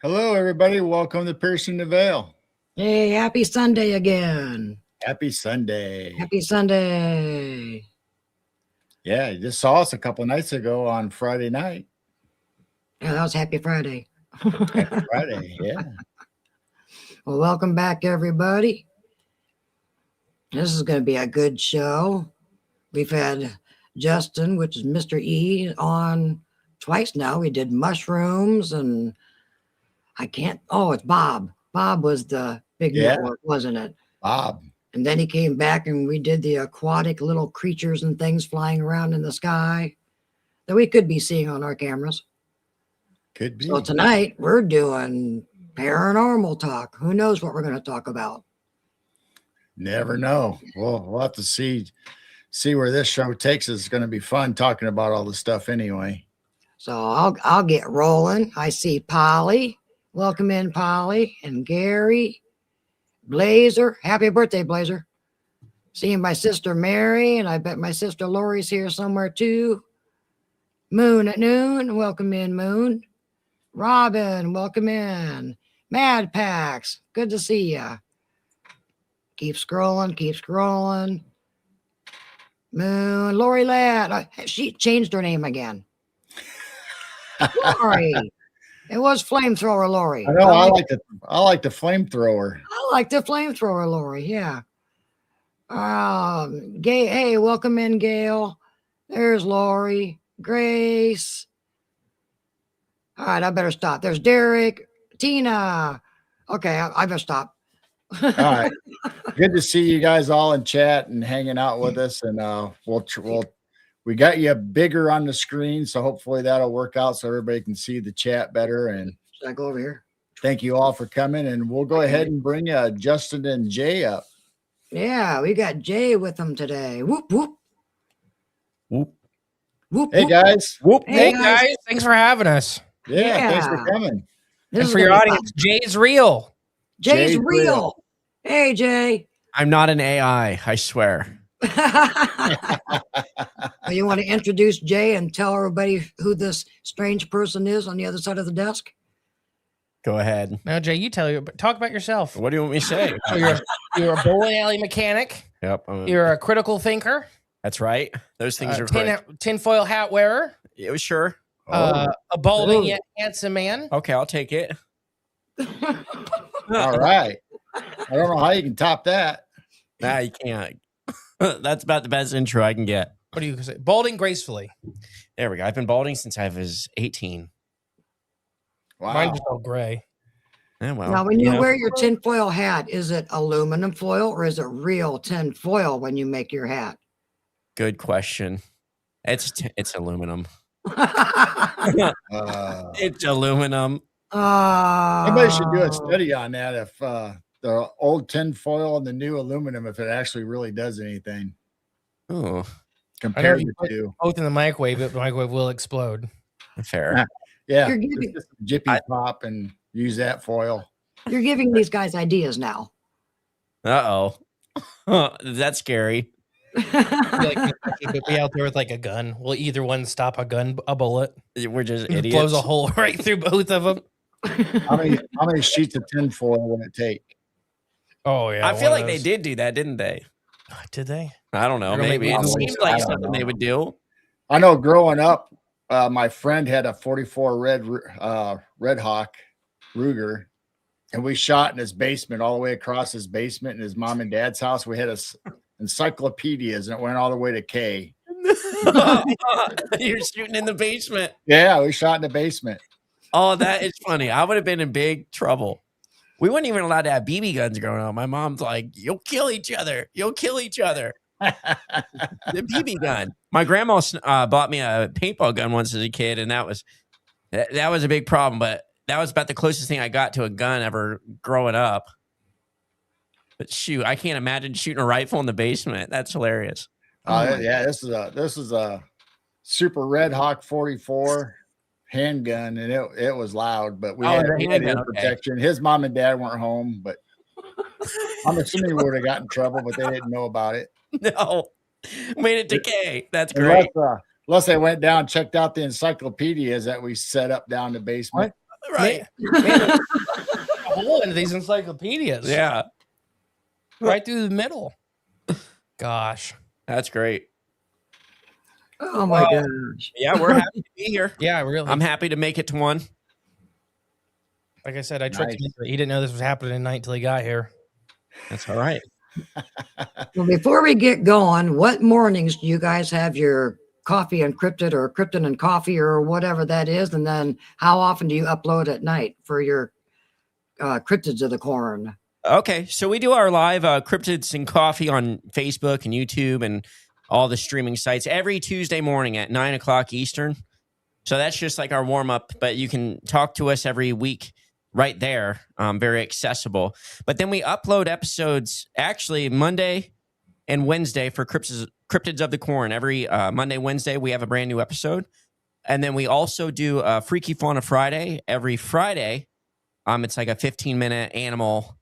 Hello, everybody. Welcome to Piercing the Veil. Hey, happy Sunday again. Happy Sunday. Happy Sunday. Yeah, you just saw us a couple nights ago on Friday night. Yeah, that was Happy Friday. Happy Friday, yeah. Well, welcome back, everybody. This is going to be a good show. We've had Justin, which is Mr. E, on twice now. We did mushrooms and it's Bob. Bob was the big network, wasn't it? Bob. And then he came back and we did the aquatic little creatures and things flying around in the sky that we could be seeing on our cameras. Could be. So tonight we're doing paranormal talk. Who knows what we're going to talk about? Never know. We'll have to see where this show takes us. It's going to be fun talking about all this stuff anyway. So I'll get rolling. I see Polly. Welcome in, Polly, and Gary, Blazer. Happy birthday, Blazer. Seeing my sister Mary, and I bet my sister Lori's here somewhere too. Moon at noon. Welcome in, Moon. Robin, welcome in. Mad Pax, good to see ya. Keep scrolling. Moon, Lori Ladd. She changed her name again. Lori. It was flamethrower Lori. I know. I like the flamethrower. I like the flamethrower Lori. Yeah. Hey, welcome in, Gail. There's Lori, Grace. All right, I better stop. There's Derek, Tina. Okay, I better stop. All right. Good to see you guys all in chat and hanging out with us. And we got you bigger on the screen, so hopefully that'll work out so everybody can see the chat better. And should I go over here? Thank you all for coming, and we'll go ahead and bring Justin and Jay up. Yeah, we got Jay with them today. Whoop, whoop. Whoop. Whoop, hey, whoop. guys. Whoop. Hey, guys. Thanks for having us. Yeah. Thanks for coming. And for your audience, Jay's real. Jay's real. Hey, Jay. I'm not an AI, I swear. You want to introduce Jay and tell everybody who this strange person is on the other side of the desk? Go ahead. No, Jay, you talk about yourself. What do you want me to say? So you're a bowling alley mechanic. Yep. You're a critical thinker. That's right. Those things are great. Tinfoil hat wearer. Yeah, sure. A balding yet handsome man. Okay, I'll take it. All right. I don't know how you can top that. Nah, you can't. That's about the best intro I can get. What do you say? Balding gracefully. There we go. I've been balding since I was 18. Wow. Mine's just all gray. Yeah, well, now, when you wear your tinfoil hat, is it aluminum foil or is it real tin foil when you make your hat? Good question. It's aluminum. It's aluminum. Somebody should do a study on that. If the old tin foil and the new aluminum, if it actually really does anything. Oh, compared to both in the microwave, but the microwave will explode. Fair. Yeah, just jiffy pop and use that foil. You're giving these guys ideas now. Uh-oh. That's scary. Be out there with like a gun. Will either one stop a bullet? We're just idiots. Blows a hole right through both of them. How many sheets of tinfoil would it take? Oh yeah. I feel one like of they those. did do that, didn't they? Did they? I don't know. You're gonna make Maybe me it Google seems it. like I don't something know. they would do. I know growing up, my friend had a 44 Red Hawk Ruger, and we shot in his basement all the way across his basement in his mom and dad's house. We had encyclopedias, and it went all the way to K. You're shooting in the basement. Yeah, we shot in the basement. Oh, that is funny. I would have been in big trouble. We weren't even allowed to have BB guns growing up. My mom's like, "You'll kill each other. You'll kill each other." The BB gun. My grandma bought me a paintball gun once as a kid, and that was a big problem. But that was about the closest thing I got to a gun ever growing up. But shoot, I can't imagine shooting a rifle in the basement. That's hilarious. Yeah, this is a Super Red Hawk 44 handgun, and it was loud, but we had ear protection. His mom and dad weren't home, but I'm assuming we would have got in trouble, but they didn't know about it. No, made it decay. That's great. Unless they went down and checked out the encyclopedias that we set up down the basement. Right. A hole into these encyclopedias. Yeah. Right through the middle. Gosh. That's great. Oh my gosh. Yeah, we're happy to be here. Yeah, really. I'm happy to make it to one. Like I said, I tricked him into it. He didn't know this was happening tonight until he got here. That's all right. Well, before we get going, what mornings do you guys have your coffee encrypted or Krypton and coffee or whatever that is? And then how often do you upload at night for your Cryptids of the Corn? Okay, so we do our live Cryptids and Coffee on Facebook and YouTube and all the streaming sites every Tuesday morning at 9 o'clock Eastern. So that's just like our warm up, but you can talk to us every week right there. Very accessible. But then we upload episodes actually Monday and Wednesday for Cryptids of the Corn. Every Monday, Wednesday, we have a brand new episode. And then we also do Freaky Fauna Friday every Friday. It's like a 15-minute animal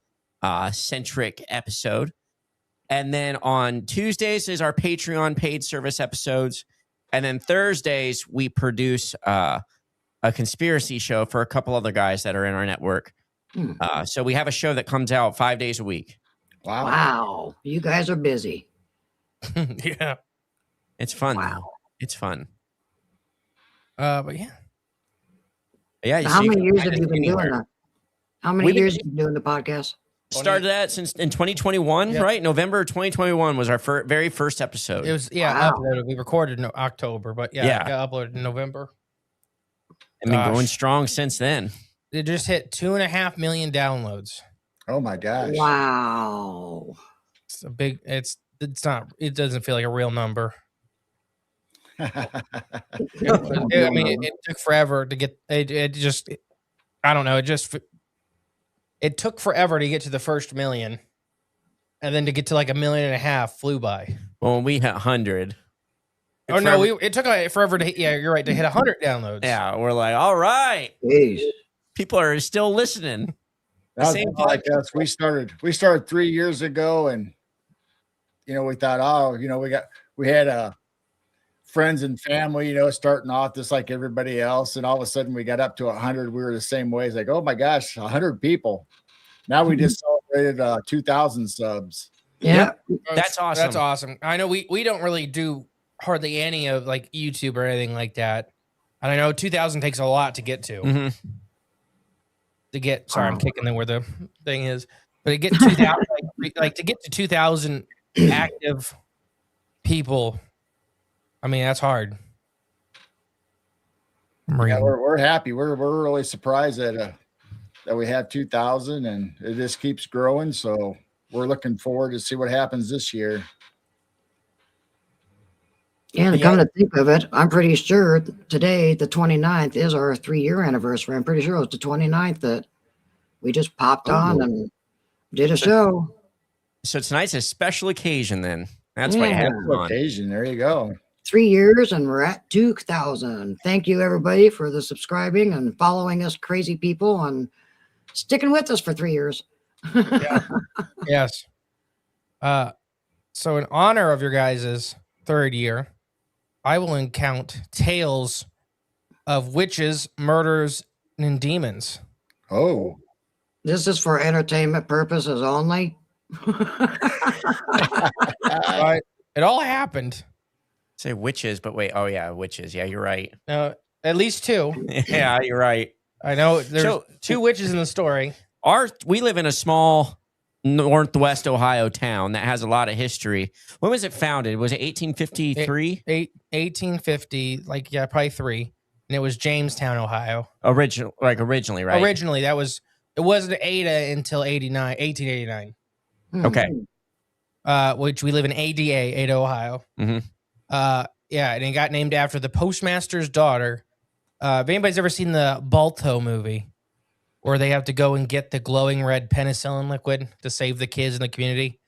centric episode. And then on Tuesdays is our Patreon paid service episodes. And then Thursdays, we produce a conspiracy show for a couple other guys that are in our network. So we have a show that comes out 5 days a week. Wow. You guys are busy. Yeah. It's fun. Wow. It's fun. But yeah. Yeah. So how you many can years find have you us been anywhere. doing that? How many years have you been doing the podcast? Started that since in 2021, right? November 2021 was our very first episode. It was, Wow. uploaded. We recorded in October, but it got uploaded in November. And been going strong since then. It just hit 2.5 million downloads. Oh my gosh. Wow. It's a big, it doesn't feel like a real number. It took forever to get, I don't know. It took forever to get to the first million. And then to get to like 1.5 million flew by. Well, when we hit 100. It took forever to hit, you're right, to hit 100 downloads. Yeah, we're like, all right. Jeez. People are still listening. That's like us. We started 3 years ago, and we thought, we had friends and family, starting off just like everybody else, and all of a sudden we got up to 100. We were the same way. It's like, oh my gosh, 100 people. Now we just celebrated 2,000 subs. Yeah. That's awesome. That's awesome. I know we don't really do hardly any of like YouTube or anything like that. And I know 2,000 takes a lot to get to. Mm-hmm. I'm kicking them where the thing is. But to get 2,000, like to get to 2,000 active people, I mean, that's hard. Yeah, we're happy. We're really surprised that we have 2,000, and it just keeps growing. So we're looking forward to see what happens this year. And come to think of it, I'm pretty sure today, the 29th, is our 3-year anniversary. I'm pretty sure it was the 29th that we just popped on and did a show. So tonight's a special occasion then. That's why you have it on. Occasion. There you go. 3 years and we're at 2,000. Thank you everybody for the subscribing and following us crazy people and sticking with us for 3 years. Yes. So in honor of your guys' 3rd year, I will encount tales of witches, murders, and demons. Oh, This is for entertainment purposes only. It all happened. Say witches, but wait. Oh yeah, witches. Yeah, you're right. At least 2. Yeah, you're right. I know there's So- 2 witches in the story. We live in a small Northwest Ohio town that has a lot of history. When was it founded? Was it 1853? 1850, probably 3. And it was Jamestown, Ohio. Originally, right? Originally, it wasn't Ada until 1889. Okay. Which we live in Ada, Ohio. Mhm. Yeah, and it got named after the postmaster's daughter. If anybody's ever seen the Balto movie, where they have to go and get the glowing red penicillin liquid to save the kids in the community,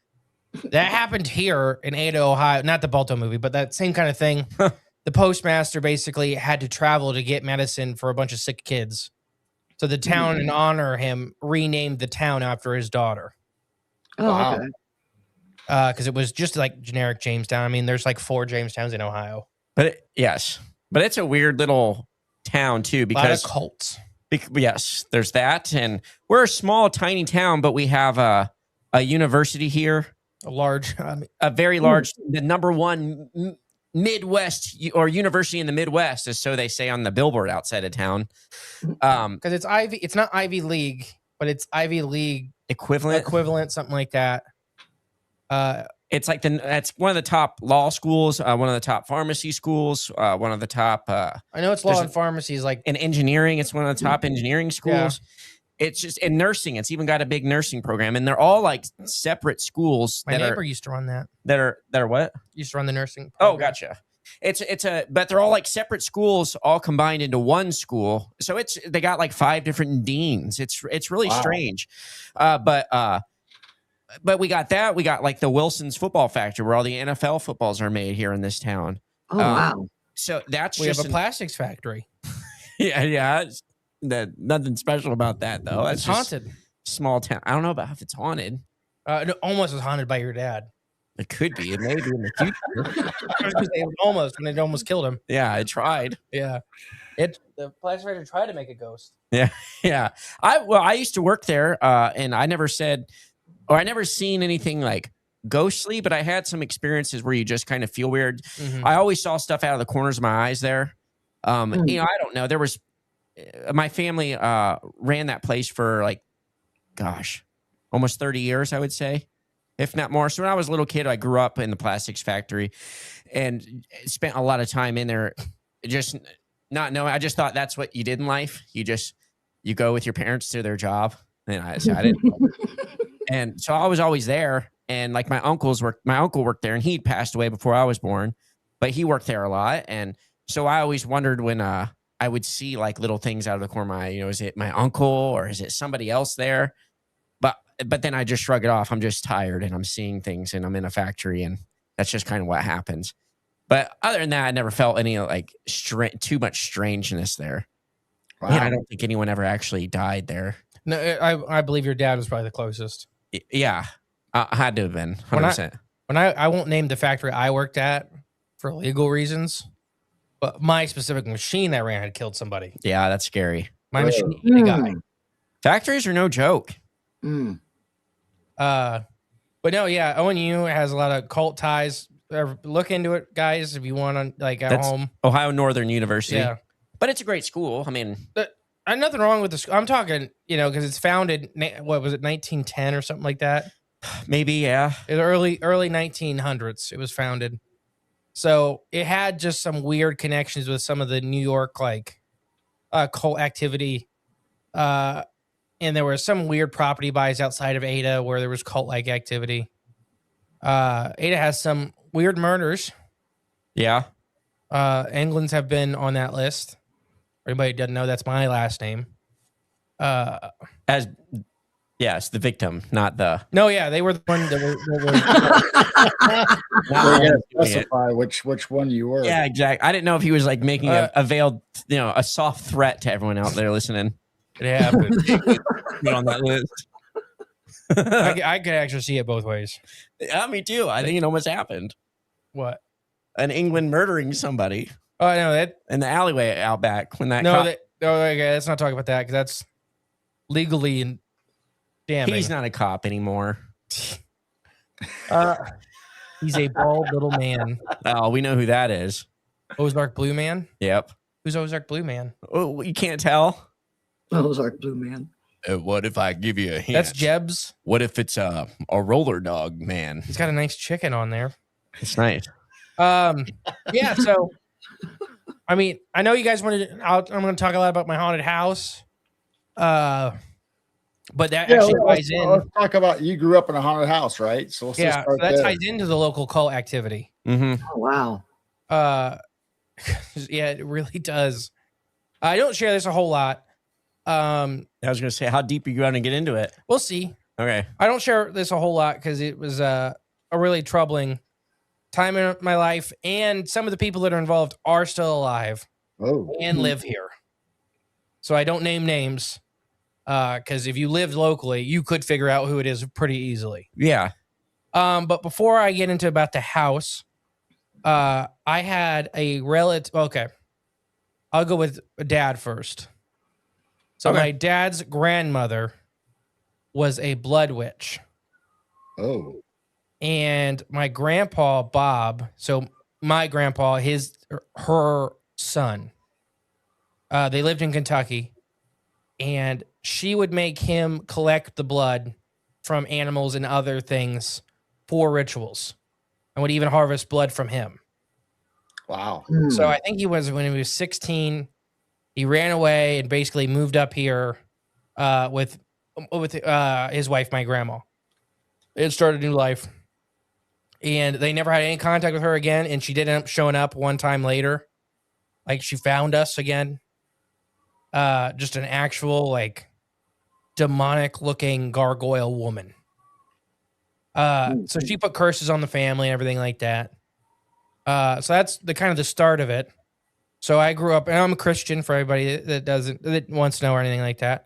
that happened here in Ada, Ohio. Not the Balto movie, but that same kind of thing. The postmaster basically had to travel to get medicine for a bunch of sick kids. So the town, in honor of him, renamed the town after his daughter. Oh, Wow. okay. Because it was just like generic Jamestown. I mean, there's like 4 Jamestowns in Ohio. But it's a weird little town too A lot because of cults. yes, there's that, and we're a small, tiny town, but we have a university here, a very large, the number one Midwest or university in the Midwest, is so they say on the billboard outside of town. Because it's Ivy. It's not Ivy League, but it's Ivy League Equivalent. something like that. It's like that's one of the top law schools, one of the top pharmacy schools, one of the top. I know it's law and pharmacies. Like in engineering, it's one of the top engineering schools. It's just in nursing. It's even got a big nursing program, and they're all like separate schools. my neighbor used to run that. That are what? Used to run the nursing. Oh, program. gotcha. But they're all like separate schools, all combined into one school. So they got like 5 different deans. It's really strange. But we got that. We got like the Wilson's Football Factory, where all the NFL footballs are made here in this town. Oh, wow. So that's We just have a plastics factory. yeah. Nothing special about that though. It's That's just haunted. small town. I don't know about if it's haunted. It almost was haunted by your dad. It could be. It may be in the future. Almost, when it almost killed him. Yeah, I tried. Yeah. The plastic factory tried to make a ghost. Yeah. I used to work there, and I never seen anything like ghostly, but I had some experiences where you just kind of feel weird. Mhm. I always saw stuff out of the corners of my eyes there. I don't know. There was my family ran that place for like, gosh, almost 30 years, I would say, if not more. So when I was a little kid, I grew up in the plastics factory and spent a lot of time in there, just not knowing. I just thought that's what you did in life. You go with your parents to their job. And I didn't know. And so I was always there. And like my uncle worked there, and he'd passed away before I was born, but he worked there a lot. And so I always wondered when I would see like little things out of the corner of my eye, is it my uncle or is it somebody else there? But then I just shrug it off. I'm just tired and I'm seeing things and I'm in a factory, and that's just kind of what happens. But other than that, I never felt any like too much strangeness there. Wow. Yeah, I don't think anyone ever actually died there. No, I believe your dad was probably the closest. Yeah, I had to have been 100%. When I won't name the factory I worked at for legal reasons, but my specific machine I ran had killed somebody. Yeah, that's scary. My machine ate a guy. Factories are no joke. Mm. But no, yeah, ONU has a lot of cult ties. Look into it, guys, if you want to, like, at That's home. Ohio Northern University. Yeah. But it's a great school. I mean, Nothing wrong with the school. I'm talking, because it's founded, what was it, 1910 or something like that? maybe, yeah. In the early 1900s, it was founded. So it had just some weird connections with some of the New York, like, cult activity. And there were some weird property buys outside of Ada where there was cult-like activity. Ada has some weird murders. Yeah. England's have been on that list. For anybody who doesn't know, that's my last name. Yes, the victim, not the. No, yeah, they were the one that were So you gotta specify which one you were. Yeah, exactly. I didn't know if he was like making a veiled, a soft threat to everyone out there listening. it happened. Get on that list. I could actually see it both ways. Yeah, me too. I think it almost happened. What? An England murdering somebody Oh no, that in the alleyway out back when that. no, okay, let's not talk about that because legally and damning. He's not a cop anymore. He's a bald little man. Oh, we know who that is. Ozark Blue Man? Yep. Who's Ozark Blue Man? Oh, you can't tell. Ozark Blue Man. What if I give you a hint? That's Jebs. What if it's a roller dog man? He's got a nice chicken on there. It's nice. Yeah, so I mean, I know you guys wanted to, I'm going to talk a lot about my haunted house. But that actually ties in. Let's talk about, you grew up in a haunted house, right? So let's just Yeah, start so that there. ties into the local cult activity. Mm-hmm. Oh, wow. Yeah, it really does. I don't share this a whole lot. I was going to say, how deep are you going to get into it? We'll see. Okay. I don't share this a whole lot because it was a really troubling time in my life, and some of the people that are involved are still alive and live here. So I don't name names because if you lived locally, you could figure out who it is pretty easily. Yeah. But before I get into about the house, I had a relative. Okay, I'll go with dad first. So my dad's grandmother was a blood witch. Oh. And my grandpa, Bob, so my grandpa, her son, they lived in Kentucky, and she would make him collect the blood from animals and other things for rituals, and would even harvest blood from him. Wow. So I think when he was 16, he ran away and basically moved up here with his wife, my grandma, and started a new life. And they never had any contact with her again. And she did end up showing up one time later. Like, she found us again. Just an actual, like, demonic looking gargoyle woman. So she put curses on the family and everything like that. So that's the kind of the start of it. So I grew up, and I'm a Christian for everybody that wants to know or anything like that.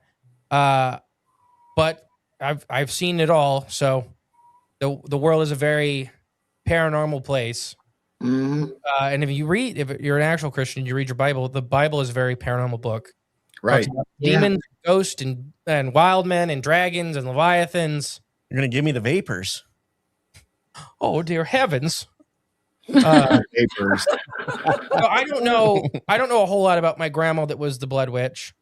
But I've seen it all. So the world is a very paranormal place. And if you're an actual Christian, you read your Bible. The Bible is a very paranormal book. Right. Demons, ghosts, and wild men, and dragons, and leviathans. You're going to give me the vapors. Oh, dear heavens. Papers. I don't know a whole lot about my grandma that was the blood witch.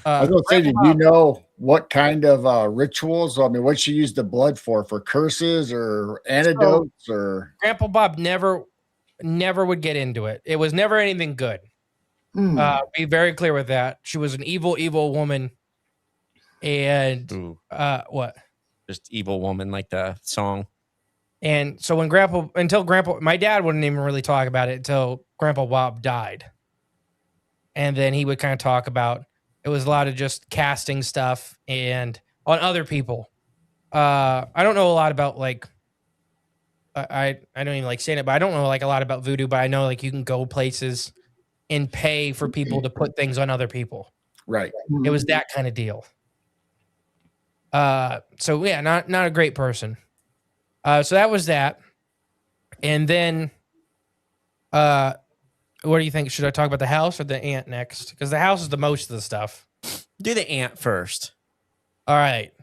I was going to say, did you know what kind of rituals? I mean, what she used the blood for curses or antidotes or? Grandpa Bob never would get into it. It was never anything good. Be very clear with that. She was an evil, evil woman. And what? Just evil woman, like the song. And so when my dad wouldn't even really talk about it until Grandpa Bob died. And then he would kind of talk about, it was a lot of just casting stuff and on other people. I don't know a lot about, like, I don't even like saying it, but I don't know like a lot about voodoo, but I know like you can go places and pay for people to put things on other people. Right. It was that kind of deal. So yeah, not a great person. So that was that. And then, what do you think? Should I talk about the house or the aunt next? Because the house is the most of the stuff. Do the aunt first. All right.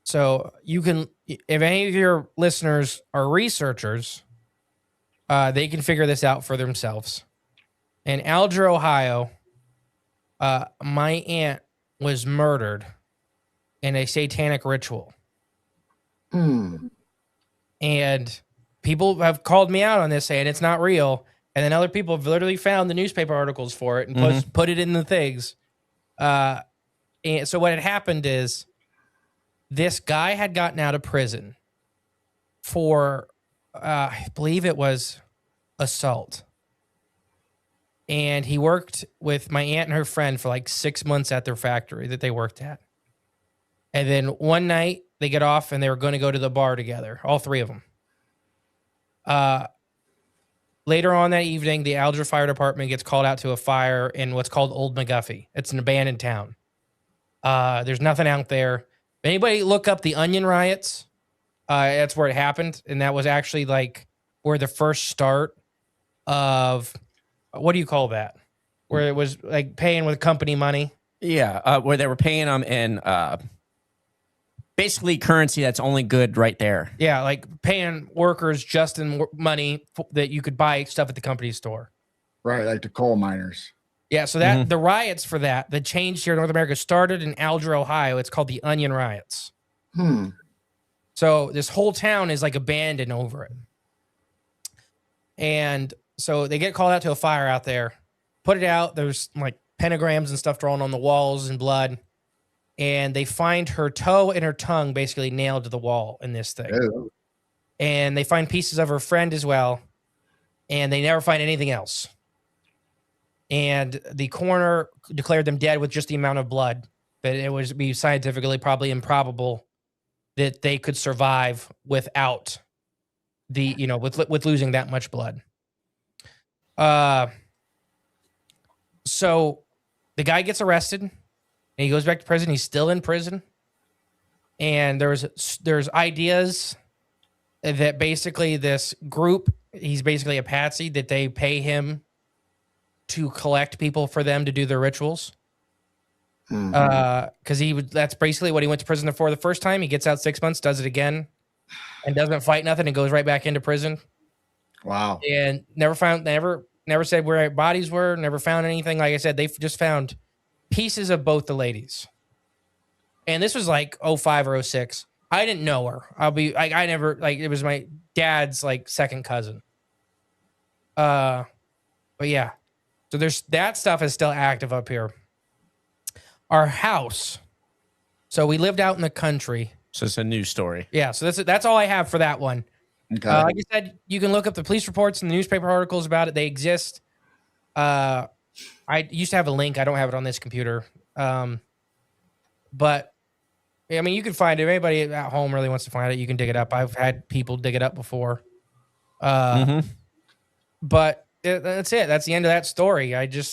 So you can, if any of your listeners are researchers, they can figure this out for themselves. In Alger, Ohio, my aunt was murdered in a satanic ritual. And people have called me out on this saying it's not real. And then other people have literally found the newspaper articles for it and put it in the things. And so what had happened is this guy had gotten out of prison for, I believe it was assault. And he worked with my aunt and her friend for like 6 months at their factory that they worked at. And then one night they get off and they were going to go to the bar together, all three of them. Later on that evening, the Alger Fire Department gets called out to a fire in what's called Old McGuffey. It's an abandoned town. There's nothing out there. If anybody look up the Onion riots, that's where it happened. And that was actually like where the first start of, what do you call that? Where it was like paying with company money. Yeah, where they were paying them in basically currency that's only good right there. Yeah, like paying workers just in money that you could buy stuff at the company store. Right, like the coal miners. Yeah, so that the riots for that changed here in North America started in Alger, Ohio. It's called the Onion Riots. So this whole town is like abandoned over it. And so they get called out to a fire out there, put it out. There's like pentagrams and stuff drawn on the walls and blood. And they find her toe and her tongue basically nailed to the wall in this thing. Ew. And they find pieces of her friend as well. And they never find anything else. And the coroner declared them dead with just the amount of blood that it would be scientifically probably improbable that they could survive without with losing that much blood. So the guy gets arrested and he goes back to prison. He's still in prison. And there's ideas that basically this group, he's basically a patsy, that they pay him to collect people for them to do their rituals. Because that's basically what he went to prison for the first time. He gets out 6 months, does it again, and doesn't fight nothing and goes right back into prison. Wow. And never said where bodies were, never found anything. Like I said, they just found pieces of both the ladies. And this was like 05 or 06. I didn't know her. I never, like, it was my dad's like second cousin. But yeah. So there's that stuff is still active up here. Our house. So we lived out in the country. So it's a news story. Yeah. So that's all I have for that one. Okay. Like I said, you can look up the police reports and the newspaper articles about it. They exist. I used to have a link. I don't have it on this computer. But I mean, you can find it. If anybody at home really wants to find it, you can dig it up. I've had people dig it up before. But that's it. That's the end of that story. I had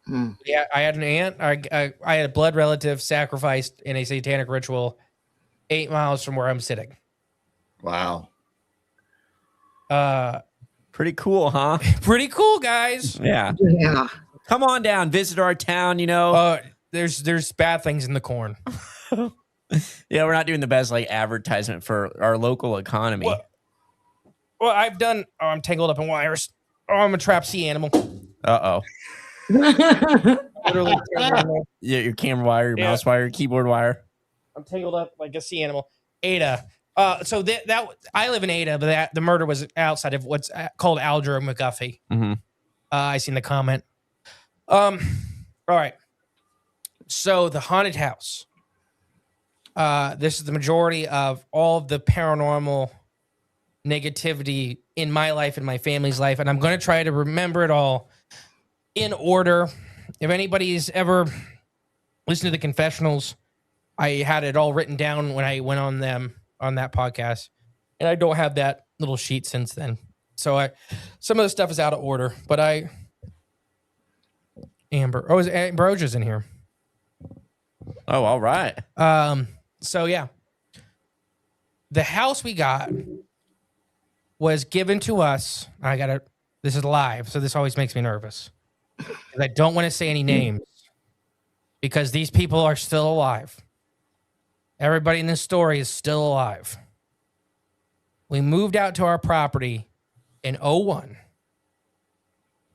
an aunt. I had a blood relative sacrificed in a satanic ritual 8 miles from where I'm sitting. Wow. Pretty cool, huh? Pretty cool, guys. Yeah. Yeah. Come on down, visit our town, you know. There's bad things in the corn. Yeah, we're not doing the best like advertisement for our local economy. Well, I'm tangled up in wires. Oh, I'm a trapped sea animal. Uh-oh. Literally tangled. Yeah, your camera wire, your mouse wire, your keyboard wire. I'm tangled up like a sea animal. Ada. So that I live in Ada, but the murder was outside of what's called Alger and McGuffey. I seen the comment. All right. So the haunted house. This is the majority of all of the paranormal negativity in my life and my family's life, and I'm going to try to remember it all in order. If anybody's ever listened to the confessionals, I had it all written down when I went on that podcast, and I don't have that little sheet since then. So some of the stuff is out of order, but is Ambrosia's in here. Oh, all right. So yeah, the house we got was given to us. This is live, so this always makes me nervous. I don't want to say any names because these people are still alive. Everybody in this story is still alive. We moved out to our property in 2001.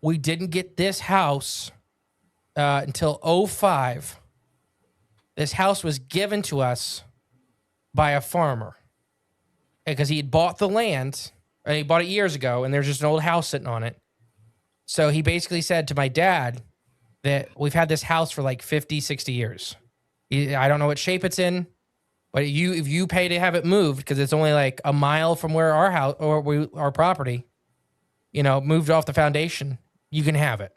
We didn't get this house until 2005. This house was given to us by a farmer because he had bought the land. And he bought it years ago, and there's just an old house sitting on it. So he basically said to my dad that we've had this house for like 50, 60 years. I don't know what shape it's in, but if you pay to have it moved, because it's only like a mile from where our house or our property, moved off the foundation, you can have it.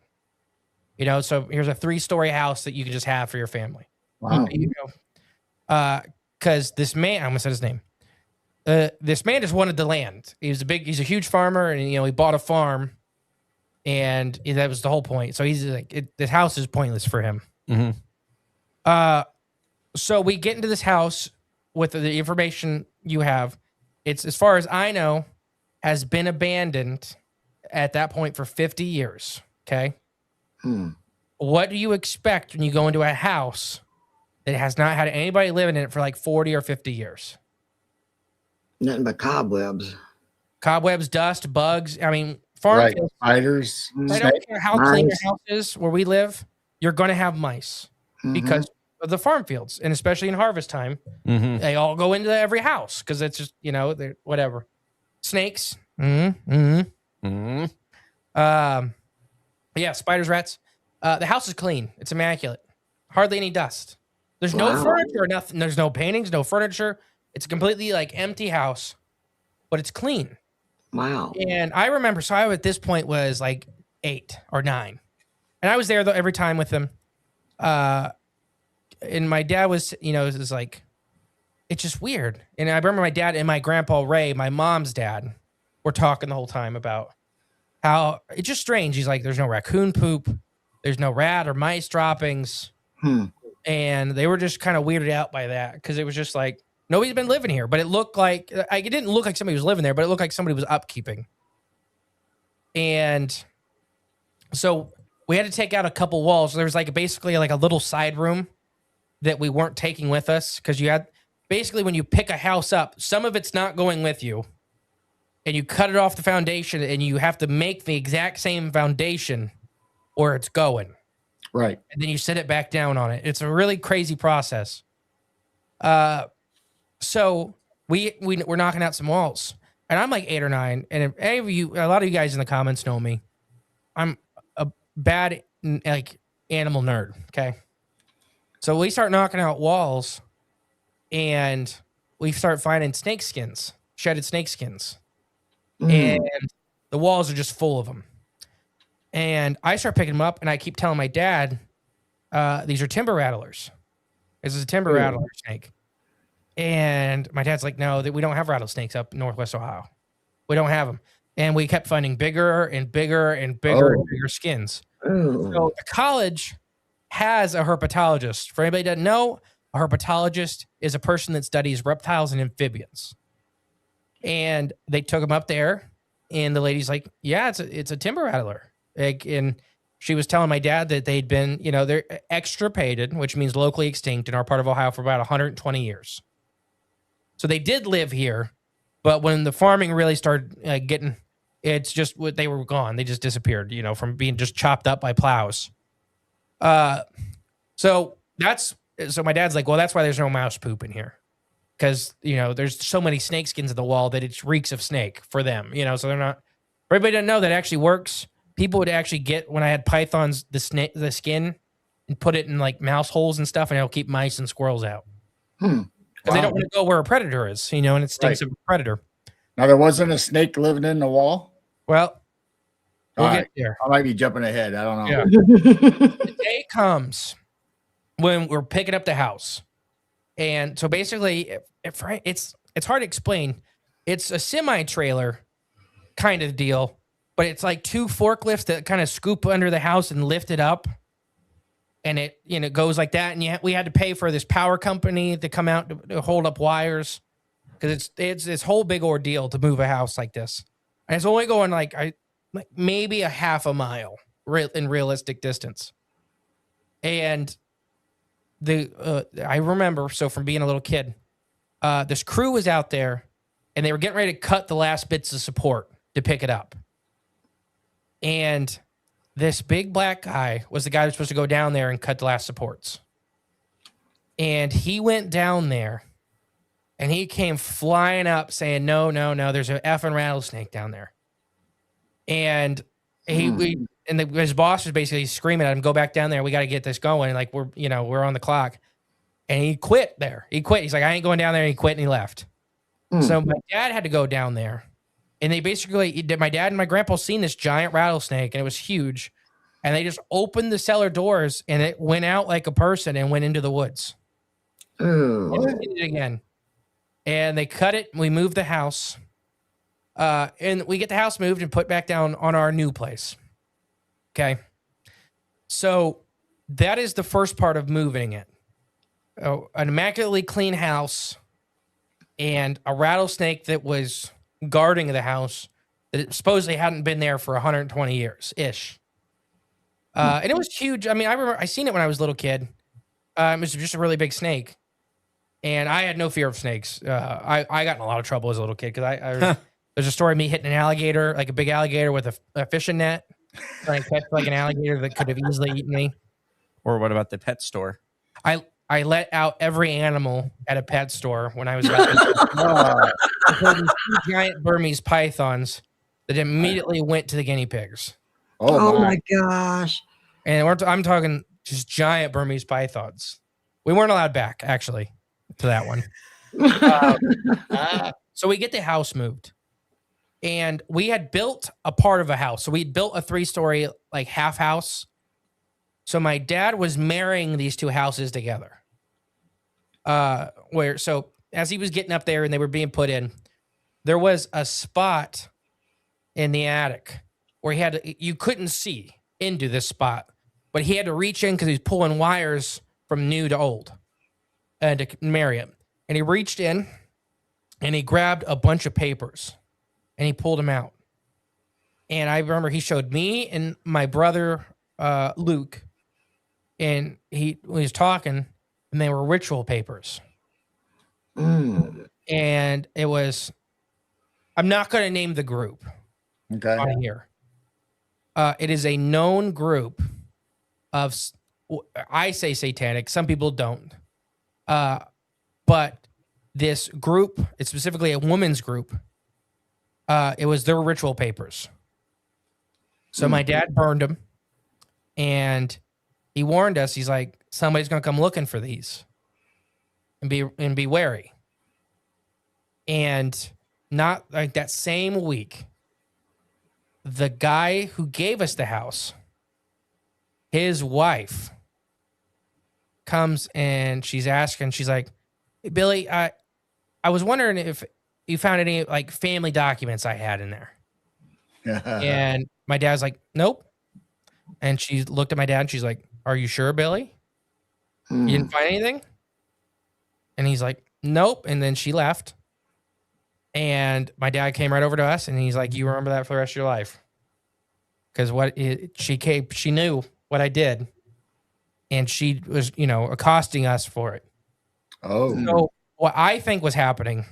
So here's a 3-story house that you can just have for your family. Wow. Because this man, I'm gonna say his name. This man just wanted the land. He's a huge farmer, and he bought a farm, and that was the whole point. So he's like, this house is pointless for him. So we get into this house with the information you have. It's, as far as I know, has been abandoned at that point for 50 years. Okay. what do you expect when you go into a house that has not had anybody living in it for like 40 or 50 years? Nothing but cobwebs. Cobwebs, dust, bugs. I mean, farm Right. fields. Spiders. I don't care how clean your Mice. house is where we live, you're going to have mice Mhm. because of the farm fields. And especially in harvest time, Mm-hmm. they all go into every house because it's just, they're whatever. Snakes. Mm-hmm. Mm-hmm. Yeah, spiders, rats. The house is clean. It's immaculate. Hardly any dust. There's no Wow. furniture, nothing. There's no paintings, no furniture. It's a completely like empty house, but it's clean. Wow. And I remember, so I at this point was like 8 or 9, and I was there every time with them. And my dad was, it was like, it's just weird. And I remember my dad and my grandpa Ray, my mom's dad, were talking the whole time about how it's just strange. He's like, there's no raccoon poop, there's no rat or mice droppings. And they were just kind of weirded out by that because it was just like, nobody's been living here, but it looked like, it didn't look like somebody was living there, but it looked like somebody was upkeeping. And so we had to take out a couple walls. There was like basically like a little side room that we weren't taking with us because you had, basically when you pick a house up, some of it's not going with you. And you cut it off the foundation and you have to make the exact same foundation or it's going. Right. And then you set it back down on it. It's a really crazy process. So we're knocking out some walls. And I'm like 8 or 9. And if any of you, a lot of you guys in the comments know me. I'm a bad like animal nerd. Okay. So we start knocking out walls and we start finding snake skins, shredded snake skins. And the walls are just full of them. And I start picking them up and I keep telling my dad, these are timber rattlers. This is a timber rattler snake. And my dad's like, no, we don't have rattlesnakes up in Northwest Ohio. We don't have them. And we kept finding bigger and bigger and bigger and bigger skins. So the college has a herpetologist. For anybody that doesn't know, a herpetologist is a person that studies reptiles and amphibians. And they took him up there, and the lady's like, yeah, it's a timber rattler. Like, and she was telling my dad that they'd been, they're extirpated, which means locally extinct in our part of Ohio for about 120 years. So they did live here, but when the farming really started getting, it's just they were gone. They just disappeared, from being just chopped up by plows. So my dad's like, well, that's why there's no mouse poop in here. Because, there's so many snake skins in the wall that it reeks of snake for them, so they're not, for everybody doesn't know that actually works. People would actually get, when I had pythons, the skin and put it in like mouse holes and stuff, and it'll keep mice and squirrels out. Because they don't want to go where a predator is, and it stinks of a predator. Now, there wasn't a snake living in the wall? Well, we'll All get right. there. I might be jumping ahead. I don't know. Yeah. The day comes when we're picking up the house. And so basically, it's hard to explain. It's a semi-trailer kind of deal, but it's like 2 forklifts that kind of scoop under the house and lift it up. And it goes like that. And we had to pay for this power company to come out to hold up wires because it's this whole big ordeal to move a house like this. And it's only going like maybe a half a mile in realistic distance. And I remember, so from being a little kid, this crew was out there and they were getting ready to cut the last bits of support to pick it up. And this big black guy was the guy who was supposed to go down there and cut the last supports. And he went down there and he came flying up saying, no, there's an effing rattlesnake down there. And his boss was basically screaming at him, go back down there. We got to get this going. Like we're on the clock. And he quit there. He quit. He's like, I ain't going down there. And he quit and he left. So my dad had to go down there. And they basically, my dad and my grandpa seen this giant rattlesnake and it was huge. And they just opened the cellar doors and it went out like a person and went into the woods. And did it again. And they cut it. And we moved the house. And we get the house moved and put back down on our new place. Okay. So that is the first part of moving it. An immaculately clean house and a rattlesnake that was guarding the house that supposedly hadn't been there for 120 years ish. And it was huge. I mean, I remember I seen it when I was a little kid. It was just a really big snake, and I had no fear of snakes. I got in a lot of trouble as a little kid because there's a story of me hitting an alligator, like a big alligator with a fishing net, trying to catch like an alligator that could have easily eaten me. Or what about the pet store? I let out every animal at a pet store when I was about these two giant Burmese pythons that immediately went to the guinea pigs. Oh my gosh. And I'm talking just giant Burmese pythons. We weren't allowed back, actually, to that one. So we get the house moved. And we had built a part of a house. So we built a 3-story, like half house. So my dad was marrying these two houses together. So as he was getting up there and they were being put in, there was a spot in the attic where you couldn't see into this spot, but he had to reach in because he was pulling wires from new to old to marry him. And he reached in and he grabbed a bunch of papers and he pulled them out. And I remember he showed me and my brother, Luke, and he was talking, and they were ritual papers. And it was, I'm not going to name the group on here. It is a known group of, I say satanic, some people don't. But this group, it's specifically a women's group. It was their ritual papers. So my dad burned them, and he warned us. He's like, somebody's going to come looking for these and be wary. And not like that same week, the guy who gave us the house, his wife comes and she's like, hey, Billy, I was wondering if you found any like family documents I had in there. And my dad's like, nope. And she looked at my dad and she's like, are you sure, Billy? You didn't find anything? And he's like, nope. And then she left. And my dad came right over to us and he's like, you remember that for the rest of your life. Because she knew what I did. And she was, accosting us for it. Oh. So what I think was happening,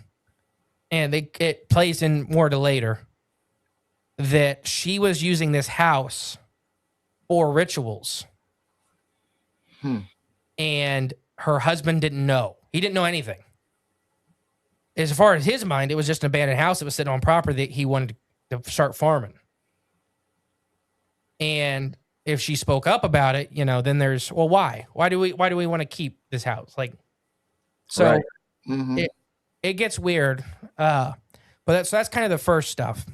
and it plays in more to later, that she was using this house for rituals. And her husband didn't know. He didn't know anything. As far as his mind, it was just an abandoned house that was sitting on property that he wanted to start farming. And if she spoke up about it, then there's, well, why? Why do we want to keep this house? Like, so it gets weird. But that's kind of the first stuff.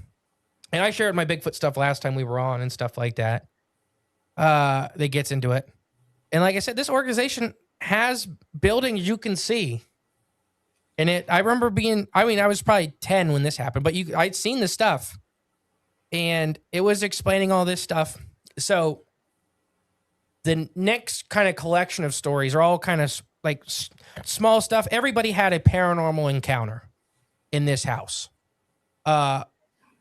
And I shared my Bigfoot stuff last time we were on and stuff like that. That gets into it. And like I said, this organization has buildings you can see. And I remember I was probably 10 when this happened, but I'd seen this stuff. And it was explaining all this stuff. So the next kind of collection of stories are all kind of like small stuff. Everybody had a paranormal encounter in this house. My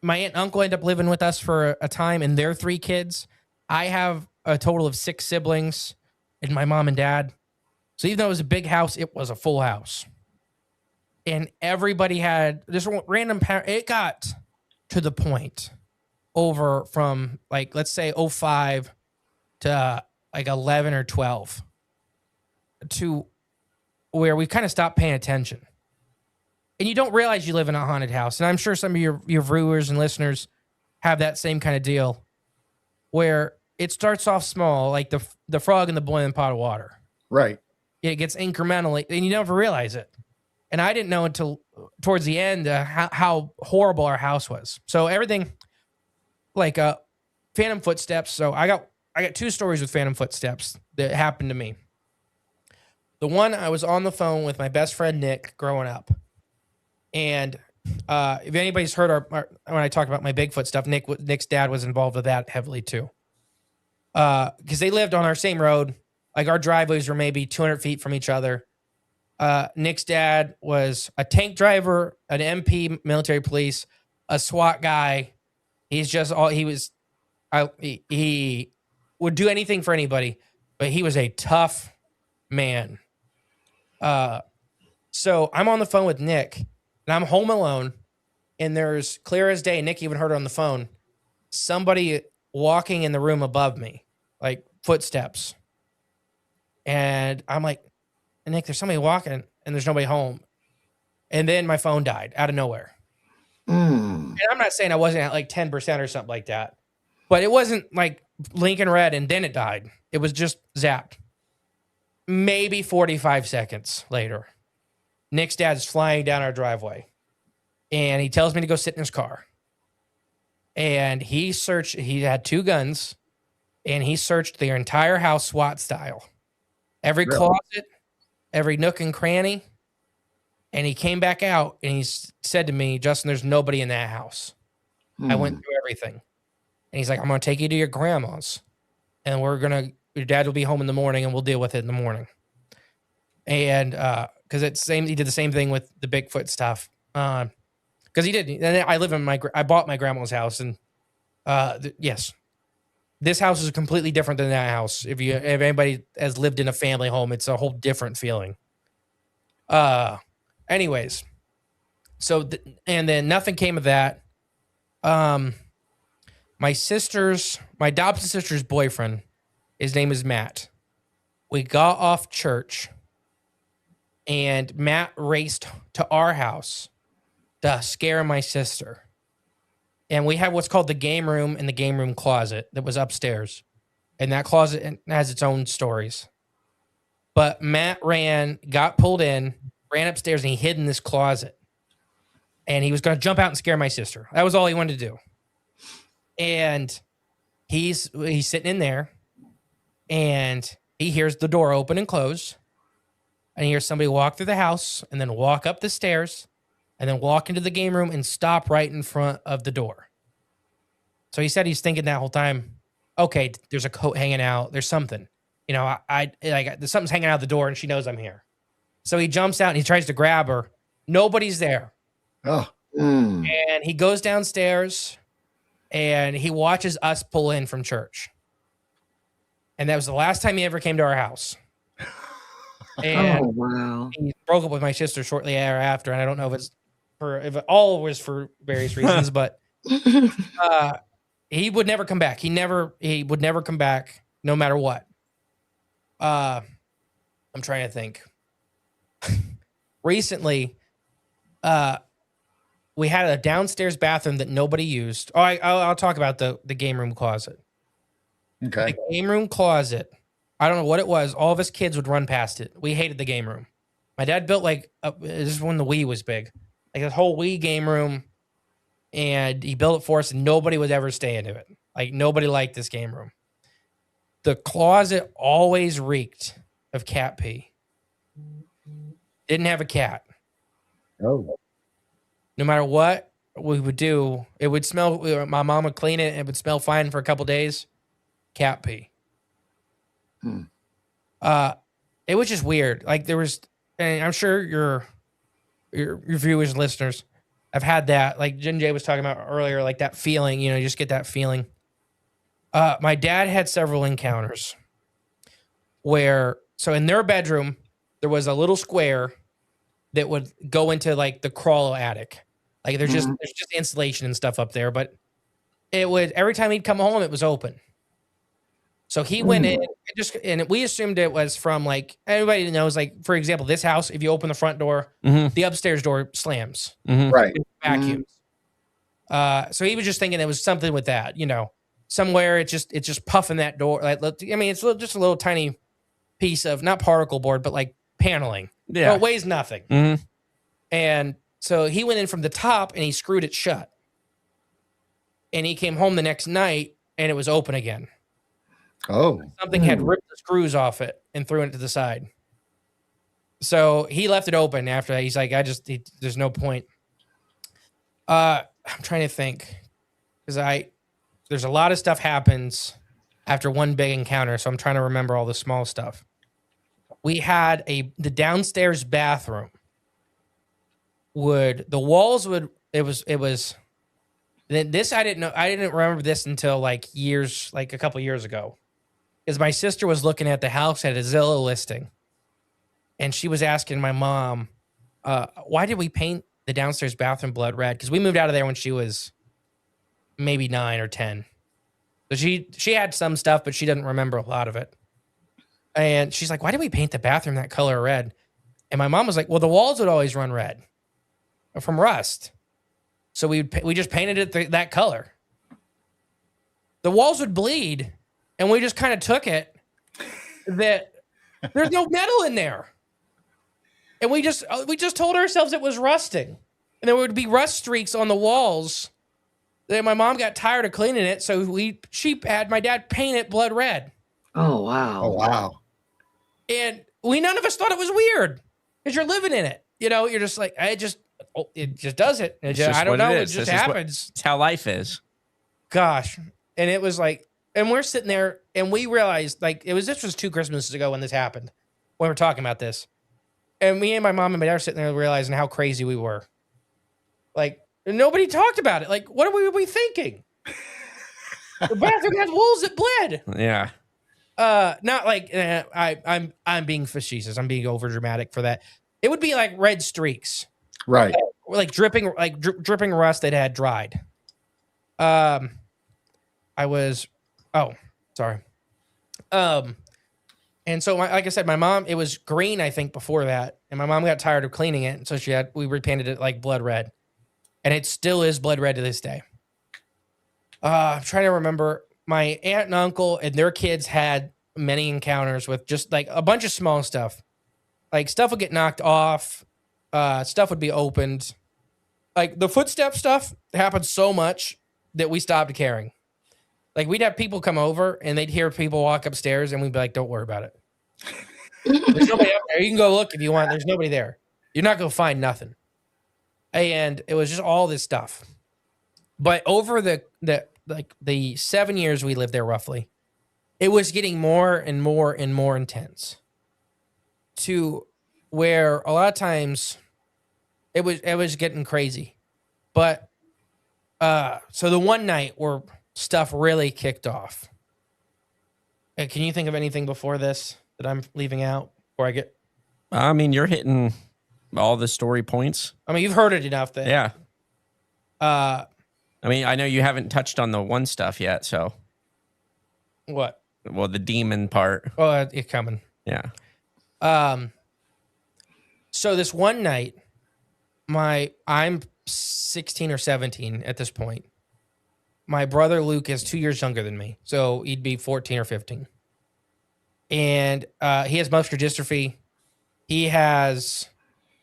aunt and uncle ended up living with us for a time and their 3 kids. I have a total of 6 siblings and my mom and dad. So even though it was a big house, it was a full house. And everybody had this random it got to the point over from like, let's say 05 to like 11 or 12 to where we kind of stopped paying attention. And you don't realize you live in a haunted house. And I'm sure some of your viewers and listeners have that same kind of deal where it starts off small, like the frog in the boiling pot of water. Right. It gets incrementally, and you never realize it. And I didn't know until towards the end how horrible our house was. So everything, like phantom footsteps. So I got 2 stories with phantom footsteps that happened to me. The one, I was on the phone with my best friend Nick growing up, and if anybody's heard when I talked about my Bigfoot stuff, Nick's dad was involved with that heavily too. Because they lived on our same road, like our driveways were maybe 200 feet from each other. Nick's dad was a tank driver, an MP, military police, a SWAT guy. He would do anything for anybody, but he was a tough man. So I'm on the phone with Nick, and I'm home alone, and there's clear as day. Nick even heard it on the phone. Somebody walking in the room above me, like footsteps. And I'm like, Nick, there's somebody walking, and there's nobody home. And then my phone died out of nowhere. And I'm not saying I wasn't at like 10% or something like that, but it wasn't like blinking red and then it died. It was just zapped. Maybe 45 seconds later, Nick's dad's flying down our driveway, and he tells me to go sit in his car. And he had 2 guns, and he searched the entire house SWAT style. Every closet, every nook and cranny. And he came back out and he said to me, Justin, there's nobody in that house. I went through everything. And he's like, I'm going to take you to your grandma's, and your dad will be home in the morning, and we'll deal with it in the morning. And because he did the same thing with the Bigfoot stuff. Because he did. And I bought my grandma's house, and yes, this house is completely different than that house. If anybody has lived in a family home, it's a whole different feeling. Anyways, and then nothing came of that. My adopted sister's boyfriend, his name is Matt. We got off church, and Matt raced to our house to scare my sister. And we have what's called the game room and the game room closet that was upstairs. And that closet has its own stories. But Matt got pulled in, ran upstairs, and he hid in this closet. And he was going to jump out and scare my sister. That was all he wanted to do. And he's sitting in there, and he hears the door open and close. And he hears somebody walk through the house and then walk up the stairs and then walk into the game room and stop right in front of the door. So he said he's thinking that whole time, okay, there's a coat hanging out. There's something. You know, there's something's hanging out the door, and she knows I'm here. So he jumps out and he tries to grab her. Nobody's there. Oh. And he goes downstairs and he watches us pull in from church. And that was the last time he ever came to our house. And wow. he broke up with my sister shortly thereafter. And I don't know if it all was for various reasons, but he would never come back. He would never come back no matter what. I'm trying to think. Recently, we had a downstairs bathroom that nobody used. Oh, I'll talk about the game room closet. Okay. The game room closet. I don't know what it was. All of us kids would run past it. We hated the game room. My dad built this is when the Wii was big, like this whole Wii game room, and he built it for us, and nobody would ever stay into it. Like nobody liked this game room. The closet always reeked of cat pee. Didn't have a cat. Oh. No matter what we would do, it would smell. My mom would clean it. It would smell fine for a couple days. Cat pee. It was just weird. Like there was, and I'm sure your viewers and listeners have had that. Like Jen Jay was talking about earlier, like that feeling. You just get that feeling. My dad had several encounters so in their bedroom there was a little square that would go into like the crawl attic. Like there's just insulation and stuff up there, but it would, every time he'd come home, it was open. So he went in and we assumed it was from like, everybody knows, like, for example, this house, if you open the front door, the upstairs door slams. Right. Vacuums. So he was just thinking it was something with that, somewhere it's just puffing that door. Like, I mean, it's just a little tiny piece of not particle board, but like paneling. Yeah. So it weighs nothing. And so he went in from the top and he screwed it shut. And he came home the next night and it was open again. Oh. Something had ripped the screws off it and threw it to the side. So he left it open after that. He's like, there's no point. I'm trying to think, because there's a lot of stuff happens after one big encounter. So I'm trying to remember all the small stuff. We had the downstairs bathroom it was this, I didn't know. I didn't remember this until like a couple years ago. is my sister was looking at the house at a Zillow listing, and she was asking my mom, why did we paint the downstairs bathroom blood red? Because we moved out of there when she was maybe 9 or 10. So she had some stuff, but she doesn't remember a lot of it. And she's like, why did we paint the bathroom that color red? And my mom was like, well, the walls would always run red from rust. So we just painted it that color. The walls would bleed, and we just kind of took it that there's no metal in there. And we just told ourselves it was rusting. And there would be rust streaks on the walls. Then my mom got tired of cleaning it, so she had my dad paint it blood red. Oh, wow. Oh, wow. And none of us thought it was weird because you're living in it. You know, you're just like, it just does it. I don't know. It just happens. It's how life is. Gosh. And it was like, and we're sitting there and we realized like this was 2 Christmases ago when this happened, when we were talking about this. And me and my mom and my dad were sitting there realizing how crazy we were. Like, nobody talked about it. Like, what were we thinking? The bathroom had walls that bled. Yeah. Not like I'm being facetious. I'm being over dramatic for that. It would be like red streaks, Right. like dripping rust that had dried. Sorry. And so like I said, my mom, it was green, I think, before that, and my mom got tired of cleaning it, and so we repainted it like blood red, and it still is blood red to this day. I'm trying to remember. My aunt and uncle and their kids had many encounters with just like a bunch of small stuff. Like stuff would get knocked off. Stuff would be opened. Like the footstep stuff happened so much that we stopped caring. Like we'd have people come over and they'd hear people walk upstairs and we'd be like, don't worry about it. There's nobody up there. You can go look if you want. There's nobody there. You're not going to find nothing. And it was just all this stuff. But over the 7 years we lived there roughly, it was getting more and more and more intense to where a lot of times it was getting crazy. But so the one night where stuff really kicked off. Can you think of anything before this that I'm leaving out before I get? I mean, you're hitting all the story points. I mean, you've heard it enough that Yeah. I mean, I know you haven't touched on the one stuff yet, so. What? Well, the demon part. Oh, it's coming. Yeah. So this one night, I'm 16 or 17 at this point. My brother Luke is 2 years younger than me, so he'd be 14 or 15. And he has muscular dystrophy. He's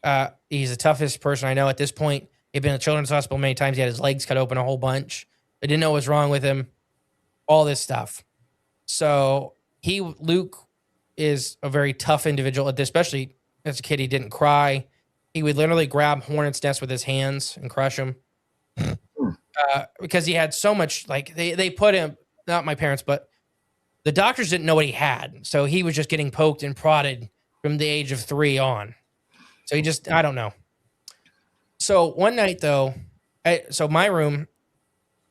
the toughest person I know at this point. He'd been in the children's hospital many times. He had his legs cut open a whole bunch. They didn't know what was wrong with him. All this stuff. So Luke is a very tough individual, especially as a kid. He didn't cry. He would literally grab hornet's nests with his hands and crush them. Because he had so much, like they put him, not my parents, but the doctors didn't know what he had. So he was just getting poked and prodded from the age of 3 on. So I don't know. So one night though, my room,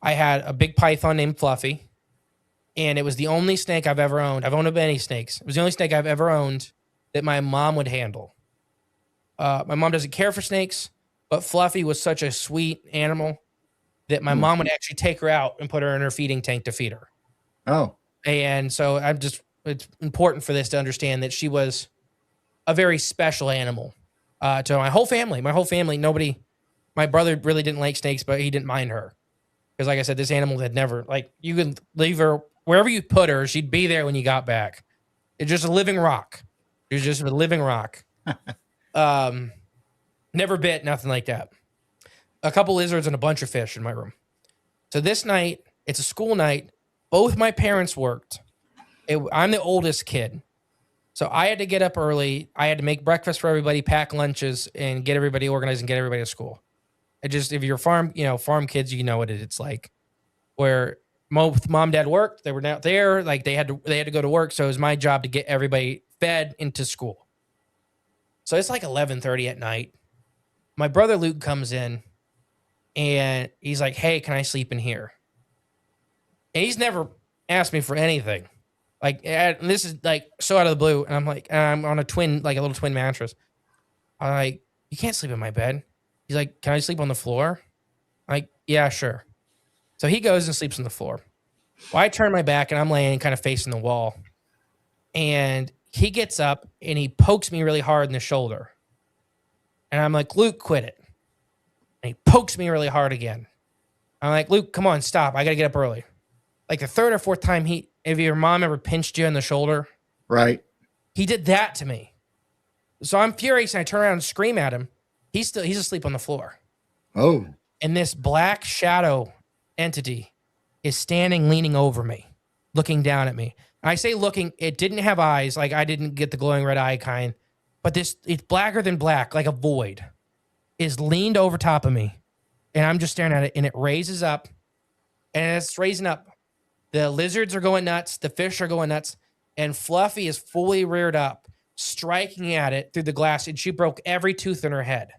I had a big python named Fluffy, and it was the only snake I've ever owned. I've owned many snakes. It was the only snake I've ever owned that my mom would handle. My mom doesn't care for snakes, but Fluffy was such a sweet animal that my mom would actually take her out and put her in her feeding tank to feed her. Oh. And so it's important for this to understand that she was a very special animal to my whole family. My brother really didn't like snakes, but he didn't mind her. Because like I said, this animal had never, like you could leave her, wherever you put her, she'd be there when you got back. It's just a living rock. It was just a living rock. Never bit, nothing like that. A couple lizards and a bunch of fish in my room. So this night, it's a school night. Both my parents worked. I'm the oldest kid. So I had to get up early. I had to make breakfast for everybody, pack lunches, and get everybody organized and get everybody to school. If you're farm kids, you know what it's like. Where both mom and dad worked, they were not there. Like they had to go to work. So it was my job to get everybody fed into school. So it's like 11:30 at night. My brother Luke comes in and he's like, hey, can I sleep in here? And he's never asked me for anything. Like, and this is like so out of the blue. And I'm like, I'm on a little twin mattress. I'm like, you can't sleep in my bed. He's like, can I sleep on the floor? I'm like, yeah, sure. So he goes and sleeps on the floor. Well, I turn my back and I'm laying kind of facing the wall. And he gets up and he pokes me really hard in the shoulder. And I'm like, Luke, quit it. And he pokes me really hard again. I'm like, Luke, come on, stop. I got to get up early. Like the third or fourth time if your mom ever pinched you in the shoulder. Right. He did that to me. So I'm furious and I turn around and scream at him. He's asleep on the floor. Oh. And this black shadow entity is standing, leaning over me, looking down at me. And I say looking, it didn't have eyes. Like I didn't get the glowing red eye kind, but it's blacker than black, like a void, is leaned over top of me. And I'm just staring at it and it raises up. And as it's raising up, the lizards are going nuts. The fish are going nuts. And Fluffy is fully reared up, striking at it through the glass. And she broke every tooth in her head.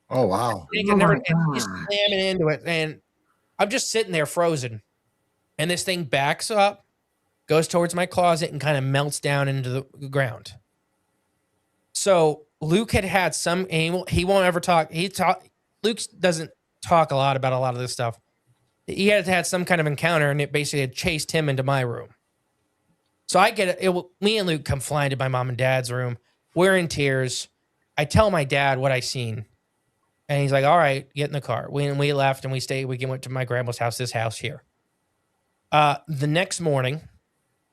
Oh, wow. She's slamming into it. And I'm just sitting there frozen. And this thing backs up, goes towards my closet, and kind of melts down into the ground. So Luke had some, he won't ever talk. Luke doesn't talk a lot about a lot of this stuff. He had some kind of encounter, and it basically had chased him into my room. So I get it. Me and Luke come flying to my mom and dad's room. We're in tears. I tell my dad what I seen. And he's like, all right, get in the car. We left and we went to my grandma's house, this house here. The next morning,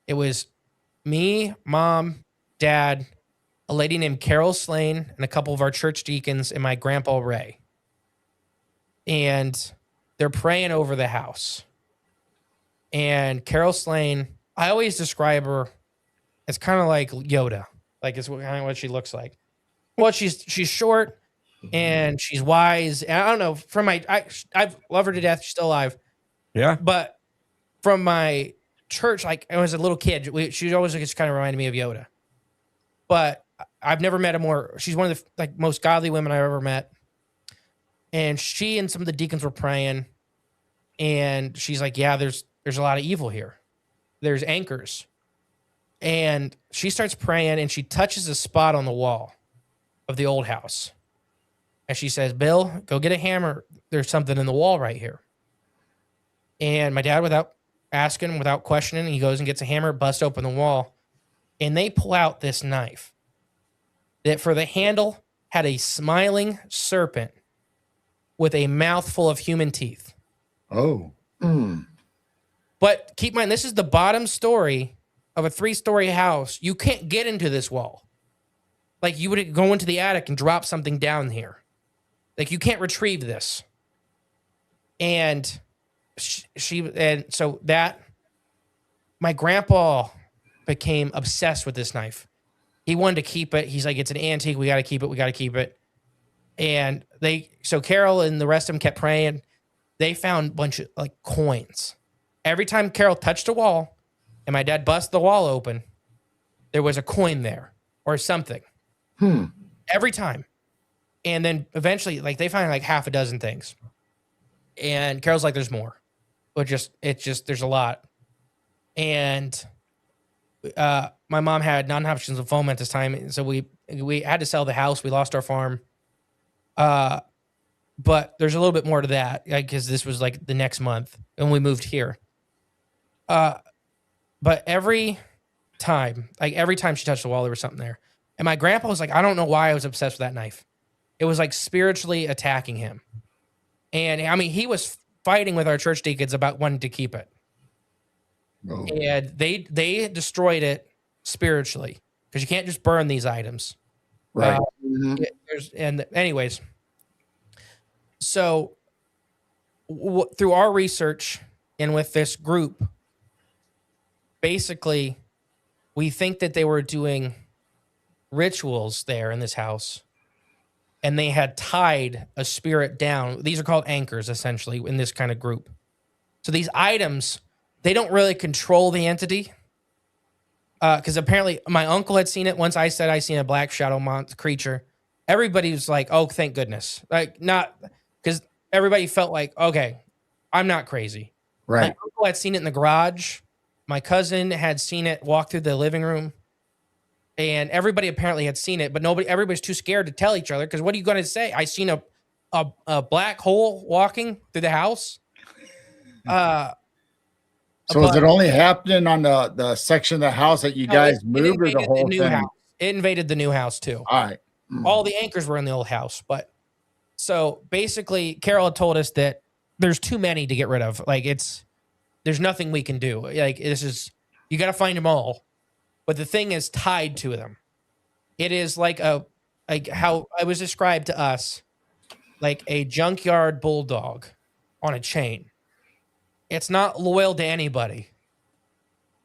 it was me, mom, dad, a lady named Carol Slane, and a couple of our church deacons, and my grandpa Ray. And they're praying over the house. And Carol Slane, I always describe her as kind of like Yoda. Like it's kind of what she looks like. Well, she's short and she's wise. And I don't know, I love her to death. She's still alive. Yeah. But from my church, like I was a little kid, she always just kind of reminded me of Yoda. But I've never met she's one of the most godly women I've ever met. And she and some of the deacons were praying. And she's like, yeah, there's a lot of evil here. There's anchors. And she starts praying and she touches a spot on the wall of the old house. And she says, Bill, go get a hammer. There's something in the wall right here. And my dad, without asking, without questioning, he goes and gets a hammer, busts open the wall. And they pull out this knife that for the handle had a smiling serpent with a mouthful of human teeth. Oh. But keep in mind, this is the bottom story of a 3-story house. You can't get into this wall. Like you would go into the attic and drop something down here. Like you can't retrieve this. And my grandpa became obsessed with this knife. He wanted to keep it. He's like, it's an antique. We got to keep it. We got to keep it. And so Carol and the rest of them kept praying. They found a bunch of coins. Every time Carol touched a wall and my dad busted the wall open, there was a coin there or something. Every time. And then eventually, they find half a dozen things. And Carol's like, there's more. But there's a lot. And my mom had non-Hodgkin's lymphoma at this time. So we had to sell the house. We lost our farm. But there's a little bit more to that because this was the next month and we moved here. But every time she touched the wall, there was something there. And my grandpa was like, I don't know why I was obsessed with that knife. It was spiritually attacking him. And I mean, he was fighting with our church deacons about wanting to keep it. Oh. And they destroyed it spiritually because you can't just burn these items. Right. Anyways, so through our research and with this group, basically, we think that they were doing rituals there in this house, and they had tied a spirit down. These are called anchors, essentially, in this kind of group. So these items, they don't really control the entity, because apparently my uncle had seen it. Once I said I seen a black shadow creature, everybody was like, oh, thank goodness. Not because everybody felt like, okay, I'm not crazy. Right. My uncle had seen it in the garage. My cousin had seen it walk through the living room, and everybody apparently had seen it, but everybody's too scared to tell each other because what are you going to say? I seen a black hole walking through the house. So is it only happening on the section of the house that you guys moved, or the whole thing? House. It invaded the new house too. All right. All the anchors were in the old house, but so basically, Carol had told us that there's too many to get rid of. Like there's nothing we can do. Like you got to find them all, but the thing is tied to them. It is like how I was described to us, like a junkyard bulldog on a chain. It's not loyal to anybody,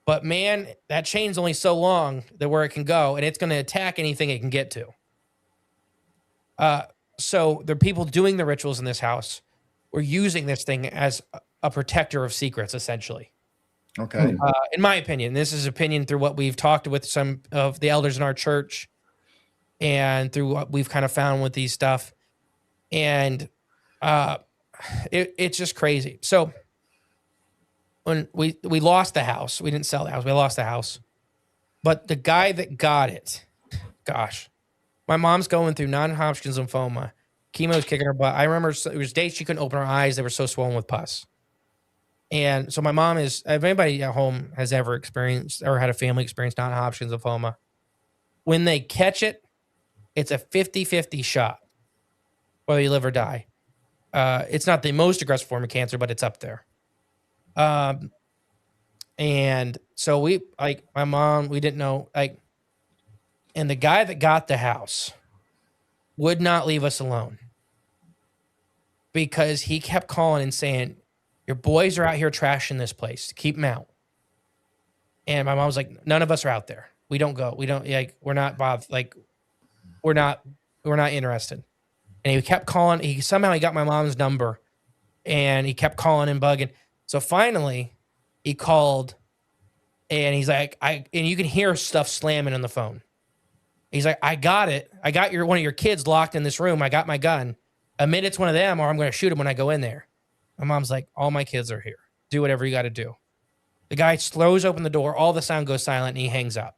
but man, that chain's only so long that where it can go, and it's going to attack anything it can get to. So the people doing the rituals in this house were using this thing as a protector of secrets, essentially. Okay. In my opinion, this is opinion through what we've talked with some of the elders in our church and through what we've kind of found with these stuff. And it's just crazy. So when we lost the house, we didn't sell the house. We lost the house. But the guy that got it, gosh, my mom's going through non-Hodgkin's lymphoma. Chemo's kicking her butt. I remember it was days she couldn't open her eyes. They were so swollen with pus. And so my mom if anybody at home has ever experienced or had a family experience non-Hodgkin's lymphoma, when they catch it, it's a 50-50 shot, whether you live or die. It's not the most aggressive form of cancer, but it's up there. And so my mom, we didn't know, and the guy that got the house would not leave us alone because he kept calling and saying, your boys are out here trashing this place. Keep them out. And my mom was like, none of us are out there. We don't go. We don't we're not bothered. We're not interested. And he kept calling. Somehow he got my mom's number and he kept calling and bugging. So finally he called and he's like, and you can hear stuff slamming on the phone. He's like, I got it. I got one of your kids locked in this room. I got my gun. Admit it's one of them or I'm going to shoot him when I go in there. My mom's like, all my kids are here. Do whatever you got to do. The guy throws open the door. All the sound goes silent and he hangs up.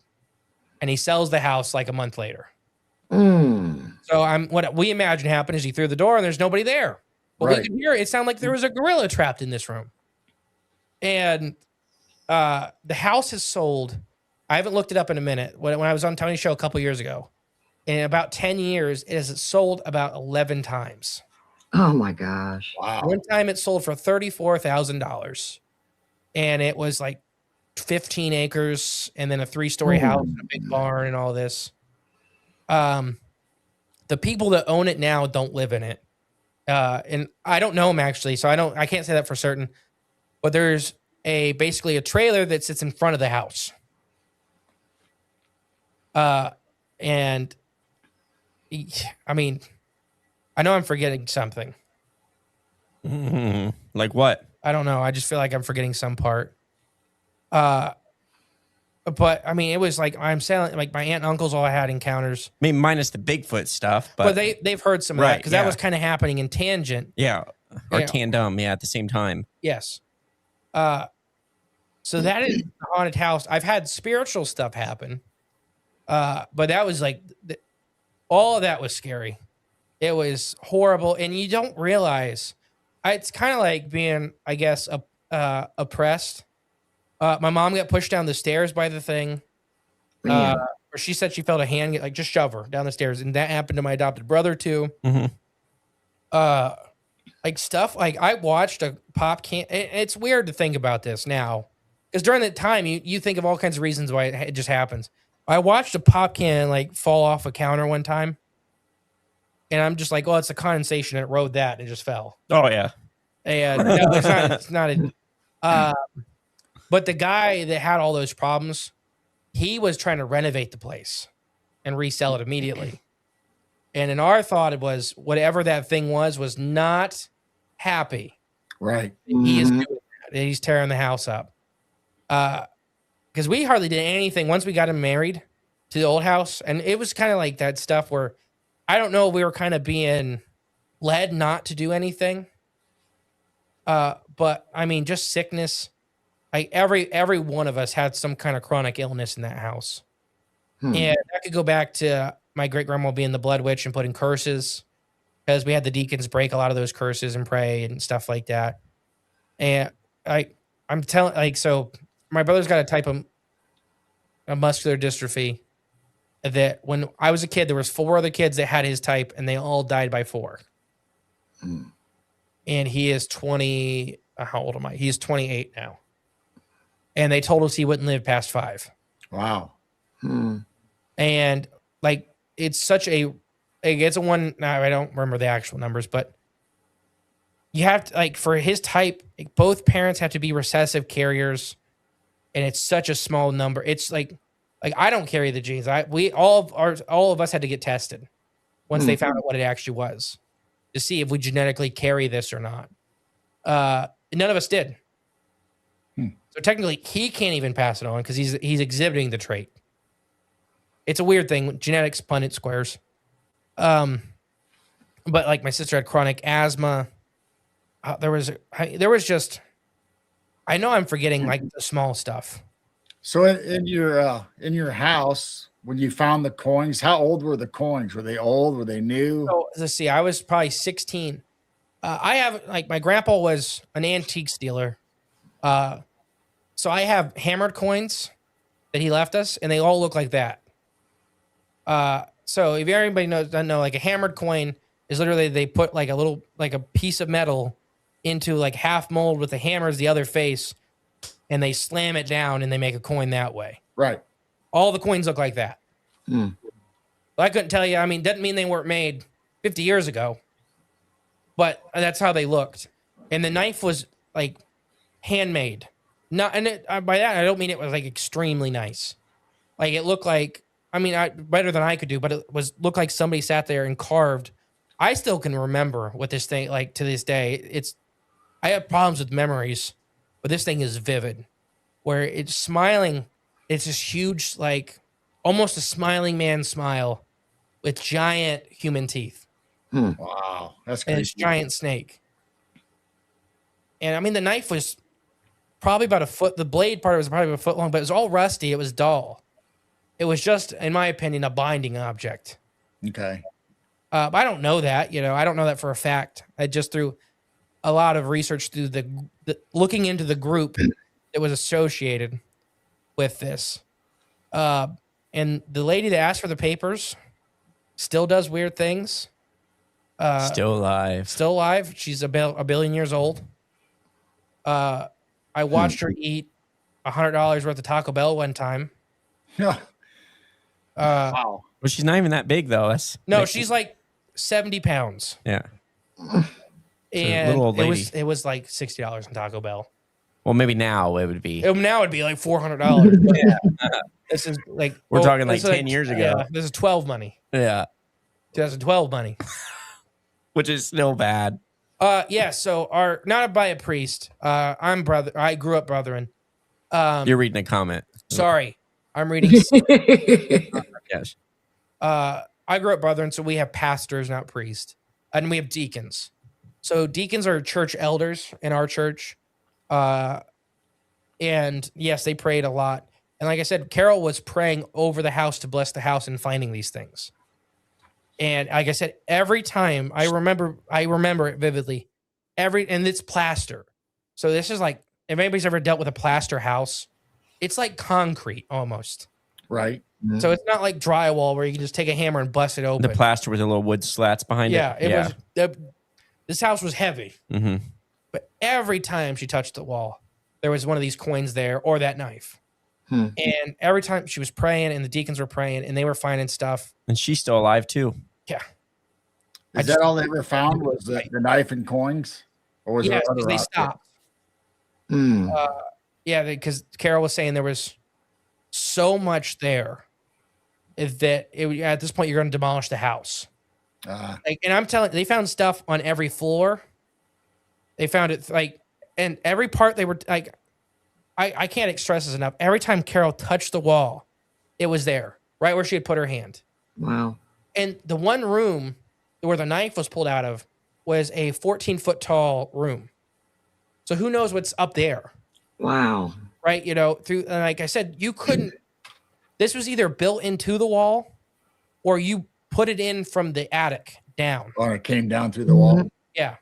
And he sells the house like a month later. So what we imagine happened is he threw the door and there's nobody there. But we could hear it sounded like there was a gorilla trapped in this room. And the house is sold. I haven't looked it up in a minute. When I was on Tony's show a couple years ago, in about 10 years, it has sold about 11 times. Oh my gosh. Wow. One time it sold for $34,000 and it was like 15 acres and then a 3-story house and a big barn and all this. The people that own it now don't live in it. And I don't know them actually, so I can't say that for certain, but there's basically a trailer that sits in front of the house. And I mean, I know I'm forgetting something. Like what? I don't know. I just feel like I'm forgetting some part. But I mean, it was like I'm saying, like my aunt and uncles all had encounters. I mean, minus the Bigfoot stuff, but they've heard some of that because that was kind of happening in tangent. Yeah, or tandem. Yeah, at the same time. Yes. So that is the haunted house. I've had spiritual stuff happen, but that was like all of that was scary. It was horrible, and you don't realize. It's kind of like being, I guess, oppressed. My mom got pushed down the stairs by the thing. Or she said she felt a hand get, just shove her down the stairs, and that happened to my adopted brother too. Stuff like I watched a pop can. It's weird to think about this now, because during that time you think of all kinds of reasons why it just happens. I watched a pop can fall off a counter one time. And I'm just like, oh, it's a condensation. And it rode that and it just fell. Oh, yeah. And no, it's not but the guy that had all those problems, he was trying to renovate the place and resell it immediately. And in our thought, it was whatever that thing was not happy. Right. He is doing that. He's tearing the house up. Because we hardly did anything once we got him married to the old house. And it was kind of like that stuff where I don't know, we were kind of being led not to do anything. But I mean, just sickness. every one of us had some kind of chronic illness in that house. And I could go back to my great grandma being the blood witch and putting curses, because we had the deacons break a lot of those curses and pray and stuff like that. And I'm telling, like, so my brother's got a type of a muscular dystrophy that when I was a kid, there was 4 other kids that had his type, and they all died by 4. And he is 20. How old am I? He's 28 now. And they told us he wouldn't live past 5. Wow. And like, it's such a, it's a one, I don't remember the actual numbers, but you have to, like, for his type, like, both parents have to be recessive carriers. And it's such a small number. It's like I don't carry the genes. All of us had to get tested once they found out what it actually was, to see if we genetically carry this or not. None of us did. So technically, he can't even pass it on because he's exhibiting the trait. It's a weird thing. Genetics, Punnett squares. But like, my sister had chronic asthma. There was just, I know I'm forgetting like the small stuff. So in your house, when you found the coins, how old were the coins? Were they old? Were they new? So let's see. I was probably 16. I have, like, my grandpa was an antiques dealer. So I have hammered coins that he left us, and they all look like that. So if anybody doesn't know, like, a hammered coin is literally, they put like a piece of metal into like half mold with the hammers the other face, and they slam it down and they make a coin that way. Right. All the coins look like that. Well, I couldn't tell you. I mean, doesn't mean they weren't made 50 years ago, but that's how they looked. And the knife was like handmade. Not, and by that, I don't mean it was like extremely nice. Like, it looked like, I mean, better than I could do, but it looked like somebody sat there and carved. I still can remember what this thing, like, to this day. I have problems with memories, but this thing is vivid, where it's smiling. It's this huge, like, almost a smiling man smile with giant human teeth. Wow. That's crazy. And it's giant snake. And I mean, the knife was probably about a foot. The blade part was probably a foot long, but it was all rusty. It was dull. It was just, in my opinion, a binding object. Okay. But I don't know that, I don't know that for a fact. I just, through a lot of research, through the looking into the group that was associated with this. And the lady that asked for the papers still does weird things. Still alive. Still alive. She's a billion years old. I watched her eat $100 worth of Taco Bell one time. Wow. Well, she's not even that big, though. She's like 70 pounds. Yeah. And little old lady. It was like $60 in Taco Bell. Well, maybe now it would be. Now it'd be like $400. Yeah. This is like, we're talking like 10 years ago. Yeah, this is 12 money. Yeah. 2012 money. Which is still bad. Yeah. So not by a priest. I grew up Brethren. You're reading a comment. Sorry, I'm reading. Yes. I grew up Brethren, so we have pastors, not priests, and we have deacons. So deacons are church elders in our church. And yes, they prayed a lot. And like I said, Carol was praying over the house to bless the house and finding these things. And like I said, every time I remember it vividly. And it's plaster. So this is like, if anybody's ever dealt with a plaster house, it's like concrete almost. Right. So it's not like drywall where you can just take a hammer and bust it open. The plaster with the little wood slats behind it. Yeah, was. This house was heavy. Mm-hmm. But every time she touched the wall, there was one of these coins there or that knife. And every time she was praying and the deacons were praying and they were finding stuff. And she's still alive too. Yeah. Is that all they ever found was the knife and coins? Or was there other they stopped. Because Carol was saying there was so much there that at this point you're going to demolish the house. And I'm telling you, they found stuff on every floor. They found it and every part they were like, I can't stress this enough. Every time Carol touched the wall, it was there, right where she had put her hand. Wow. And the one room where the knife was pulled out of was a 14-foot tall room. So who knows what's up there? Wow. right? You know, through like I said, you couldn't. This was either built into the wall, or you put it in from the attic down. Oh, it came down through the wall. Yeah,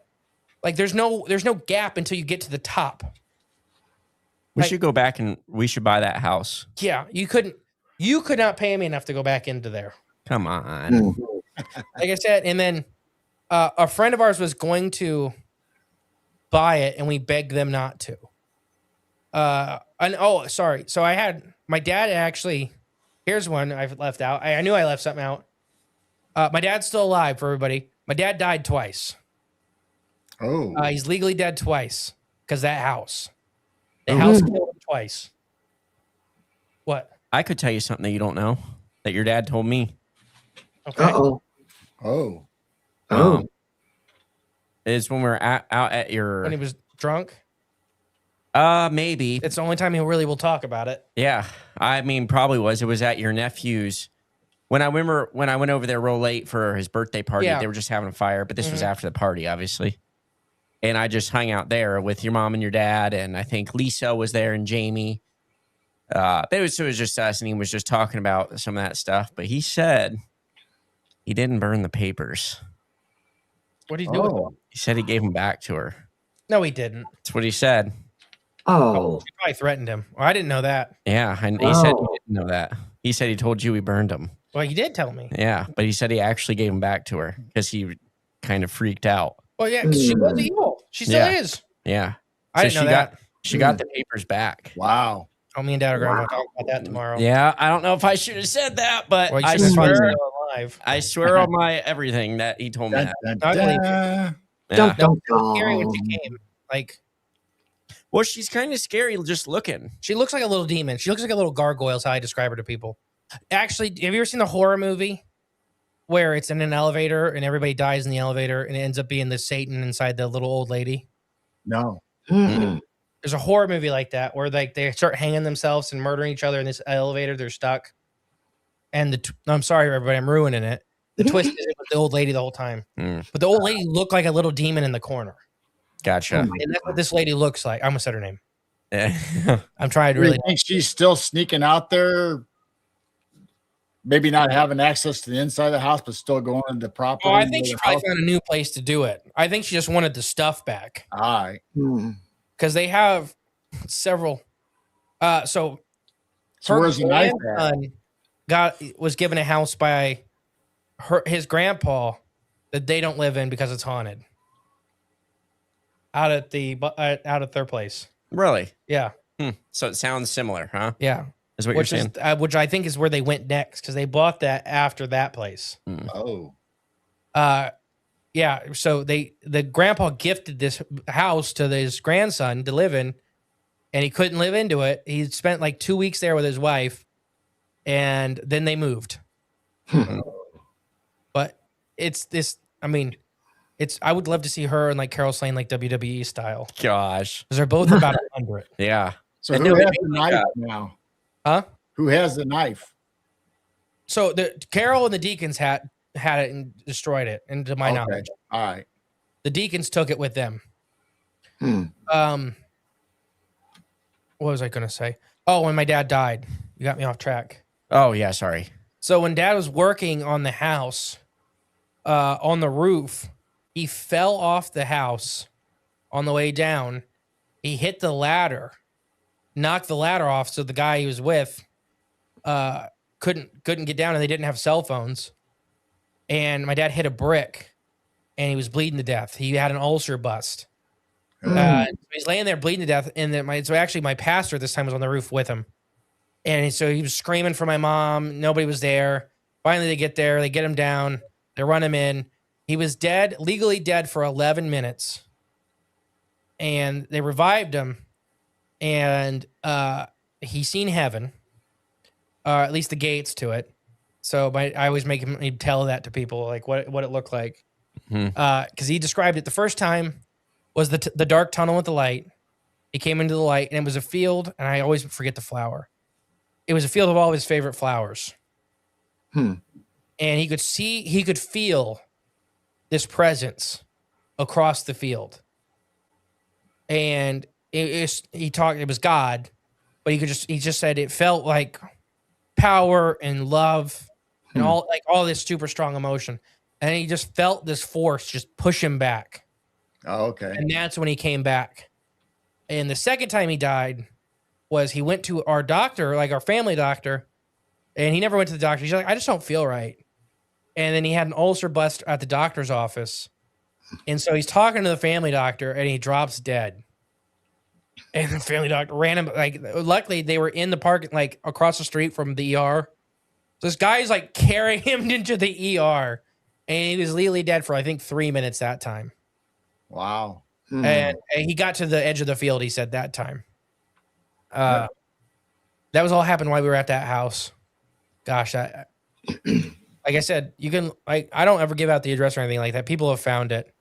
like there's no gap until you get to the top. We Like- should go back and we should buy that house. Yeah, you could not pay me enough to go back into there. Come on. Mm. Like I said, and then a friend of ours was going to buy it, and we begged them not to. And oh, sorry. So I had my dad actually. Here's one I've left out. I knew I left something out. My dad's still alive, for everybody. My dad died twice. Oh, He's legally dead twice because that house. The house killed him twice. What? I could tell you something that you don't know that your dad told me. Okay. Uh-oh. oh, Oh. Is when we were out at your When he was drunk. maybe. It's the only time he really will talk about it. Yeah. I mean, probably was. It was at your nephew's. When I went over there real late for his birthday party, Yeah. they were just having a fire, but this was Mhm. after the party, obviously. And I just hung out there with your mom and your dad, and I think Lisa was there and Jamie. But it was just us, and he was just talking about some of that stuff. But he said he didn't burn the papers. What did he do with oh. it? He said he gave them back to her. No, he didn't. That's what he said. Oh. She probably threatened him. Well, I didn't know that. Yeah, and he said he Oh. didn't know that. He said he told you he burned them. Well, he did tell me. Yeah, but he said he actually gave them back to her because he kind of freaked out. Well, yeah, 'cause she was evil. She still Yeah. is. Yeah, I didn't know that. she got the papers back. Wow. Oh, me and Dad are going to talk about that tomorrow. Yeah, I don't know if I should have said that, but Well, you I should have probably swear, still alive. I swear on my everything that he told me. Dun, That. dun, I believe dun. Yeah. Dun, dun, Scary when dun. she came. Like, Well, she's kind of scary just looking. she looks like a little demon. She looks like a little gargoyle is how I describe her to people. Actually, have you ever seen the horror movie where it's in an elevator and everybody dies in the elevator and it ends up being the Satan inside the little old lady? No. Mm. There's a horror movie like that where like they start hanging themselves and murdering each other in this elevator. They're stuck. And I'm sorry, everybody, I'm ruining it. The twist is it was the old lady the whole time. Mm, But the old lady looked like a little demon in the corner. gotcha. Oh my And that's what this lady looks like. I almost said her name. Yeah. I'm trying to Do you really. think she's still sneaking out there? Maybe not having access to the inside of the house, but still going to the property. Oh, I think near she the probably house? found a new place to do it. I think she just wanted the stuff back All right. Mm. because they have several. So So her where's the knife at? grandson was given a house by his grandpa that they don't live in because it's haunted. Out at their place. Really? Yeah, So it sounds similar, huh? yeah. Is what Which you're is saying? which I think is where they went next because they bought that after that place. Oh. Yeah. So the grandpa gifted this house to his grandson to live in, and he couldn't live into it. He spent like 2 weeks there with his wife, and then they moved. But it's this. I mean, it's. I would love to see her and like Carol Slane like WWE style Gosh. because they're both about 100. Yeah. So And who they has made the like knife now? Huh? Who has the knife? So the Carol and the Deacons had it and destroyed it. And to my knowledge, All right. the Deacons took it with them. Hmm. What was I going to say? Oh, when my dad died, you got me off track. Oh yeah. Sorry. So when Dad was working on the house, on the roof, he fell off the house on the way down. He hit the ladder, knocked the ladder off, so the guy he was with couldn't get down, and they didn't have cell phones. And my dad hit a brick, and he was bleeding to death. He had an ulcer bust. So he's laying there bleeding to death, and then my pastor this time was on the roof with him. And so he was screaming for my mom. Nobody was there. Finally, they get there. They get him down. They run him in. He was dead, legally dead for 11 minutes. And they revived him. And he's seen heaven, at least the gates to it. So I always make him tell that to people, like what it looked like. Because he described it the first time was the dark tunnel with the light. He came into the light, and it was a field, and I always forget the flower. It was a field of all of his favorite flowers. And he could feel this presence across the field. And it was God, but he just said it felt like power and love and all this super strong emotion. And he just felt this force just push him back. Oh, okay. And that's when he came back. And the second time he died was he went to our doctor, like our family doctor, and he never went to the doctor. He's like, I just don't feel right. And then he had an ulcer bust at the doctor's office. And so he's talking to the family doctor and he drops dead. And the family doctor ran him, like, luckily they were in the park, like across the street from the ER. So this guy's like carrying him into the ER, and he was legally dead for, I think, 3 minutes that time. Wow. And he got to the edge of the field, he said, that time. That was all happened while we were at that house. Gosh, like I said, you can, like, I don't ever give out the address or anything like that. People have found it.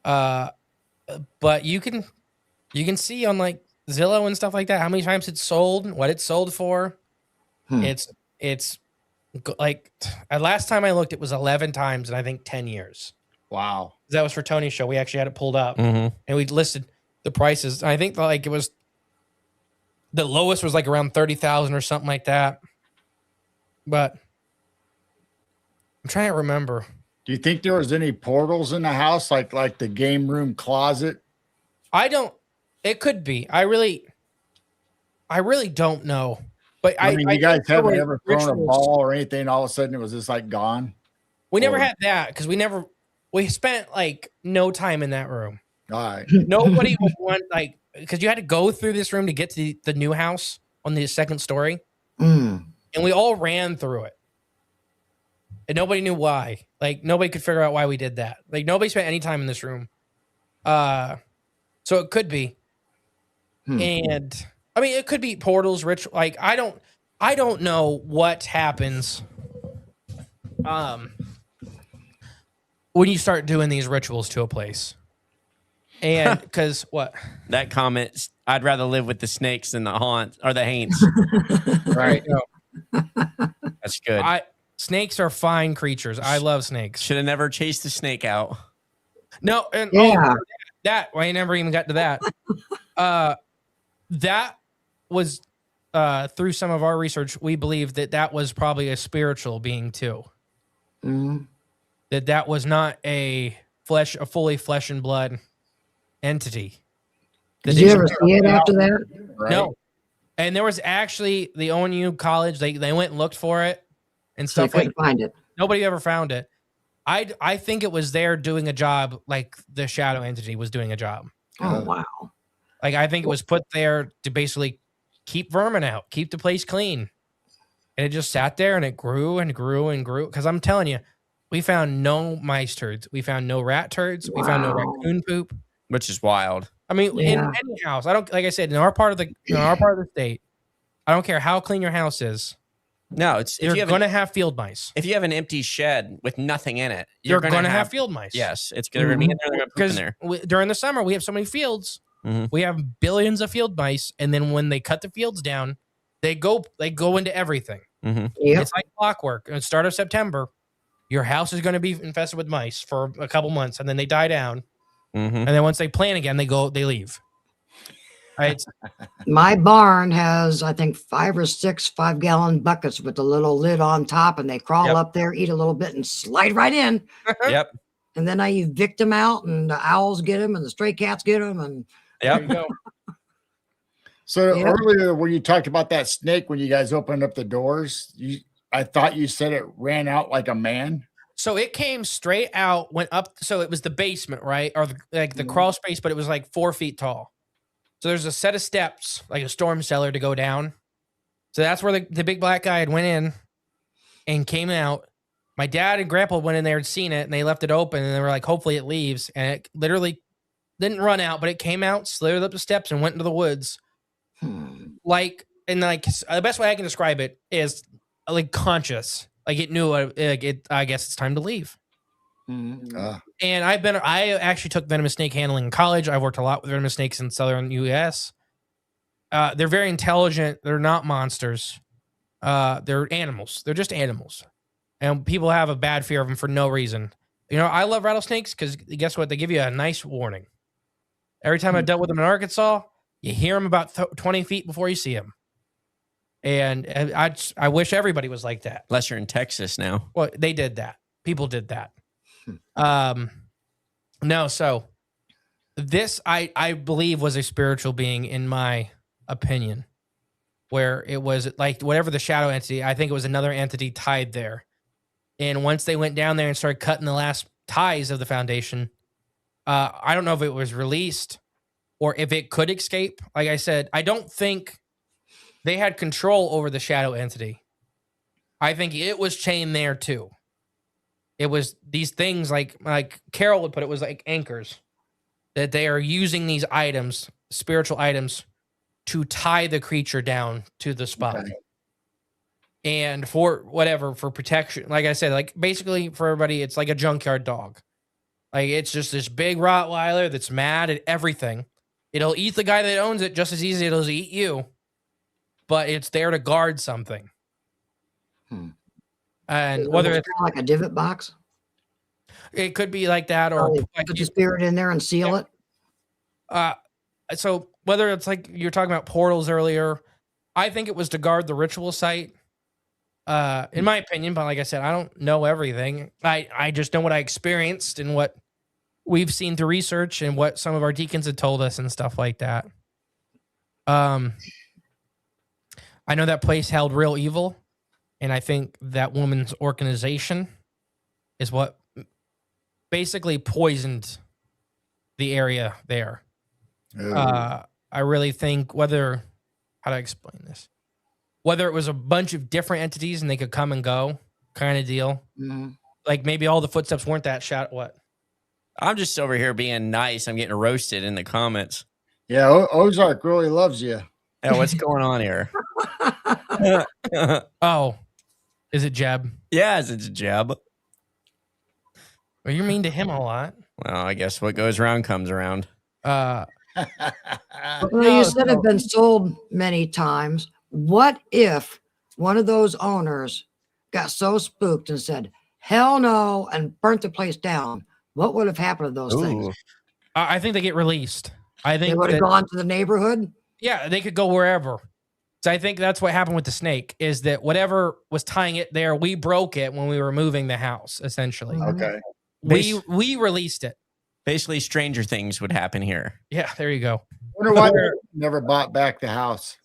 But you can see on like Zillow and stuff like that how many times it's sold, what it's sold for. It's like, last time I looked, it was 11 times in I think 10 years. Wow. That was for Tony's show. We actually had it pulled up and we listed the prices. I think like it was, the lowest was like around 30,000 or something like that. But I'm trying to remember. Do you think there was any portals in the house, like the game room closet? It could be. I really don't know. But I mean, you guys haven't ever thrown a rituals. ball or anything, all of a sudden it was just like gone? We never had that because we spent like no time in that room. All right. Nobody would want, like, because you had to go through this room to get to the new house on the second story. And we all ran through it. And nobody knew why. Like, nobody could figure out why we did that. Like, nobody spent any time in this room. So it could be. And I mean, it could be portals, ritual. Like, I don't know what happens when you start doing these rituals to a place. And because what? That comment, I'd rather live with the snakes than the haunt or the haints. Right. That's good. Snakes are fine creatures. I love snakes. Should have never chased the snake out. No, and that I never even got to that. That was through some of our research, we believe that was probably a spiritual being too. That was not a fully flesh and blood entity. Did you ever see it after that? Right? No. And there was actually the ONU college. They went and looked for it and So stuff like. find it. Nobody ever found it. I think it was there doing a job like the shadow entity was doing a job. Oh wow! Like I think it was put there to basically keep vermin out, keep the place clean, and it just sat there and it grew and grew and grew. Because I'm telling you, we found no mice turds, we found no rat turds, we found no raccoon poop, which is wild. I mean, in any house, I don't, like I said, in our part of the state, I don't care how clean your house is. No, You're going to have field mice. If you have an empty shed with nothing in it, you're going to have field mice. Yes, it's going to be in there. Because during the summer, we have so many fields. We have billions of field mice, and then when they cut the fields down, they go into everything. It's like clockwork. At the start of September, your house is going to be infested with mice for a couple months, and then they die down. And then once they plant again, they leave. Right? My barn has, I think, 5 or 6 5-gallon buckets with a little lid on top, and they crawl up there, eat a little bit, and slide right in. Yep. And then I evict them out, and the owls get them, and the stray cats get them, and there you go. So earlier when you talked about that snake, when you guys opened up the doors, I thought you said it ran out like a man. So it came straight out, went up. So it was the basement, right? Or the crawl space, but it was like 4 feet tall. So there's a set of steps, like a storm cellar to go down. So that's where the big black guy had went in and came out. My dad and grandpa went in there and seen it, and they left it open, and they were like, hopefully it leaves. And it literally didn't run out, but it came out, slithered up the steps, and went into the woods. Like the best way I can describe it is like conscious. Like it knew I guess it's time to leave. And I actually took venomous snake handling in college. I've worked a lot with venomous snakes in southern US. They're very intelligent. They're not monsters. They're animals. They're just animals. And people have a bad fear of them for no reason. You know, I love rattlesnakes because guess what? They give you a nice warning. Every time I dealt with them in Arkansas, You hear them about 20 feet before you see them. And I wish everybody was like that. Unless you're in Texas now. Well, they did that. People did that. No, so this I believe was a spiritual being, in my opinion, where it was like whatever the shadow entity, I think it was another entity tied there. And once they went down there and started cutting the last ties of the foundation, I don't know if it was released or if it could escape. Like I said, I don't think they had control over the shadow entity. I think it was chained there too. It was these things like Carol would put it, was like anchors, that they are using these items, spiritual items, to tie the creature down to the spot. Okay. And for whatever, for protection, like I said, like basically for everybody, it's like a junkyard dog. Like it's just this big Rottweiler that's mad at everything. It'll eat the guy that owns it just as easy as it'll eat you, but it's there to guard something. And whether it's kind of like a divot box, it could be like that, or like put the spirit in there and seal it. So whether it's like you're talking about portals earlier, I think it was to guard the ritual site. In my opinion, but like I said, I don't know everything. I just know what I experienced and what we've seen through research and what some of our deacons had told us and stuff like that. I know that place held real evil, and I think that woman's organization is what basically poisoned the area there. I really think how do I explain this? Whether it was a bunch of different entities and they could come and go kind of deal. Mm-hmm. Like maybe all the footsteps weren't that shot. What? I'm just over here being nice. I'm getting roasted in the comments. Yeah, Ozark really loves you. Yeah, what's going on here? Oh, is it Jeb? Yes, it's Jeb. Well, you're mean to him a lot. Well, I guess what goes around comes around. Well, you said it's been sold many times. What if one of those owners got so spooked and said, hell no, and burnt the place down? What would have happened to those things? I think they get released. I think they would have gone to the neighborhood. Yeah, they could go wherever. So I think that's what happened with the snake, is that whatever was tying it there, we broke it when we were moving the house, essentially. Okay. We released it. Basically, stranger things would happen here. Yeah, there you go. I wonder why they never bought back the house.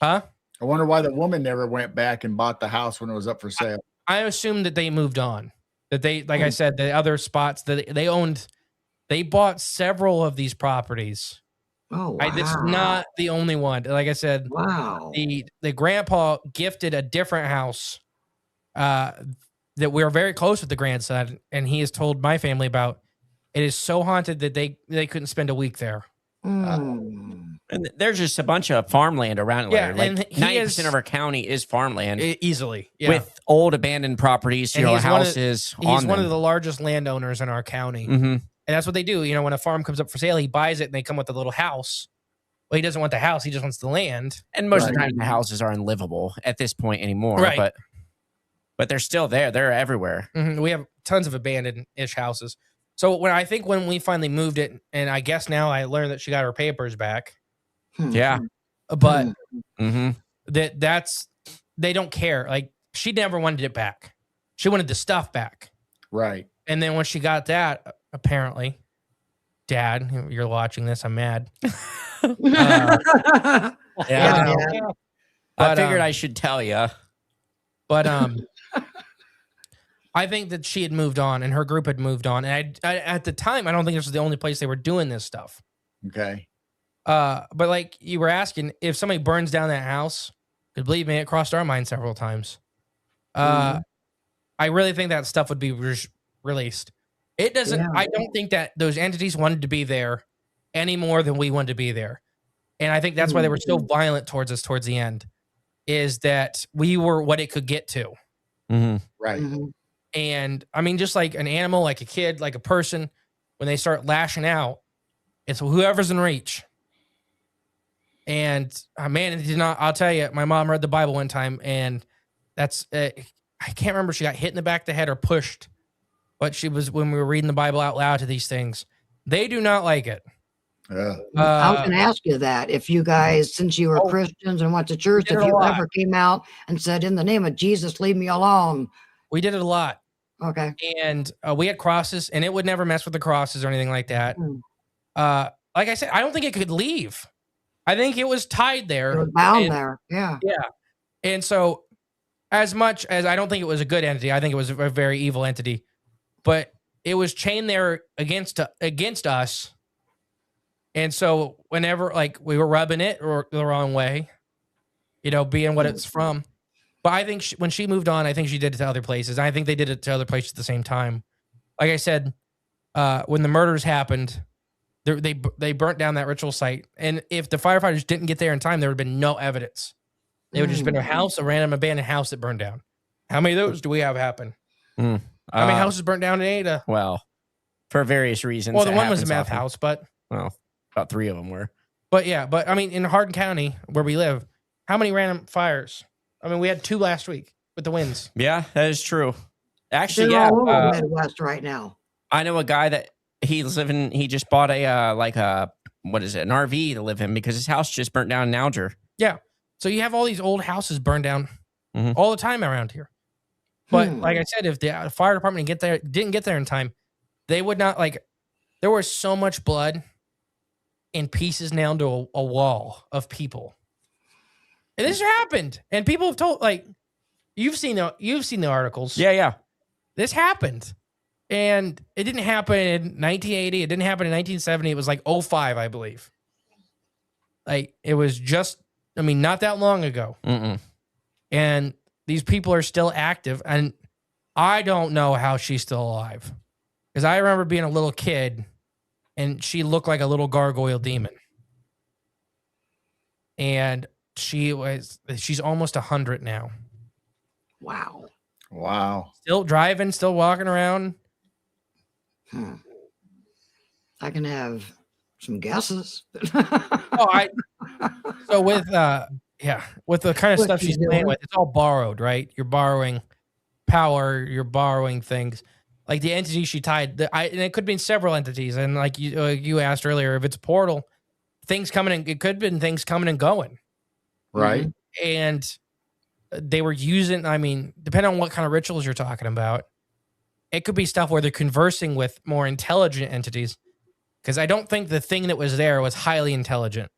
Huh? I wonder why the woman never went back and bought the house when it was up for sale. I assume that they moved on. That they, like I said, the other spots that they owned, they bought several of these properties. Oh, wow. This is not the only one. Like I said, wow. The grandpa gifted a different house that we were very close with the grandson, and he has told my family about. It is so haunted that they couldn't spend a week there. And there's just a bunch of farmland around. Yeah, like 90% of our county is farmland, easily. Yeah. With old abandoned properties, houses. He's one of the largest landowners in our county, and that's what they do. You know, when a farm comes up for sale, he buys it, and they come with a little house. Well, he doesn't want the house; he just wants the land. And most of the time, the houses are unlivable at this point anymore. Right. But they're still there. They're everywhere. Mm-hmm. We have tons of abandoned-ish houses. So when we finally moved it, and I guess now I learned that she got her papers back. Yeah. But that's they don't care. Like, she never wanted it back. She wanted the stuff back. Right. And then when she got that, apparently, Dad, you're watching this, I'm mad. Yeah. I figured I should tell you. But I think that she had moved on and her group had moved on. And I at the time, I don't think this was the only place they were doing this stuff. Okay. But like you were asking, if somebody burns down that house, because believe me, it crossed our mind several times. I really think that stuff would be released. It doesn't, I don't think that those entities wanted to be there any more than we wanted to be there. And I think that's why they were so violent towards us towards the end, is that we were what it could get to. Right. And I mean, just like an animal, like a kid, like a person, when they start lashing out, it's whoever's in reach. And man, it did not. I'll tell you, my mom read the Bible one time, and that's I can't remember if she got hit in the back of the head or pushed, but she was when we were reading the Bible out loud to these things. They do not like it. Yeah. I was going to ask you that if you guys, since you were Oh, Christians and went to church, did if it a you lot. ever came out and said, "In the name of Jesus, leave me alone." We did it a lot. Okay. And we had crosses, and it would never mess with the crosses or anything like that. Hmm. Like I said, I don't think it could leave. I think it was tied It there. was bound And- there. Yeah. Yeah. And so, as much as I don't think it was a good entity, I think it was a very evil entity, but it was chained there against us. And so, whenever like we were rubbing it or the wrong way, being what it's from. But I think when she moved on, I think she did it to other places. I think they did it to other places at the same time. Like I said, when the murders happened, they burnt down that ritual site. And if the firefighters didn't get there in time, there would have been no evidence. It would have just been a random abandoned house that burned down. How many of those do we have happen? How many houses burnt down in Ada? Well, for various reasons. Well, the it one was a happens meth often. house, but Well, about 3 of them were. But I mean, in Hardin County where we live, how many random fires? I mean, we had 2 last week with the winds. Yeah, that is true. Actually, They're yeah. all over the Midwest right now. I know a guy that he just bought what is it, an RV to live in because his house just burnt down in Alger. Yeah. So you have all these old houses burned down Mhm. all the time around here. But like I said, if the fire department didn't get there in time, they would not there was so much blood and pieces nailed to a wall of people. And this happened. And people have told you've seen the articles. Yeah. This happened. And it didn't happen in 1980. It didn't happen in 1970. It was like 05, I believe. Like it was just, not that long ago. Mm-mm. And these people are still active. And I don't know how she's still alive. Because I remember being a little kid and she looked like a little gargoyle demon. And she's almost 100 now. Wow. Still driving, still walking around. I can have some guesses. So with the kind of What stuff she's she's playing doing. with, it's all borrowed, right? You're borrowing power, you're borrowing things. Like the entity she tied, and it could be several entities. And like you asked earlier, if it's a portal, things coming in, it could have been things coming and going. Right. And they were using, depending on what kind of rituals you're talking about, it could be stuff where they're conversing with more intelligent entities. Because I don't think the thing that was there was highly intelligent.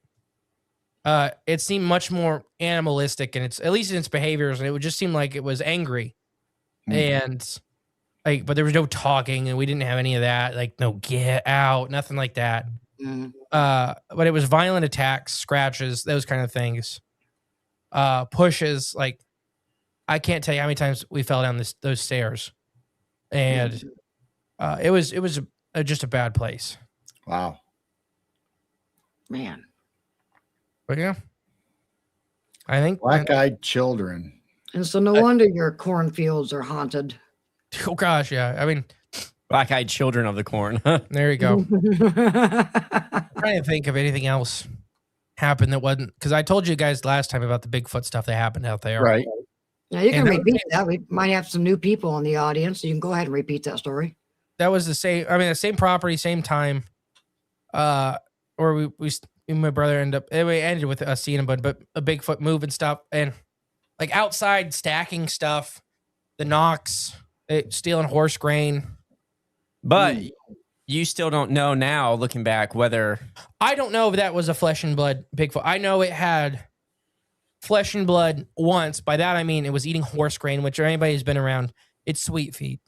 It seemed much more animalistic, and at least in its behaviors, and it would just seem like it was angry. And but there was no talking, and we didn't have any of that. Like no get out, nothing like that. But it was violent attacks, scratches, those kind of things. Pushes, like I can't tell you how many times we fell down those stairs, and it was just a bad place. Wow. Man. But yeah, I think Black-eyed children. And so no wonder your cornfields are haunted. Oh gosh, yeah. Black-eyed children of the corn. There you go. I'm trying to think of anything else happened that wasn't, because I told you guys last time about the Bigfoot stuff that happened out there. Right. Now you can And that- repeat that. We might have some new people in the audience. So you can go ahead and repeat that story. That was the same. The same property, same time. Where me and my brother ended with us seeing but a Bigfoot moving stuff and like outside stacking stuff, the knocks, stealing horse grain. But you still don't know now, looking back, whether I don't know if that was a flesh and blood Bigfoot. I know it had flesh and blood once. By that I mean it was eating horse grain, which anybody who's been around, it's sweet feed.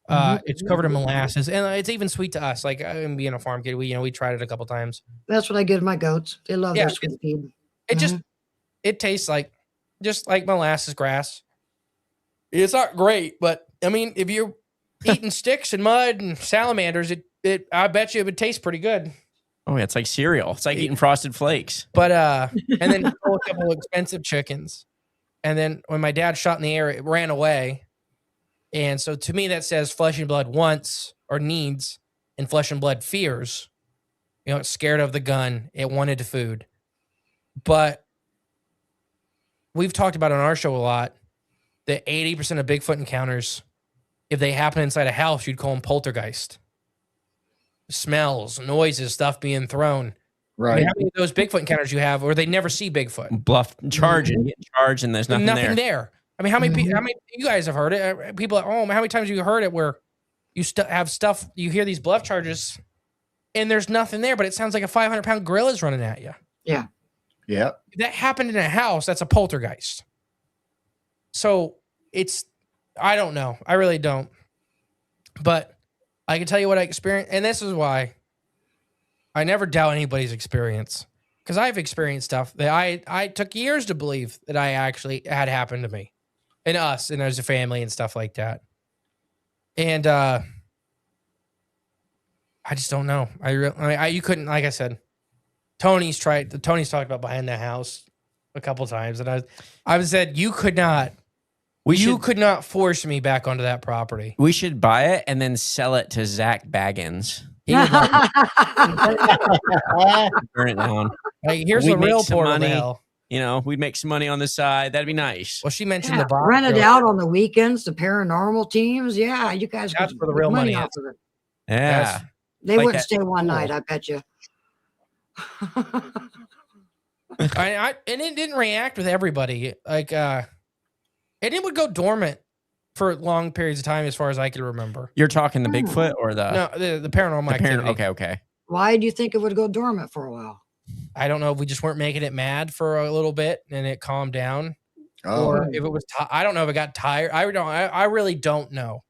It's covered in molasses, and it's even sweet to us. Like being a farm kid, we tried it a couple times. That's what I give my goats. They love their sweet feed. It tastes just like molasses grass. It's not great, but if you're eating sticks and mud and salamanders, I bet you it would taste pretty good. oh, it's like cereal. It's like eating Frosted Flakes. But and then a couple of expensive chickens, and then when my dad shot in the air, it ran away. And so to me, that says flesh and blood wants or needs, and flesh and blood fears. It's scared of the gun. It wanted food. But we've talked about on our show a lot that 80% of Bigfoot encounters, if they happen inside a house, you'd call them poltergeist. Smells, noises, stuff being thrown. I Right. mean, how many of those Bigfoot encounters you have, or they never see Bigfoot? Bluff charging, getting charged, and there's nothing there. there. I mean, how many of you guys have heard it? People at home, how many times have you heard it where you have stuff, you hear these bluff charges and there's nothing there, but it sounds like a 500-pound gorilla's running at you. Yeah. Yeah. If that happened in a house, that's a poltergeist. So I don't know. I really don't. But I can tell you what I experienced. And this is why I never doubt anybody's experience. Because I've experienced stuff that I took years to believe that I actually had happened to me and us and as a family and stuff like that. And I just don't know. You couldn't, like I said, Tony's talked about buying the house a couple times. And I said, you could not force me back onto that property. We should buy it and then sell it to Zach Baggins. He would burn it down. Like, here's the real portal to hell. You know, we'd make some money on the side. That'd be nice. Well, she mentioned the box. Rent it out on the weekends, the paranormal teams. Yeah, you guys That's could where the real money off is. of it. Yeah. They Like wouldn't that. stay one night, I bet you. And it didn't react with everybody. Like, and it would go dormant for long periods of time, as far as I can remember. You're talking the Bigfoot or the No, the paranormal activity. Okay. Why do you think it would go dormant for a while? I don't know if we just weren't making it mad for a little bit and it calmed down, Oh. or if it was. I don't know if it got tired. I really don't know.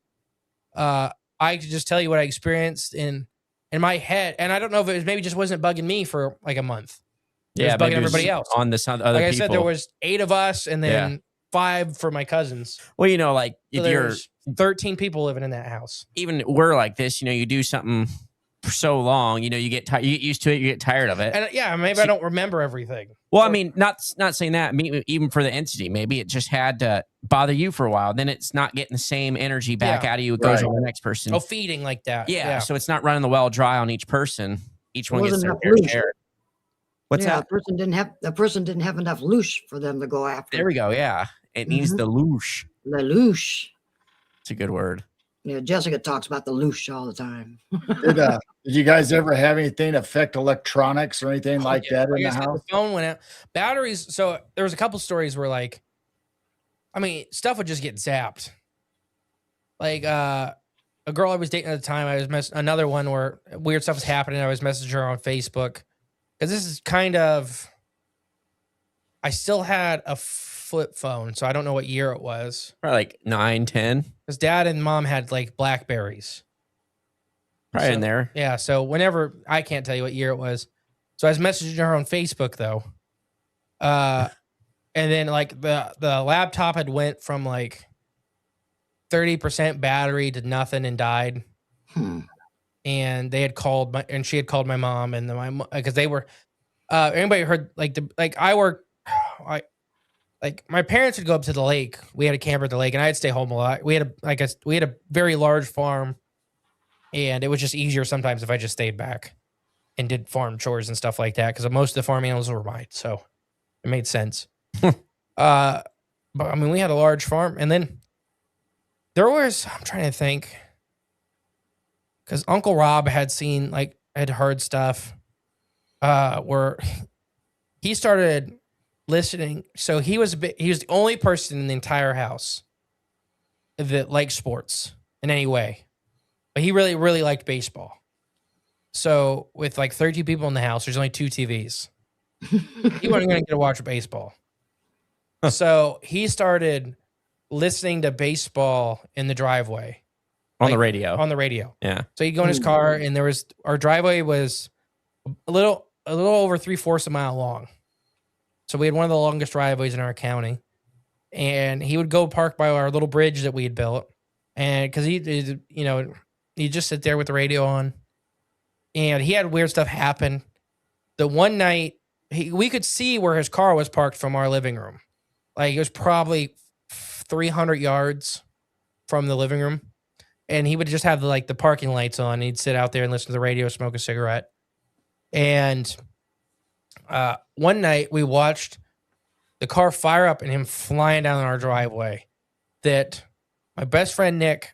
I could just tell you what I experienced in my head, and I don't know if it was maybe just wasn't bugging me for like a month. It was bugging maybe everybody else. on the other Like I people. said, there was 8 of us, and then 5 for my cousins. Well, you know, like So if you're there's 13 people living in that house. even we're like this, you know, you do something for so long, you know, you get you get used to it, you get tired of it. And maybe I don't remember everything. Well, I mean, not saying that. I mean, even for the entity, maybe it just had to bother you for a while. Then it's not getting the same energy back out of you. It goes Right. on the next person. Oh, feeding like that. Yeah, so it's not running the well dry on each person. Each one gets Wasn't their enough fair loose. share. What's that? The person didn't have enough loosh for them to go after. There we go. Yeah, it needs the loosh. The loosh. It's a good word. Yeah, Jessica talks about the loosh all the time. Did you guys ever have anything affect electronics or anything like that in Like the I said, house? the phone went out. Batteries. So there was a couple stories where, like, I mean, stuff would just get zapped. Like a girl I was dating at the time, I was another one where weird stuff was happening. I was messaging her on Facebook because this is kind of. I still had a flip phone, so I don't know what year it was. Probably like 9, 10. Because Dad and Mom had like Blackberries. Probably in there. Yeah. So whenever, I can't tell you what year it was. So I was messaging her on Facebook though. And then like the laptop had went from like 30% battery to nothing and died. And they had called she had called my mom and because they were, anybody heard like my parents would go up to the lake. We had a camper at the lake, and I'd stay home a lot. We had a very large farm, and it was just easier sometimes if I just stayed back and did farm chores and stuff like that because most of the farm animals were mine, so it made sense. But I mean, we had a large farm, and then there was, I'm trying to think, because Uncle Rob had heard stuff where he started listening. So he was the only person in the entire house that liked sports in any way, but he really, really liked baseball. So with like 30 people in the house, there's only 2 TVs. He wasn't going to get to watch baseball. So he started listening to baseball in the driveway. On the radio. On the radio. Yeah. So he'd go in his car, and our driveway was a little over 3/4 a mile long. So we had one of the longest driveways in our county, and he would go park by our little bridge that we had built, and because he'd just sit there with the radio on, and he had weird stuff happen. The one night we could see where his car was parked from our living room, like it was probably 300 yards from the living room, and he would just have the parking lights on. And he'd sit out there and listen to the radio, smoke a cigarette, and. One night we watched the car fire up and him flying down our driveway. That my best friend Nick,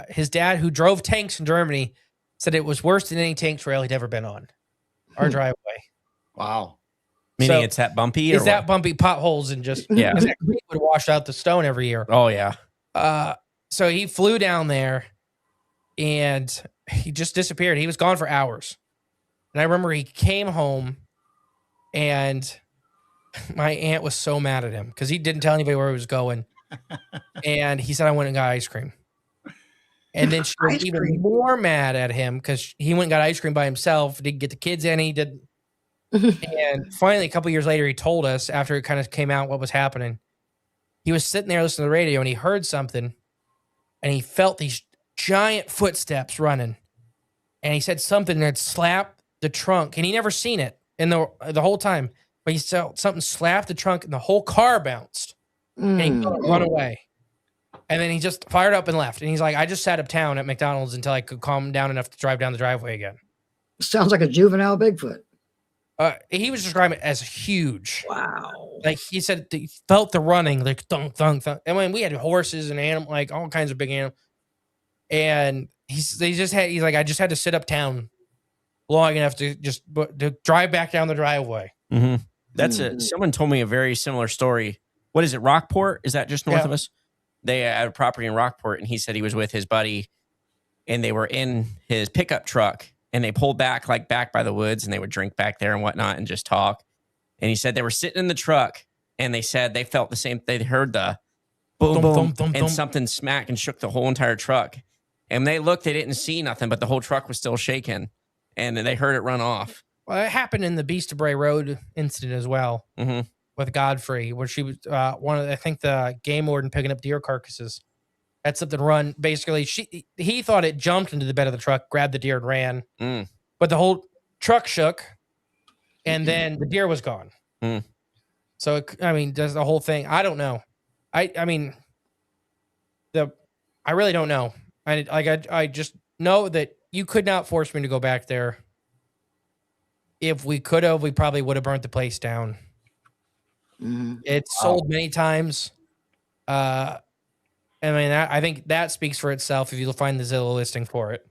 his dad, who drove tanks in Germany, said it was worse than any tank trail he'd ever been on. Our driveway. Wow. Meaning So, it's that bumpy? Is or that what? bumpy potholes and just Yeah. because that creek would wash out the stone every year. Oh, yeah. So he flew down there and he just disappeared. He was gone for hours. And I remember he came home and my aunt was so mad at him because he didn't tell anybody where he was going. And he said, I went and got ice cream. And then she was Ice even cream. more mad at him because he went and got ice cream by himself, didn't get the kids any, did. And finally, a couple years later, he told us after it kind of came out what was happening. He was sitting there listening to the radio and he heard something and he felt these giant footsteps running. And he said something that slapped the trunk and he never seen it in the whole time. But he felt something slap the trunk and the whole car bounced and he felt it run away. And then he just fired up and left. And he's like, I just sat uptown at McDonald's until I could calm down enough to drive down the driveway again. Sounds like a juvenile Bigfoot. He was describing it as huge. Wow. Like he said, he felt the running, like thunk, thunk, thunk. And when we had horses and animals, like all kinds of big animals. And he's like, I just had to sit uptown long enough to drive back down the driveway. Mm-hmm. That's it. Someone told me a very similar story. What is it? Rockport? Is that just north of us? They had a property in Rockport, and he said he was with his buddy, and they were in his pickup truck, and they pulled back by the woods, and they would drink back there and whatnot and just talk. And he said they were sitting in the truck, and they said they felt the same. They heard the boom, boom, thump, thump, and thump. something smacked and shook the whole entire truck. And when they looked, they didn't see nothing, but the whole truck was still shaking, and they heard it run off. Well, it happened in the Beast of Bray Road incident as well Mm-hmm. with Godfrey, where she was I think the game warden picking up deer carcasses. Had something run. Basically, he thought it jumped into the bed of the truck, grabbed the deer, and ran. But the whole truck shook, and then the deer was gone. So does the whole thing? I don't know. I really don't know. I just know that you could not force me to go back there. If we could have, we probably would have burnt the place down. It's sold many times. I think that speaks for itself if you find the Zillow listing for it,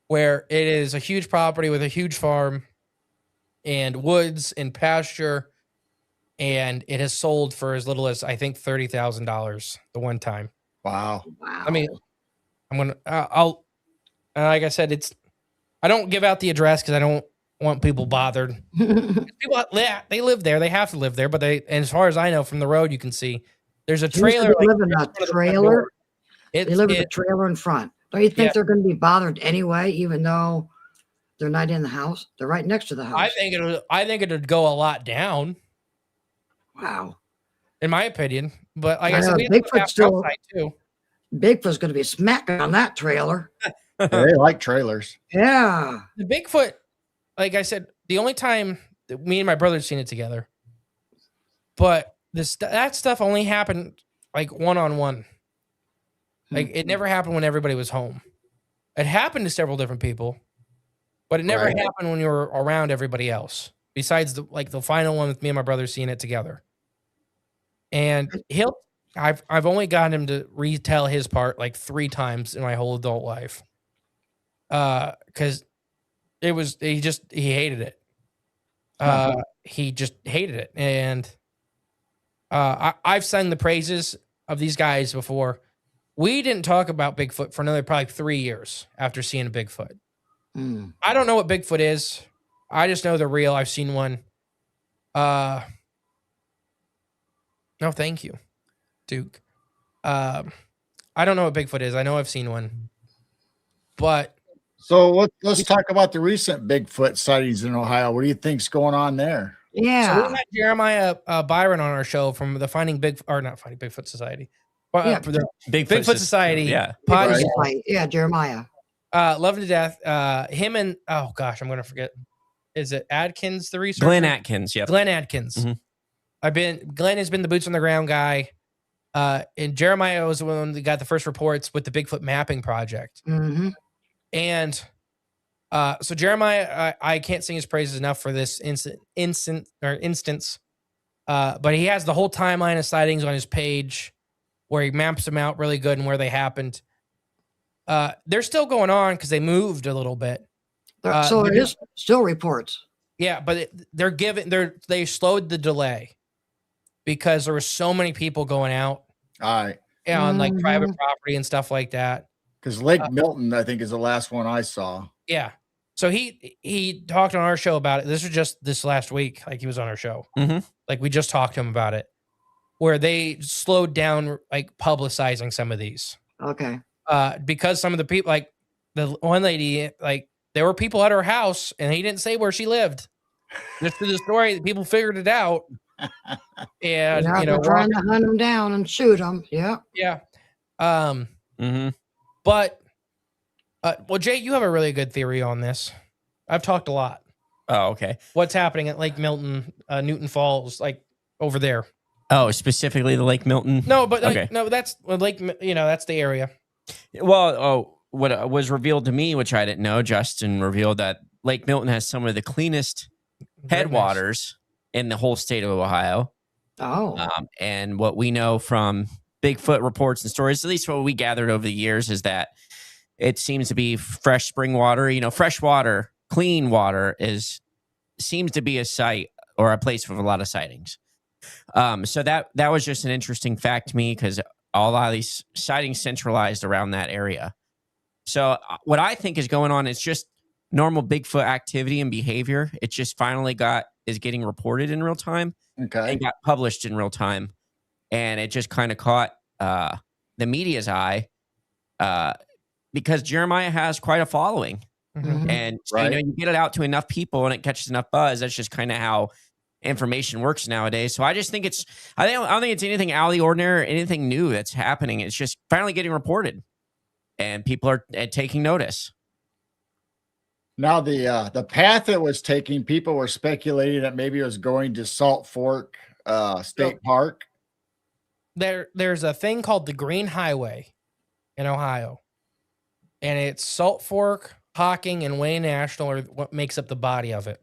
where it is a huge property with a huge farm and woods and pasture, and it has sold for as little as I think $30,000 the one time. Wow. Wow. Like I said, I don't give out the address because I don't want people bothered. People, they live there. They have to live there. But and as far as I know, from the road, you can see there's a trailer. They live in a trailer. They live in a It- trailer in front. Don't you think Yeah. they're going to be bothered anyway, even though they're not in the house? They're right next to the house. I think it'd go a lot down, Wow. in my opinion. But like I I said, know, we have to Bigfoot's have still- outside too. Bigfoot's going to be smacking on that trailer. They like trailers. Yeah. The Bigfoot, like I said, the only time that me and my brother seen it together, but that stuff only happened like one-on-one. Like it never happened when everybody was home. It happened to several different people, but it never Right. happened when you were around everybody else. Besides the final one with me and my brother seeing it together. And I've only gotten him to retell his part like 3 times in my whole adult life. Because he hated it. He just hated it. And I've sung the praises of these guys before. We didn't talk about Bigfoot for another probably 3 years after seeing a Bigfoot. I don't know what Bigfoot is. I just know they're real. I've seen one. No, thank you, Duke. I don't know what Bigfoot is. I know I've seen one. But So let's talk about the recent Bigfoot sightings in Ohio. What do you think's going on there? so Yeah. we had Jeremiah Byron on our show from the not Finding Bigfoot Society. Yeah. For the Bigfoot Society. Yeah. podcast. Right. Yeah, Jeremiah. Love him to death. Him and I'm gonna forget. Is it Adkins, the researcher? Glenn Atkins. Yep. Glenn Adkins. Mhm. Glenn has been the boots on the ground guy. And Jeremiah was the one that got the first reports with the Bigfoot mapping project. Mm-hmm. And so Jeremiah, I can't sing his praises enough for this instance. But he has the whole timeline of sightings on his page where he maps them out really good and where they happened. They're still going on because they moved a little bit. So it is still reports. Yeah, but they slowed the delay because there were so many people going out All right. on like private Mhm. property and stuff like that. Because Lake Milton, I think, is the last one I saw. Yeah. So he talked on our show about it. This was just this last week. Like he was on our show. Mhm. Like we just talked to him about it, where they slowed down like publicizing some of these. Okay. Because some of the people, like the one lady, like there were people at her house and he didn't say where she lived. Just to the story, people figured it out. And Yeah, they're trying to hunt them down and shoot them. Yeah. yeah. Mhm. But well, Jay, you have a really good theory on this. I've talked a lot. Oh, okay. What's happening at Lake Milton, Newton Falls, like over there? Oh, specifically the Lake Milton. No, but okay. no, that's Lake. That's the area. Well, what was revealed to me, which I didn't know, Justin revealed that Lake Milton has some of the cleanest headwaters in the whole state of Ohio. Oh. And what we know from Bigfoot reports and stories, at least what we gathered over the years, is that it seems to be fresh spring water. Fresh water, clean water seems to be a site or a place with a lot of sightings. So that was just an interesting fact to me because a lot of these sightings centralized around that area. So what I think is going on is just normal Bigfoot activity and behavior. It just finally is getting reported in real time and got published in real time. And it just kind of caught the media's eye because Jeremiah has quite a following. Mhm. And you get it out to enough people and it catches enough buzz. That's just kind of how information works nowadays. So I just think I don't think it's anything out of the ordinary or anything new that's happening. It's just finally getting reported and people are taking notice. Now the path it was taking, people were speculating that maybe it was going to Salt Fork State Park. There's a thing called the Green Highway in Ohio, and it's Salt Fork, Hocking, and Wayne National are what makes up the body of it.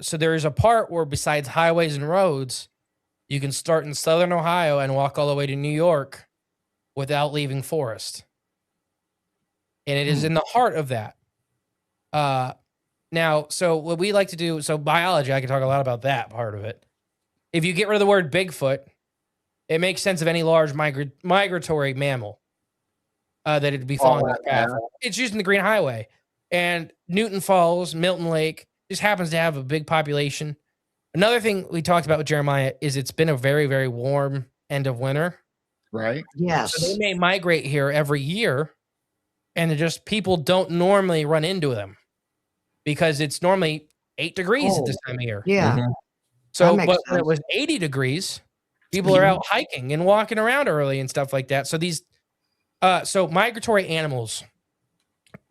So there's a part where besides highways and roads, you can start in southern Ohio and walk all the way to New York without leaving forest. And it is in the heart of that. Now, so what we like to do, so biology, I can talk a lot about that part of it. If you get rid of the word Bigfoot, it makes sense of any large migratory mammal that it'd be following that path. It's using the Green Highway. And Newton Falls, Milton Lake, just happens to have a big population. Another thing we talked about with Jeremiah is it's been a very, very warm end of winter. Right. Yes. So they may migrate here every year, and people don't normally run into them because it's normally 8 degrees at this time of year. Yeah. Mhm. So, makes but when it sense. was 80 degrees, people are out hiking and walking around early and stuff like that. So so migratory animals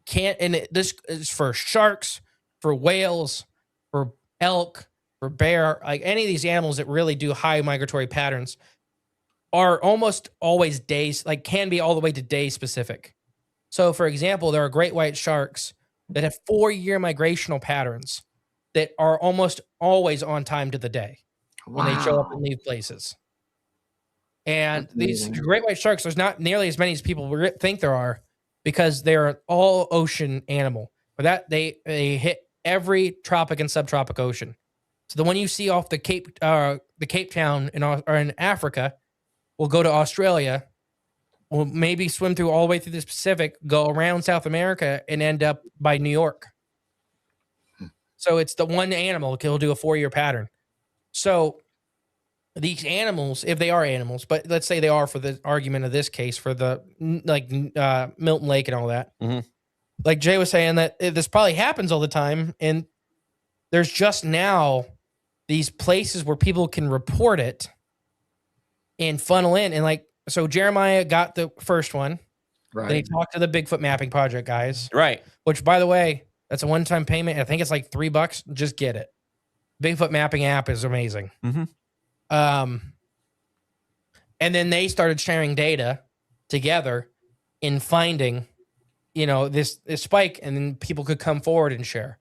this is for sharks, for whales, for elk, for bear, like any of these animals that really do high migratory patterns are almost always days, like can be all the way to day specific. So for example, there are great white sharks that have 4-year migrational patterns that are almost always on time to the day when they show up and leave places. And these great white sharks, there's not nearly as many as people think there are because they're all ocean animal. For that, they hit every tropic and subtropic ocean. So the one you see off the Cape Town in Africa will go to Australia, will maybe swim through all the way through the Pacific, go around South America, and end up by New York. So it's the one animal that will do a 4-year pattern. So these animals, if they are animals, but let's say they are for the argument of this case, for the Milton Lake and all that. Mhm. Like Jay was saying, that this probably happens all the time, and there's just now these places where people can report it and funnel in. And so Jeremiah got the first one. Right. Then he talked to the Bigfoot mapping project guys. Right. Which, by the way, that's a one-time payment. I think it's like $3. Just get it. Bigfoot mapping app is amazing. Mhm. And then they started sharing data together in finding, this spike, and then people could come forward and share.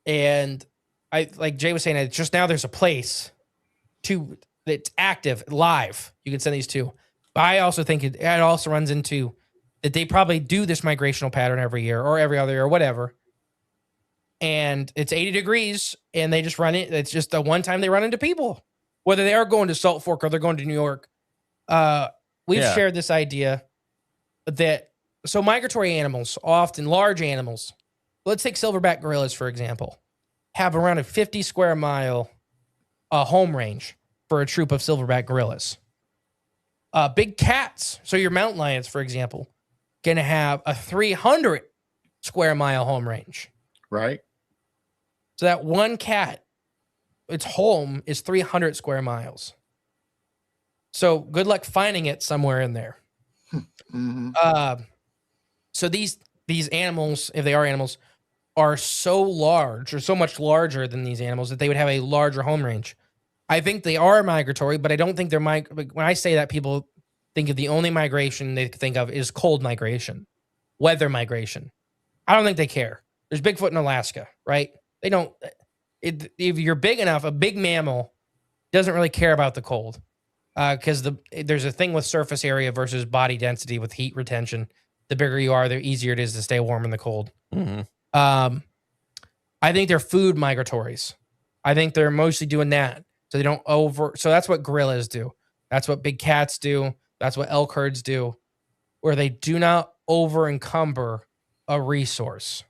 And like Jay was saying, it's just now there's a place that's active, live. You can send these to. But I also think it also runs into that they probably do this migrational pattern every year or every other year or whatever. and it's 80 degrees, and they just run it. It's just the one time they run into people, whether they are going to Salt Fork or they're going to New York. We've shared this idea that so migratory animals, often large animals, let's take silverback gorillas, for example, have around a 50 square mile home range for a troop of silverback gorillas. Big cats, so your mountain lions, for example, going to have a 300 square mile home range. Right. So that one cat, its home is 300 square miles. So good luck finding it somewhere in there. So these animals, if they are animals, are so large or so much larger than these animals that they would have a larger home range. I think they are migratory, but I don't think they're when I say that, people think of the only migration they think of is cold migration, weather migration. I don't think they care. There's Bigfoot in Alaska, right? They don't. If you're big enough, a big mammal doesn't really care about the cold because there's a thing with surface area versus body density with heat retention. The bigger you are, the easier it is to stay warm in the cold. Mm-hmm. I think they're food migratories. I think they're mostly doing that. So they don't so that's what gorillas do. That's what big cats do. That's what elk herds do, where they do not over encumber a resource.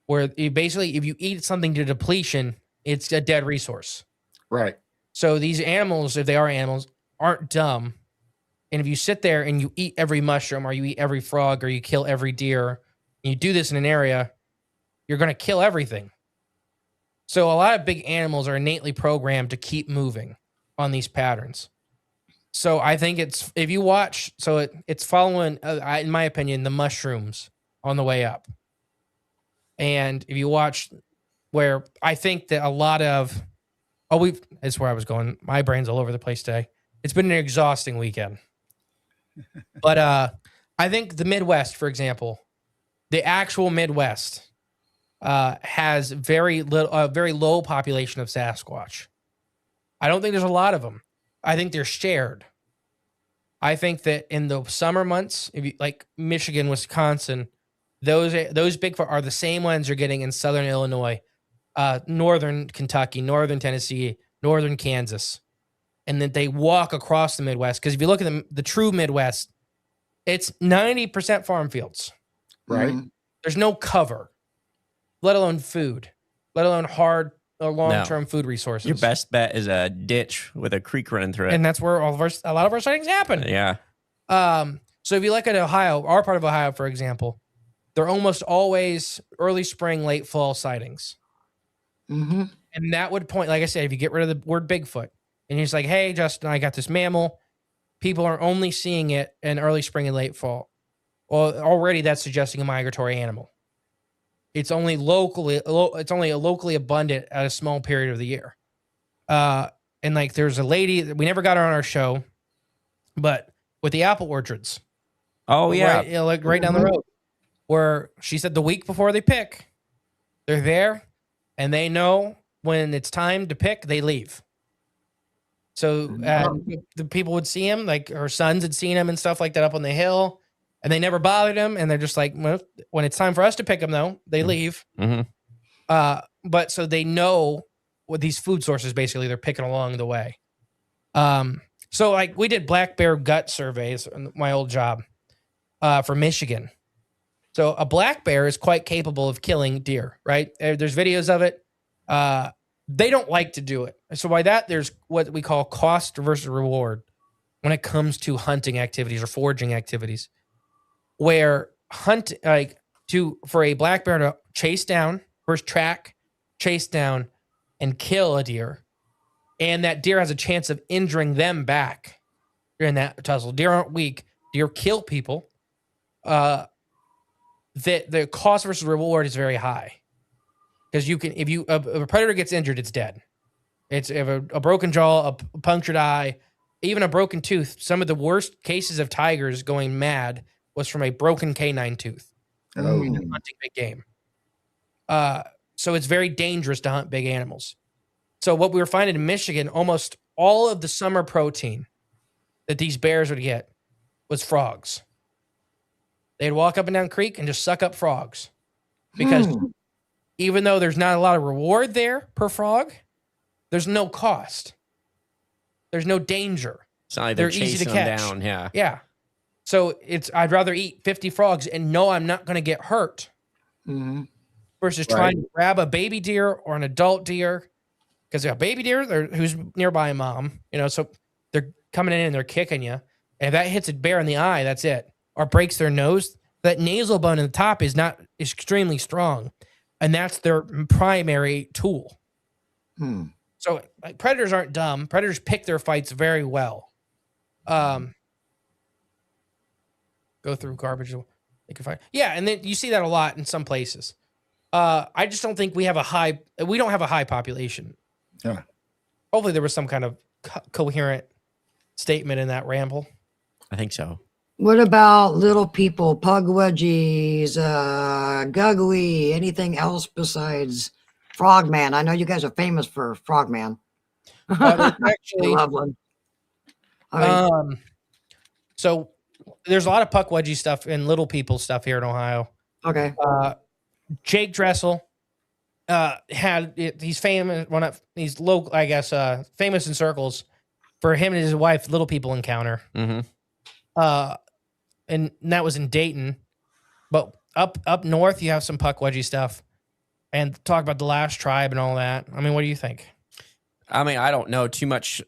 Where you basically, if you eat something to depletion, it's a dead resource. Right. So these animals, if they are animals, aren't dumb. And if you sit there and you eat every mushroom or you eat every frog or you kill every deer, and you do this in an area, you're going to kill everything. So a lot of big animals are innately programmed to keep moving on these patterns. So I think if you watch, it's following, in my opinion, the mushrooms on the way up. And if you watch where I think that a lot of, that's where I was going. My brain's all over the place today. It's been an exhausting weekend. But I think the Midwest, for example, the actual Midwest has very low population of Sasquatch. I don't think there's a lot of them. I think they're shared. I think that in the summer months, if you, like Michigan, Wisconsin, those Bigfoot are the same ones you're getting in southern Illinois, northern Kentucky, northern Tennessee, northern Kansas, and then they walk across the Midwest. Because if you look at the true Midwest, it's 90% farm fields. Right. There's no cover, let alone food, let alone hard or long-term food resources. Your best bet is a ditch with a creek running through it. And that's where a lot of our sightings happen. Yeah. So if you look at Ohio, our part of Ohio, for example, they're almost always early spring, late fall sightings. Mm-hmm. And that would point, like I said, if you get rid of the word Bigfoot, and he's like, hey, Justin, I got this mammal. People are only seeing it in early spring and late fall. Well, already that's suggesting a migratory animal. It's only locally abundant at a small period of the year. And like there's a lady, we never got her on our show, but with the apple orchards. Oh, yeah. Right down the road, where she said the week before they pick, they're there and they know when it's time to pick, they leave. So the people would see him, like her sons had seen him and stuff like that up on the hill, and they never bothered him. And they're just like, well, when it's time for us to pick them, though, they leave. Mm-hmm. But so they know what these food sources basically they're picking along the way. So like we did black bear gut surveys in my old job for Michigan. So a black bear is quite capable of killing deer, right? There's videos of it. They don't like to do it. So by that, there's what we call cost versus reward when it comes to hunting activities or foraging activities, where for a black bear to chase down, first track, chase down, and kill a deer, and that deer has a chance of injuring them back during that tussle. Deer aren't weak. Deer kill people. The cost versus reward is very high. Because if a predator gets injured, it's dead. It's if a broken jaw, a punctured eye, even a broken tooth. Some of the worst cases of tigers going mad was from a broken canine tooth. Hunting big game. So it's very dangerous to hunt big animals. So what we were finding in Michigan, almost all of the summer protein that these bears would get was frogs. They'd walk up and down creek and just suck up frogs because even though there's not a lot of reward there per frog, there's no cost. There's no danger. It's not like they're easy to chasing them catch. down. Yeah. Yeah. So I'd rather eat 50 frogs and know I'm not going to get hurt Mhm. versus Right. trying to grab a baby deer or an adult deer. Because a baby deer, who's nearby a mom, so they're coming in and they're kicking you. And if that hits a bear in the eye, that's it. Or breaks their nose, that nasal bone in the top is not extremely strong. And that's their primary tool. Hmm. So like, predators aren't dumb. Predators pick their fights very well. Go through garbage. They can find. Yeah, and then you see that a lot in some places. I just don't think we don't have a high population. Yeah. Hopefully there was some kind of coherent statement in that ramble. I think so. What about little people, pugwudgies, gugly, anything else besides frogman? I know you guys are famous for frogman. Actually, Loveland. I mean, so there's a lot of puckwudgie stuff and little people stuff here in Ohio. okay. Jake Dressel he's famous. He's local, I guess, famous in circles for him and his wife little people encounter. Mm-hmm. And that was in Dayton, but up north you have some puckwudgie stuff, and talk about the last tribe and all that. I mean, what do you think? I mean, I don't know too much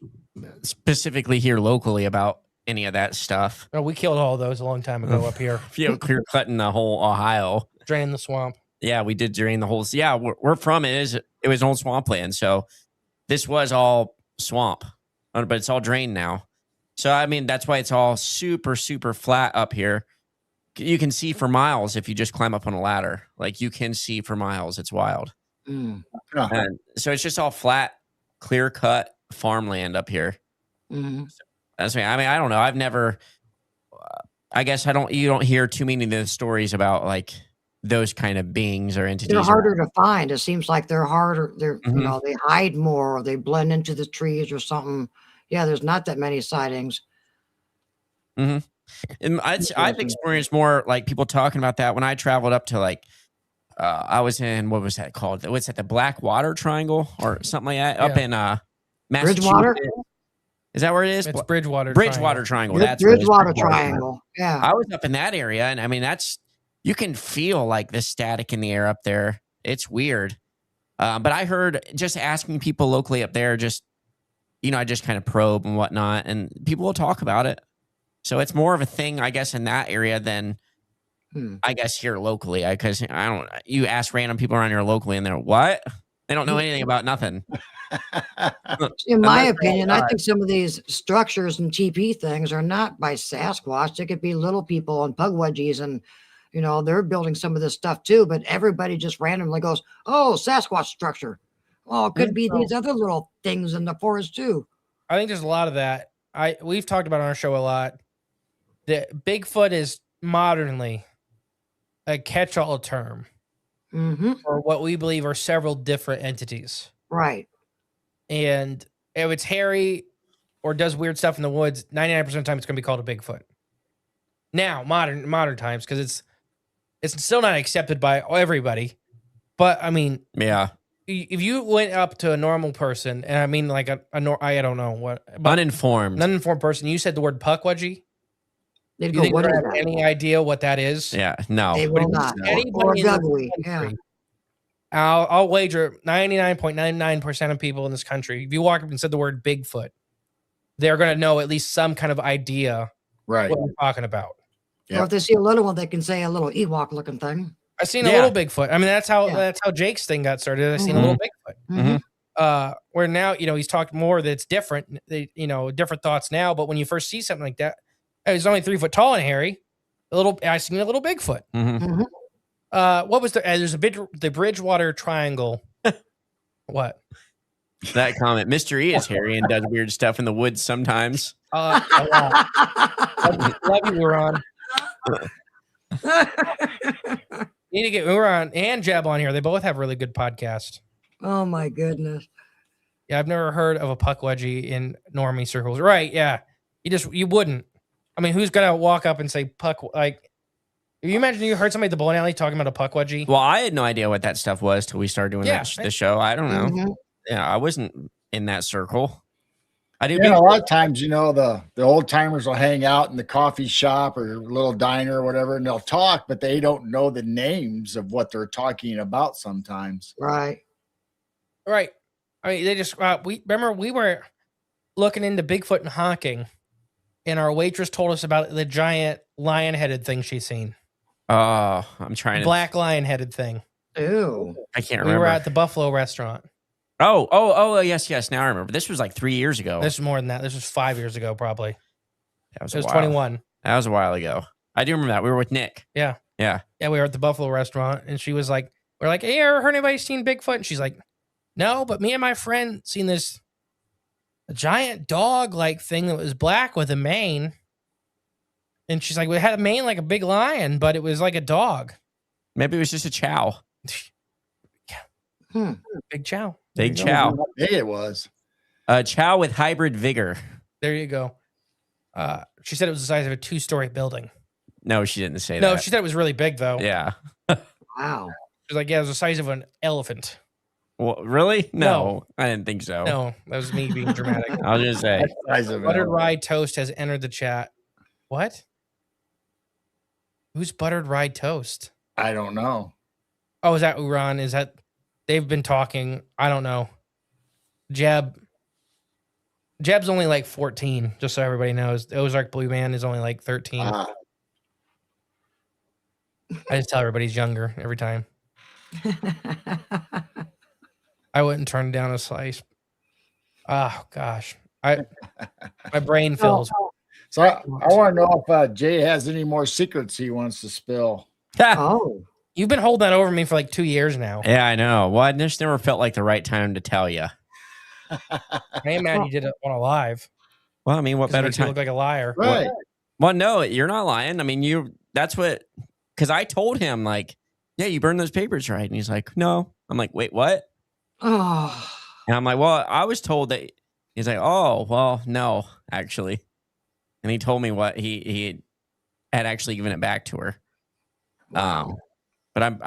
specifically here locally about any of that stuff. Oh, we killed all those a long time ago up here, Clear cutting the whole Ohio. draining the swamp. Yeah, we did drain the whole. Yeah, we're from it. It was an old swampland, so this was all swamp, but it's all drained now. So I mean, that's why it's all super, super flat up here. You can see for miles if you just climb up on a ladder. Like you can see for miles. It's wild. Mm. And so it's just all flat, clear cut farmland up here. Mhm. That's me. I mean, I don't know. I've never. I guess you don't hear too many of the stories about like those kind of beings or entities. They're harder to find. It seems like they're harder. Mhm. They hide more, or they blend into the trees or something. Yeah, there's not that many sightings. And I've experienced more like people talking about that when I traveled up to like I was in, what was that called? What's that? The Black Water Triangle or something like that up in Massachusetts. Bridgewater? Is that where it is? It's Bridgewater. Bridgewater Triangle. That's what it is. Bridgewater Triangle. Yeah. I was up in that area, and I mean you can feel like the static in the air up there. It's weird. But I heard just asking people locally up there, I just kind of probe and whatnot, and people will talk about it. So it's more of a thing, I guess, in that area than I guess here locally. Because you ask random people around here locally, and they're what? They don't know anything about nothing. In my opinion, I think some of these structures and TP things are not by Sasquatch. They could be little people and pugwudgies, and they're building some of this stuff too. But everybody just randomly goes, "Oh, Sasquatch structure." Oh, it could be these other little things in the forest too. I think there's a lot of that. We've talked about on our show a lot. The Bigfoot is modernly a catch-all term for what we believe are several different entities. Right. And if it's hairy or does weird stuff in the woods, 99% of the time it's going to be called a Bigfoot. Now, modern times, because it's still not accepted by everybody. But I mean, Yeah. if you went up to a normal person, and I mean like I don't know what, but Uninformed. an uninformed person, you said the word puckwudgie. They'd You go, think "What they is have that?" any idea what that is? Yeah. No. They will not. Anybody Or in this gugly. Yeah. country, I'll wager 99.99% of people in this country, if you walk up and said the word Bigfoot, they're going to know at least some kind of idea Right. what I'm talking about. Or if they see a little one, they can say a little Ewok looking thing. I seen a Yeah. little Bigfoot. I mean, that's how Jake's thing got started. I seen a little Bigfoot. Mhm. Where now, he's talked more that's different, different thoughts now. But when you first see something like that, he's only 3 foot tall and hairy. I seen a little Bigfoot. Mhm. What was there's the Bridgewater Triangle. What? That comment. Mr. E is hairy and does weird stuff in the woods sometimes. A lot. Love you, Ron. Need to get Uran and Jeb on here. They both have really good podcasts. Oh my goodness. Yeah, I've never heard of a puckwudgie in normie circles. Right? Yeah, you wouldn't. I mean, who's gonna walk up and say puck? Like, you imagine you heard somebody at the bowling alley talking about a puck wedgie? Well, I had no idea what that stuff was till we started doing the show. I don't know. Mhm. Yeah, I wasn't in that circle. I do. A lot of times, the old timers will hang out in the coffee shop or little diner or whatever, and they'll talk, but they don't know the names of what they're talking about sometimes. Right. Right. I mean, they just we were looking into Bigfoot and honking, and our waitress told us about the giant lion-headed thing she's seen. Oh, I'm trying to black lion-headed thing. Ew. I can't remember. We were at the Buffalo restaurant. Oh, yes. Now I remember. This was like 3 years ago. This is more than that. This was 5 years ago, probably. It was 21. That was a while ago. I do remember that. We were with Nick. Yeah. Yeah. Yeah, we were at the Buffalo restaurant, and she was like, we're like, hey, ever heard anybody seen Bigfoot? And she's like, no, but me and my friend seen this a giant dog-like thing that was black with a mane. And she's like, we had a mane like a big lion, but it was like a dog. Maybe it was just a chow. Big chow. Big chow. How big it was. A chow with hybrid vigor. There you go. She said it was the size of a 2-story building. No, she didn't say that. No, she said it was really big, though. Yeah. Wow. She was like, yeah, it was the size of an elephant. Well, really? No, No. I didn't think so. No, that was me being dramatic. I'll just say. Size of Buttered it. Rye Toast has entered the chat. What? Who's Buttered Rye Toast? I don't know. Oh, is that Uran? Is that they've been talking? I don't know. Jeb's only like 14, just so everybody knows. The Ozark Blue Man is only like 13. I just tell everybody he's younger every time. I wouldn't turn down a slice. Oh gosh, my brain fills. So I want to know if Jay has any more secrets he wants to spill. Oh. You've been holding that over me for like 2 years now. Yeah, I know. Well, I just never felt like the right time to tell you. I ain't mad you did it on a live. Well, I mean, what better You time? look like a liar. Right. Well, no, you're not lying. I mean, that's what, because I told him, like, yeah, you burned those papers, right? And he's like, no. I'm like, wait, what? Oh. And I'm like, well, I was told that. He's like, oh, well, no, actually. And he told me what he had actually given it back to her. Wow. But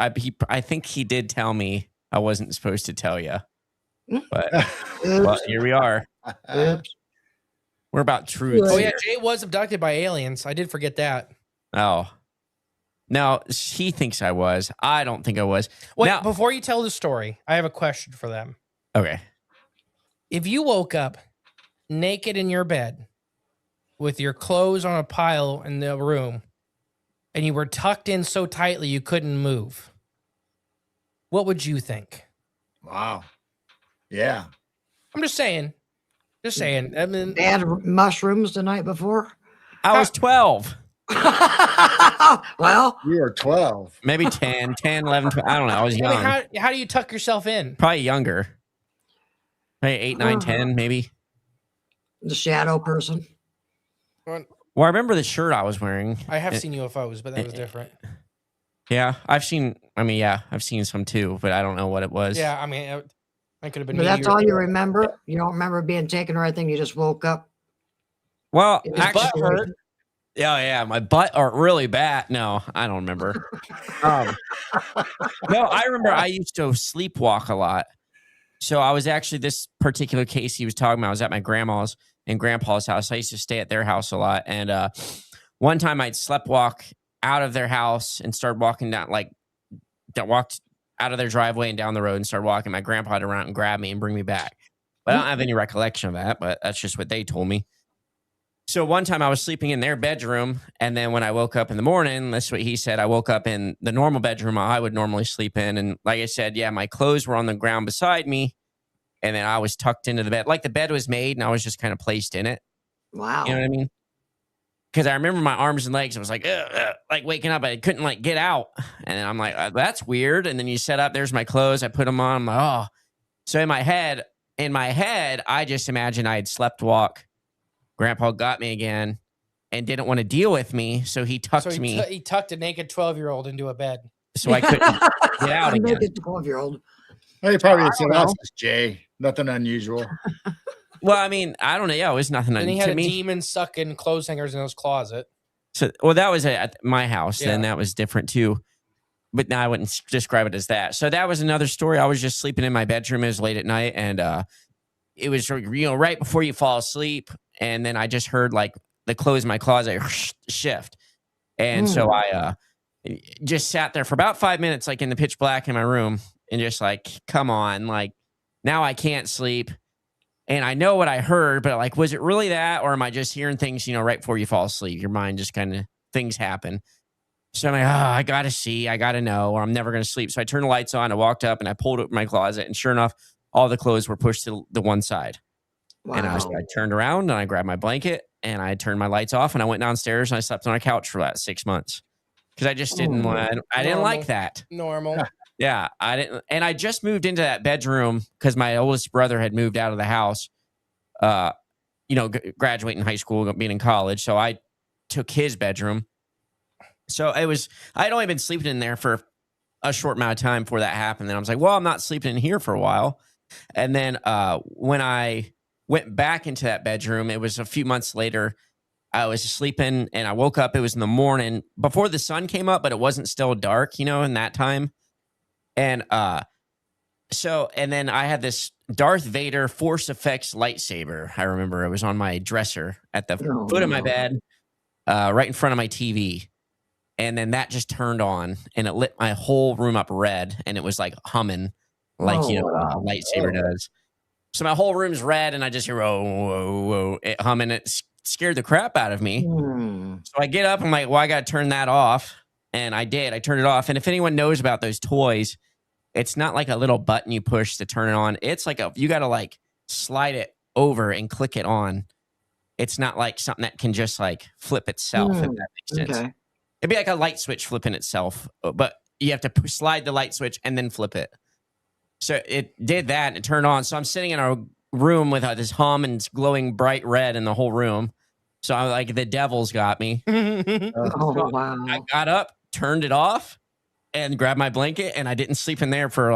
I think he did tell me I wasn't supposed to tell you. But well, here we are. Oops. We're about truth. Oh yeah, here. Jay was abducted by aliens. I did forget that. Oh. Now, he thinks I was. I don't think I was. Wait, Now, before you tell the story, I have a question for them. okay. If you woke up naked in your bed with your clothes on a pile in the room and you were tucked in so tightly you couldn't move, what would you think? Wow. Yeah. I'm just saying. I mean, They had mushrooms the night before. I was 12. Well, You were 12. Maybe 10, 11, 12. I don't know. I was I young. mean, how do you tuck yourself in? Probably younger. Maybe 8, 9, 10, maybe. the shadow person. Well, I remember the shirt I was wearing. I have seen UFOs, but that was different. Yeah, I've seen some too, but I don't know what it was. Yeah, I mean, I could have been. But that's all you remember? You don't remember being taken or anything? You just woke up? Well, His actually, butt hurt. yeah, my butt hurt really bad. No, I don't remember. No, I remember I used to sleepwalk a lot. So I was actually, this particular case he was talking about, I was at my grandma's and grandpa's house. I used to stay at their house a lot. And one time I'd sleptwalk out of their house and started walking down, walked out of their driveway and down the road and started walking. My grandpa had to run out and grab me and bring me back. But I don't have any recollection of that, but that's just what they told me. So one time I was sleeping in their bedroom, and then when I woke up in the morning, that's what he said, I woke up in the normal bedroom I would normally sleep in. And like I said, yeah, my clothes were on the ground beside me, and then I was tucked into the bed. Like the bed was made, and I was just kind of placed in it. Wow. You know what I mean? Because I remember my arms and legs, I was like waking up, I couldn't get out. And then I'm like, that's weird. And then you set up, there's my clothes, I put them on, I'm like, oh. So in my head, I just imagined I had sleptwalk. Grandpa got me again and didn't want to deal with me, so he tucked me. He tucked a naked 12-year-old into a bed. So I couldn't get out again. Naked 12-year-old. Well, you probably I said don't that's know. just Jay. Nothing unusual. Well, I mean, I don't know. Yeah, it was nothing And he to had a me. demon sucking clothes hangers in his closet. So, well, that was at my house. Yeah. Then that was different too. But now I wouldn't describe it as that. So that was another story. I was just sleeping in my bedroom. It was late at night, and it was right before you fall asleep. And then I just heard like the clothes in my closet shift, and so I just sat there for about 5 minutes, like in the pitch black in my room, and just like, come on, like now I can't sleep. And I know what I heard, but like, was it really that, or am I just hearing things, right before you fall asleep? Your mind just kind of, things happen. So I'm like, I got to see, I got to know, or I'm never going to sleep. So I turned the lights on, I walked up and I pulled up my closet, and sure enough, all the clothes were pushed to the one side. Wow. And I turned around and I grabbed my blanket and I turned my lights off and I went downstairs and I slept on a couch for about 6 months. Because I just didn't want, I didn't like that. Normal. Yeah, I didn't. And I just moved into that bedroom because my oldest brother had moved out of the house, graduating high school, being in college. So I took his bedroom. So I'd only been sleeping in there for a short amount of time before that happened. Then I was like, well, I'm not sleeping in here for a while. And then when I went back into that bedroom, it was a few months later. I was sleeping and I woke up. It was in the morning before the sun came up, but it wasn't still dark, in that time. And and then I had this Darth Vader Force Effects lightsaber. I remember it was on my dresser at the foot of my bed, right in front of my TV. And then that just turned on and it lit my whole room up red, and it was like humming like, a lightsaber does. So my whole room's red and I just hear, whoa, it humming. It scared the crap out of me. So I get up, I'm like, well, I got to turn that off. And I did. I turned it off. And if anyone knows about those toys, it's not like a little button you push to turn it on. It's like you got to like slide it over and click it on. It's not like something that can just like flip itself, if that makes sense. Okay. It'd be like a light switch flipping itself, but you have to slide the light switch and then flip it. So it did that and it turned on. So I'm sitting in a room with this hum and it's glowing bright red in the whole room. So I'm like, the devil's got me. Wow. I got up, turned it off, and grabbed my blanket, and I didn't sleep in there for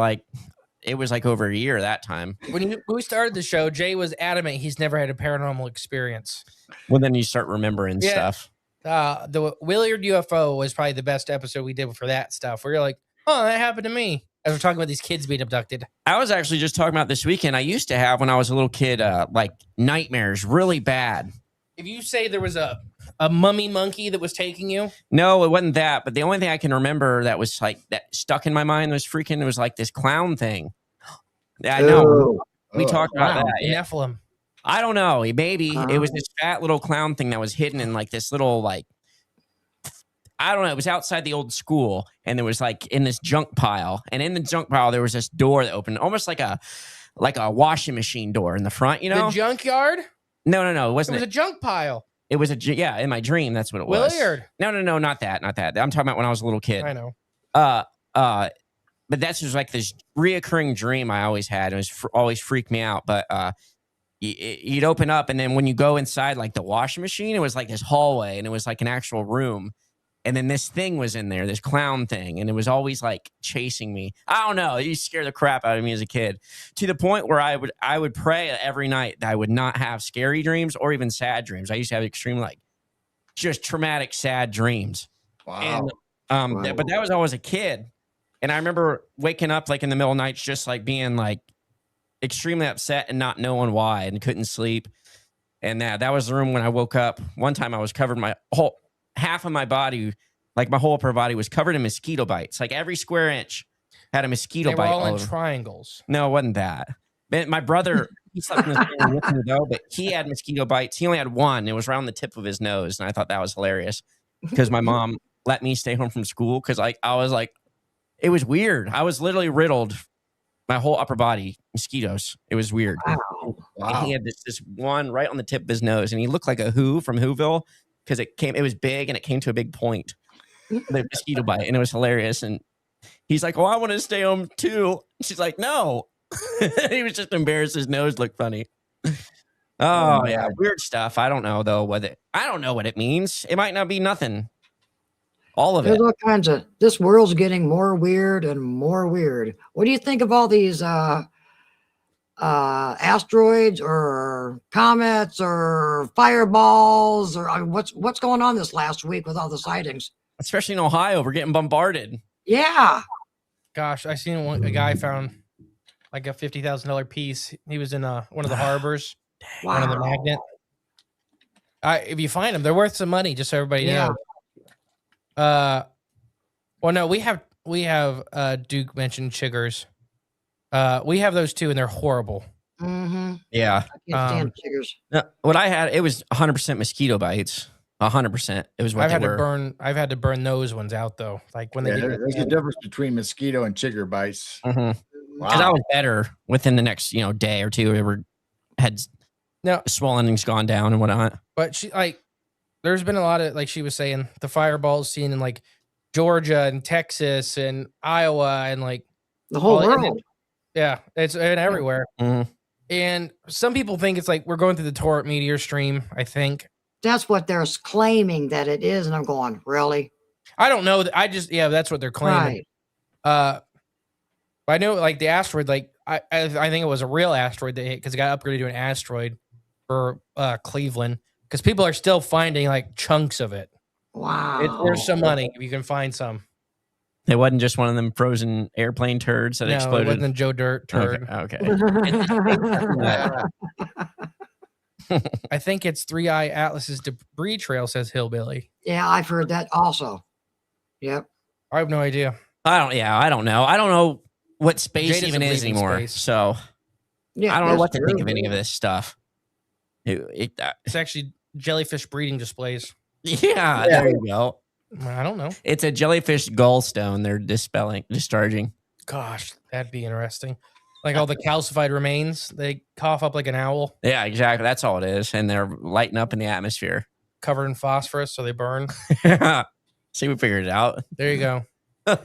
it was like over a year that time. When we started the show, Jay was adamant he's never had a paranormal experience. Well, then you start remembering stuff. The Willard UFO was probably the best episode we did for that stuff. Where you're like, oh, that happened to me. As we're talking about these kids being abducted. I was actually just talking about this weekend. I used to have, when I was a little kid, like nightmares really bad. If you say there was a mummy monkey that was taking you? No, it wasn't that. But the only thing I can remember that was like that stuck in my mind was it was like this clown thing. Yeah, I know. We talked about that. Yeah. Nephilim. I don't know. Maybe it was this fat little clown thing that was hidden in like this little I don't know. It was outside the old school, and there was like in this junk pile, and in the junk pile there was this door that opened, almost like a washing machine door in the front. The junkyard? No. It wasn't. It was a junk pile. It was in my dream. That's what it was. Willard. No, not that. I'm talking about when I was a little kid. I know. But that's just like this reoccurring dream I always had. It was always freaked me out. But you'd open up, and then when you go inside like the washing machine, it was like this hallway, and it was like an actual room. And then this thing was in there, this clown thing, and it was always like chasing me. I don't know. It used to scare the crap out of me as a kid, to the point where I would pray every night that I would not have scary dreams or even sad dreams. I used to have extreme, just traumatic, sad dreams. Wow. And, but that was always a kid. And I remember waking up in the middle of nights, just being extremely upset and not knowing why, and couldn't sleep. And that was the room when I woke up. One time I was covered, half of my body, my whole upper body was covered in mosquito bites. Like every square inch had a mosquito bite. They were all in over. triangles. No, it wasn't that. My brother, he slept in the room with me though, but he had mosquito bites. He only had one. It was around the tip of his nose. And I thought that was hilarious because my mom let me stay home from school because I was it was weird. I was literally riddled, my whole upper body, mosquitoes. It was weird. Wow. And he had this one right on the tip of his nose, and he looked like a Who from Whoville. Because it was big and it came to a big point, the mosquito bite, and it was hilarious. And he's like, "Oh, I want to stay home too." She's like, "No." He was just embarrassed. His nose looked funny. Oh yeah, weird stuff. I don't know though I don't know what it means. It might not be nothing. All of it. There's all kinds of. This world's getting more weird and more weird. What do you think of all these asteroids or comets or fireballs or what's going on this last week with all the sightings? Especially in Ohio, we're getting bombarded. Yeah. Gosh, I seen a guy found like a $50,000 piece. He was in one of the harbors, one of the magnet. If you find them, they're worth some money. Just so everybody knows. Well, no, we have Duke mentioned chiggers. We have those too, and they're horrible. Mm-hmm. Yeah. I can't stand chiggers. No, what I had, it was 100% mosquito bites. 100%. It was what I've they had were. to burn. I've had to burn those ones out though. Like when they get there's a difference between mosquito and chigger bites. Because Wow. I was better within the next day or two. Had swollening's gone down and whatnot. But there's been a lot of, like she was saying, the fireballs seen in like Georgia and Texas and Iowa and like the whole world. Yeah, it's everywhere. Mm-hmm. And some people think it's like we're going through the Taurus meteor stream. I think that's what they're claiming that it is, and I'm going, really? I don't know. That's what they're claiming. Right. I know, like the asteroid, like I think it was a real asteroid that hit because it got upgraded to an asteroid for Cleveland. Because people are still finding like chunks of it. Wow. It's worth some money if you can find some. It wasn't just one of them frozen airplane turds that exploded. It wasn't a Joe Dirt turd. Okay. I think it's 3i Atlas's debris trail, says Hillbilly. Yeah, I've heard that also. Yep. I have no idea. I don't know. I don't know what space Jay even doesn't is believe in anymore. space. So Yeah, I don't know what to think of any of this stuff. It's actually jellyfish breeding displays. Yeah, there you go. I don't know. It's a jellyfish gallstone they're discharging. Gosh, that'd be interesting. Like all the calcified remains, they cough up like an owl. Yeah, exactly. That's all it is. And they're lighting up in the atmosphere. Covered in phosphorus, so they burn. See, we figured it out. There you go. Well,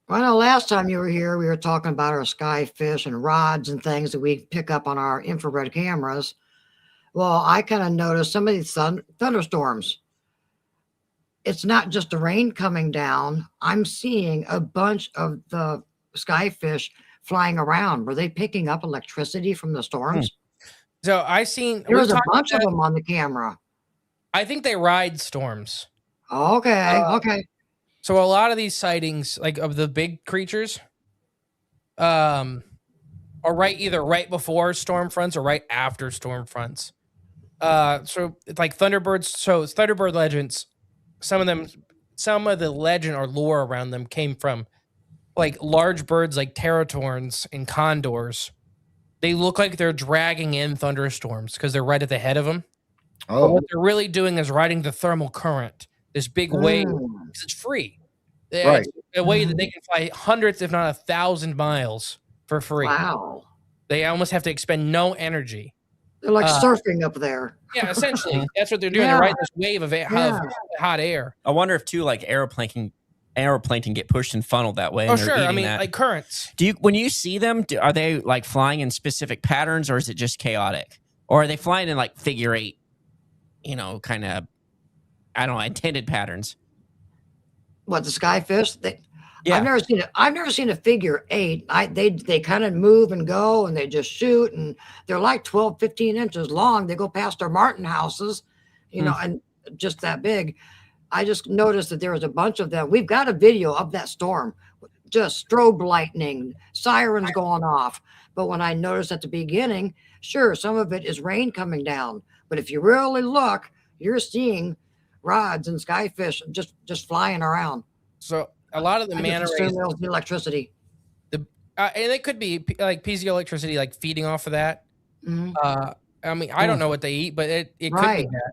I know last time you were here, we were talking about our Skyfish and rods and things that we pick up on our infrared cameras. Well, I kind of noticed some of these thunderstorms. It's not just the rain coming down. I'm seeing a bunch of the Skyfish flying around. Were they picking up electricity from the storms? So there was a bunch of them on the camera. I think they ride storms. Okay. Okay. So a lot of these sightings, like of the big creatures, are either right before storm fronts or right after storm fronts. So it's like Thunderbirds. So it's Thunderbird legends. Some of the legend or lore around them came from like large birds like pterotorns and condors. They look like they're dragging in thunderstorms because they're right at the head of them. Oh, But what they're really doing is riding the thermal current, this big wave, because it's free. Right. It's a way that they can fly hundreds, if not 1,000 miles for free. Wow. They almost have to expend no energy. They're like surfing up there. Yeah, essentially, that's what they're doing. Yeah. They're riding this wave of hot air. I wonder if too, like aeroplankton get pushed and funneled that way. Oh, and they're sure. I eating mean, that. like currents. When you see them, are they like flying in specific patterns, or is it just chaotic, or are they flying in like figure eight? Kind of, I don't know, intended patterns. What, the Skyfish? Yeah. I've never seen a figure eight. They kind of move and go and they just shoot, and they're like 12, 15 inches long. They go past our Martin houses, and just that big. I just noticed that there was a bunch of them. We've got a video of that storm, just strobe lightning, sirens going off. But when I noticed at the beginning, sure, some of it is rain coming down. But if you really look, you're seeing rods and Skyfish just flying around. So a lot of the manta rays, the electricity. and it could be like piezoelectricity, like feeding off of that. Mm-hmm. I mean, I don't know what they eat, but it could Right. be that.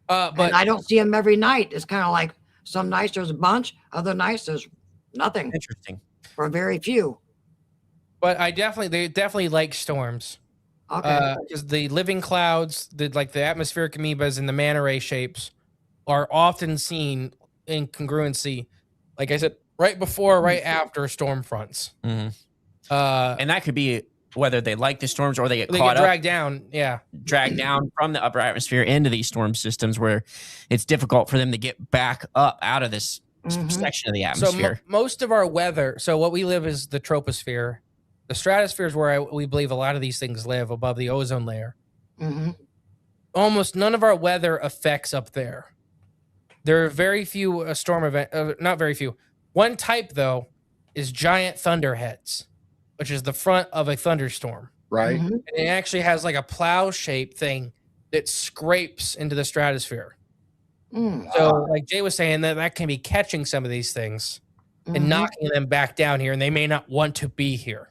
But And I don't see them every night. It's kind of like some nights there's a bunch, other nights there's nothing, Interesting. or very few. But they definitely like storms. Okay. Because the living clouds, the atmospheric amoebas and the manta ray shapes are often seen in congruency, like I said, right before, right after storm fronts. Mm-hmm. And that could be whether they like the storms or they get dragged down. Yeah. Dragged down from the upper atmosphere into these storm systems where it's difficult for them to get back up out of this section of the atmosphere. So most of our weather, so what we live is the troposphere. The stratosphere is where we believe a lot of these things live, above the ozone layer. Mm-hmm. Almost none of our weather affects up there. There are very few storm event, not very few. One type though is giant thunderheads, which is the front of a thunderstorm. Right. Mm-hmm. And it actually has like a plow shaped thing that scrapes into the stratosphere. Mm. So, like Jay was saying, that can be catching some of these things Mhm. and knocking them back down here, and they may not want to be here.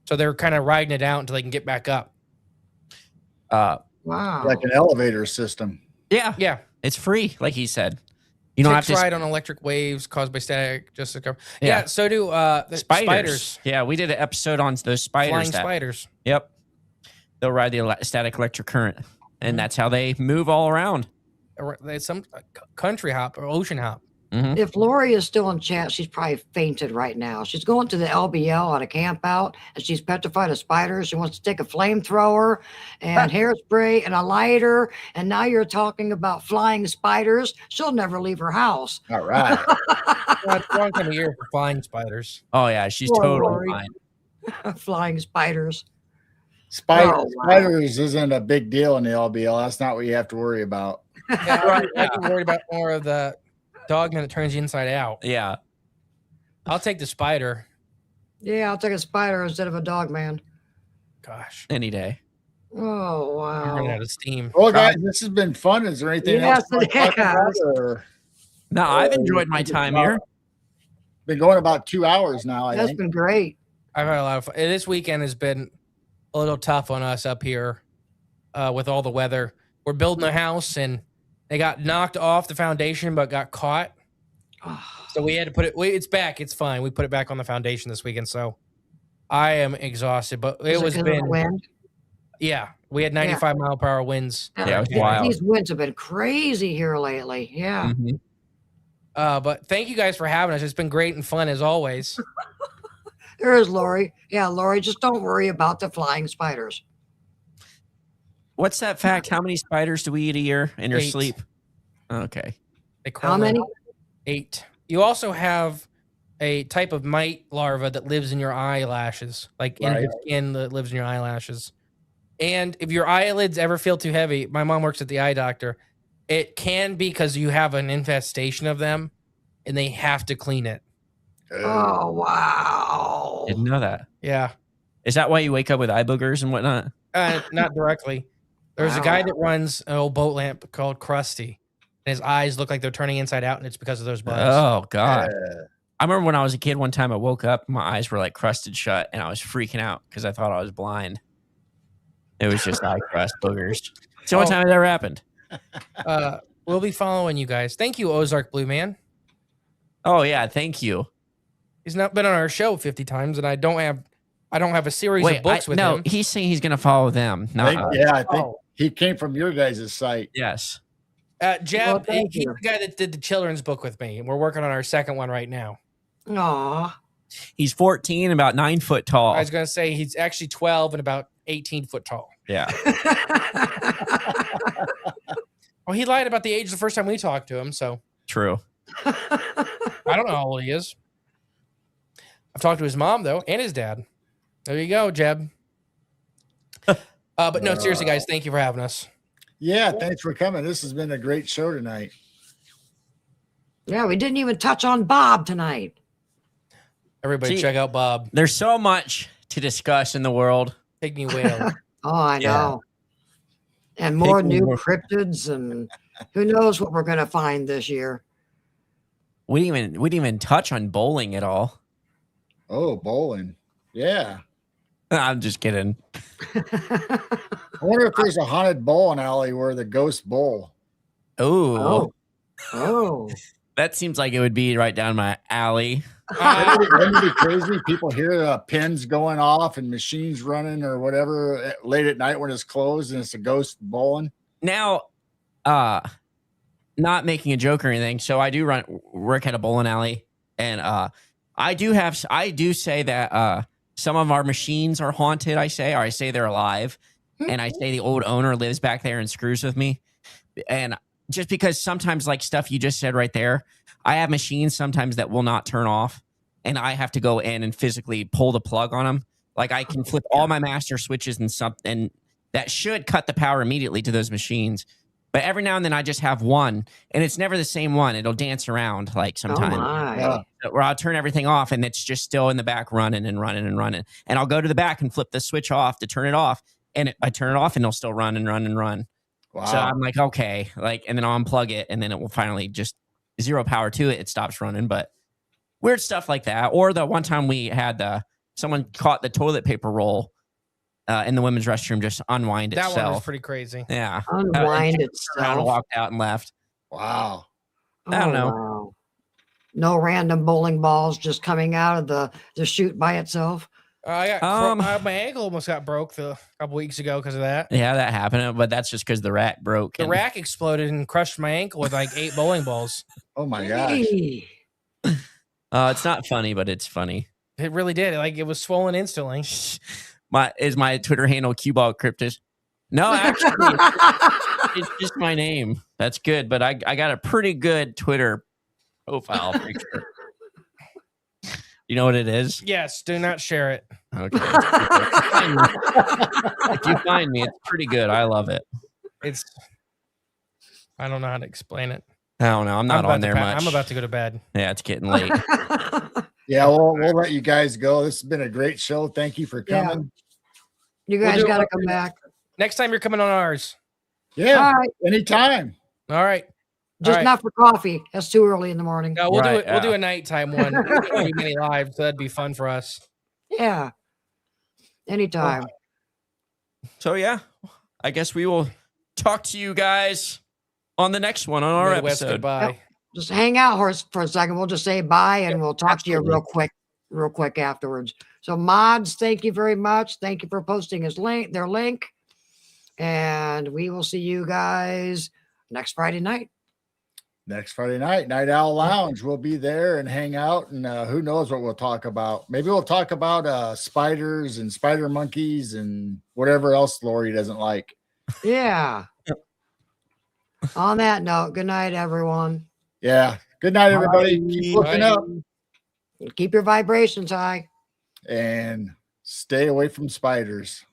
So they're kind of riding it out until they can get back up. Uh, Wow. Like an elevator system. yeah, Yeah. it's free, like he said. You don't have Ticks to ride on electric waves caused by static. Just to cover. Yeah. Yeah. So do the spiders. Yeah, we did an episode on those spiders. Flying spiders. Yep. They'll ride the static electric current, and that's how they move all around. Or some country hop or ocean hop. Mhm. If Lori is still in chat, she's probably fainted right now. She's going to the LBL on a camp out, and she's petrified of spiders. She wants to take a flamethrower and hairspray and a lighter. And now you're talking about flying spiders. She'll never leave her house. All right. Well, it's wrong time of year for flying spiders. Oh yeah, she's Poor totally Lori. fine. Flying spiders. Spider, Oh, wow. Spiders isn't a big deal in the LBL. That's not what you have to worry about. Yeah, I'm worried about more of the dogman that turns you inside out. Yeah. I'll take the spider. Yeah, I'll take a spider instead of a dog man. Gosh, Any day. Oh, I'm running out wow. of steam. Well, guys, this has been fun. Is there anything Yes, else you want to talk it has. about, or No, I've enjoyed my time here. been going about 2 hours now? I That's think. been great. I've had a lot of fun. This weekend has been a little tough on us up here with all the weather. We're building a house and they got knocked off the foundation, but got caught. Oh, So we had to put it. It's back. It's fine. We put it back on the foundation this weekend. So I am exhausted, but it is was 'cause of the been wind? yeah. We had 95-mile-per-hour winds. Yeah, it was These- wild. These winds have been crazy here lately. Yeah. Mhm. But thank you guys for having us. It's been great and fun as always. There is Lori. Yeah, Lori, just don't worry about the flying spiders. What's that fact? How many spiders do we eat a year in your 8. sleep? Okay. They crawl How in many? 8. You also have a type of mite larva that lives in your eyelashes, like in Right. your skin that lives in your eyelashes. And if your eyelids ever feel too heavy, my mom works at the eye doctor. It can be because you have an infestation of them and they have to clean it. Oh, wow. Didn't know that. Yeah. Is that why you wake up with eye boogers and whatnot? Not directly. There's a Wow. guy that runs an old boat lamp called Krusty. And his eyes look like they're turning inside out, and it's because of those bugs. Oh God. Uh, I remember when I was a kid, one time I woke up, my eyes were like crusted shut, and I was freaking out because I thought I was blind. It was just eye crust boogers. It's the only Oh. time it ever happened. We'll be following you guys. Thank you, Ozark Blue Man. Oh yeah, thank you. He's not been on our show 50 times, and I don't have a series Wait, of books with no, him. he's saying he's gonna follow them. I Not think- us. I think Oh. he came from your guys' site. Yes. Jeb, Well, thank he's you. the guy that did the children's book with me. We're working on our second one right now. Aw. He's 14, about 9 foot tall. I was going to say he's actually 12 and about 18 foot tall. Yeah. Well, he lied about the age the first time we talked to him, so True. I don't know how old he is. I've talked to his mom, though, and his dad. There you go, Jeb. But no, seriously, guys, thank you for having us. Yeah, thanks for coming. This has been a great show tonight. Yeah, we didn't even touch on Bob tonight. Everybody, See- check out Bob. There's so much to discuss in the world. Pygmy whale. Oh, I Yeah. know. And more People new were- cryptids, and who knows what we're going to find this year. We didn't even touch on bowling at all. Oh, bowling. Yeah. I'm just kidding. I wonder if there's a haunted bowling alley where the ghosts bowl. Oh, Oh, that seems like it would be right down my alley. Wouldn't it be crazy? People hear pins going off and machines running or whatever late at night when it's closed and it's a ghost bowling. Now, not making a joke or anything. So I do work at a bowling alley, and I do say that some of our machines are haunted. I say they're alive, and I say the old owner lives back there and screws with me. And just because sometimes, like stuff you just said right there, I have machines sometimes that will not turn off, and I have to go in and physically pull the plug on them Like I can flip all my master switches and something that should cut the power immediately to those machines. But every now and then I just have one, and it's never the same one. It'll dance around like Oh sometimes. my. Where I'll turn everything off, and it's just still in the back running and running and running. And I'll go to the back and flip the switch off to turn it off, and I turn it off, and it'll still run and run and run. Wow. So I'm like, okay, like, and then I'll unplug it, and then it will finally just zero power to it. It stops running, but weird stuff like that. Or the one time we had someone caught the toilet paper roll in the women's restroom just unwind That itself. one was pretty crazy. Yeah. Unwind And itself. walked out and left. Wow. I don't know. Wow. No random bowling balls just coming out of the chute by itself. I got my ankle almost got broke a couple weeks ago because of that. Yeah, that happened, but that's just because the rack broke. The rack exploded and crushed my ankle with like 8 bowling balls. Oh my gosh. Hey. It's not funny, but it's funny. It really did. Like it was swollen instantly. Is my Twitter handle Cuball Cryptid? No, actually, it's just my name. That's good, but I got a pretty good Twitter profile picture. You know what it is? Yes, do not share it. Okay. If you find me, it's pretty good. I love it. I don't know how to explain it. I don't know. I'm not on there much. I'm about to go to bed. Yeah, it's getting late. Yeah, we'll let you guys go. This has been a great show. Thank you for coming. You guys got to come back. Next time you're coming on ours. Yeah, All right. anytime. All right. Just not for coffee. That's too early in the morning. No, we'll do Right, it. We'll do a nighttime one. We don't do many live, so that'd be fun for us. Yeah. Anytime. So yeah, I guess we will talk to you guys on the next one on our Midwest episode. goodbye. Yep. Just hang out for a second. We'll just say bye and we'll talk to you real quick afterwards. So mods, thank you very much. Thank you for posting their link. And we will see you guys next Friday night. Next Friday night, Night Owl Lounge. We'll be there and hang out, and who knows what we'll talk about. Maybe we'll talk about spiders and spider monkeys and whatever else Lori doesn't like. Yeah. On that note, good night, everyone. Yeah. Good night, everybody. Keep looking up Keep your vibrations high. and stay away from spiders.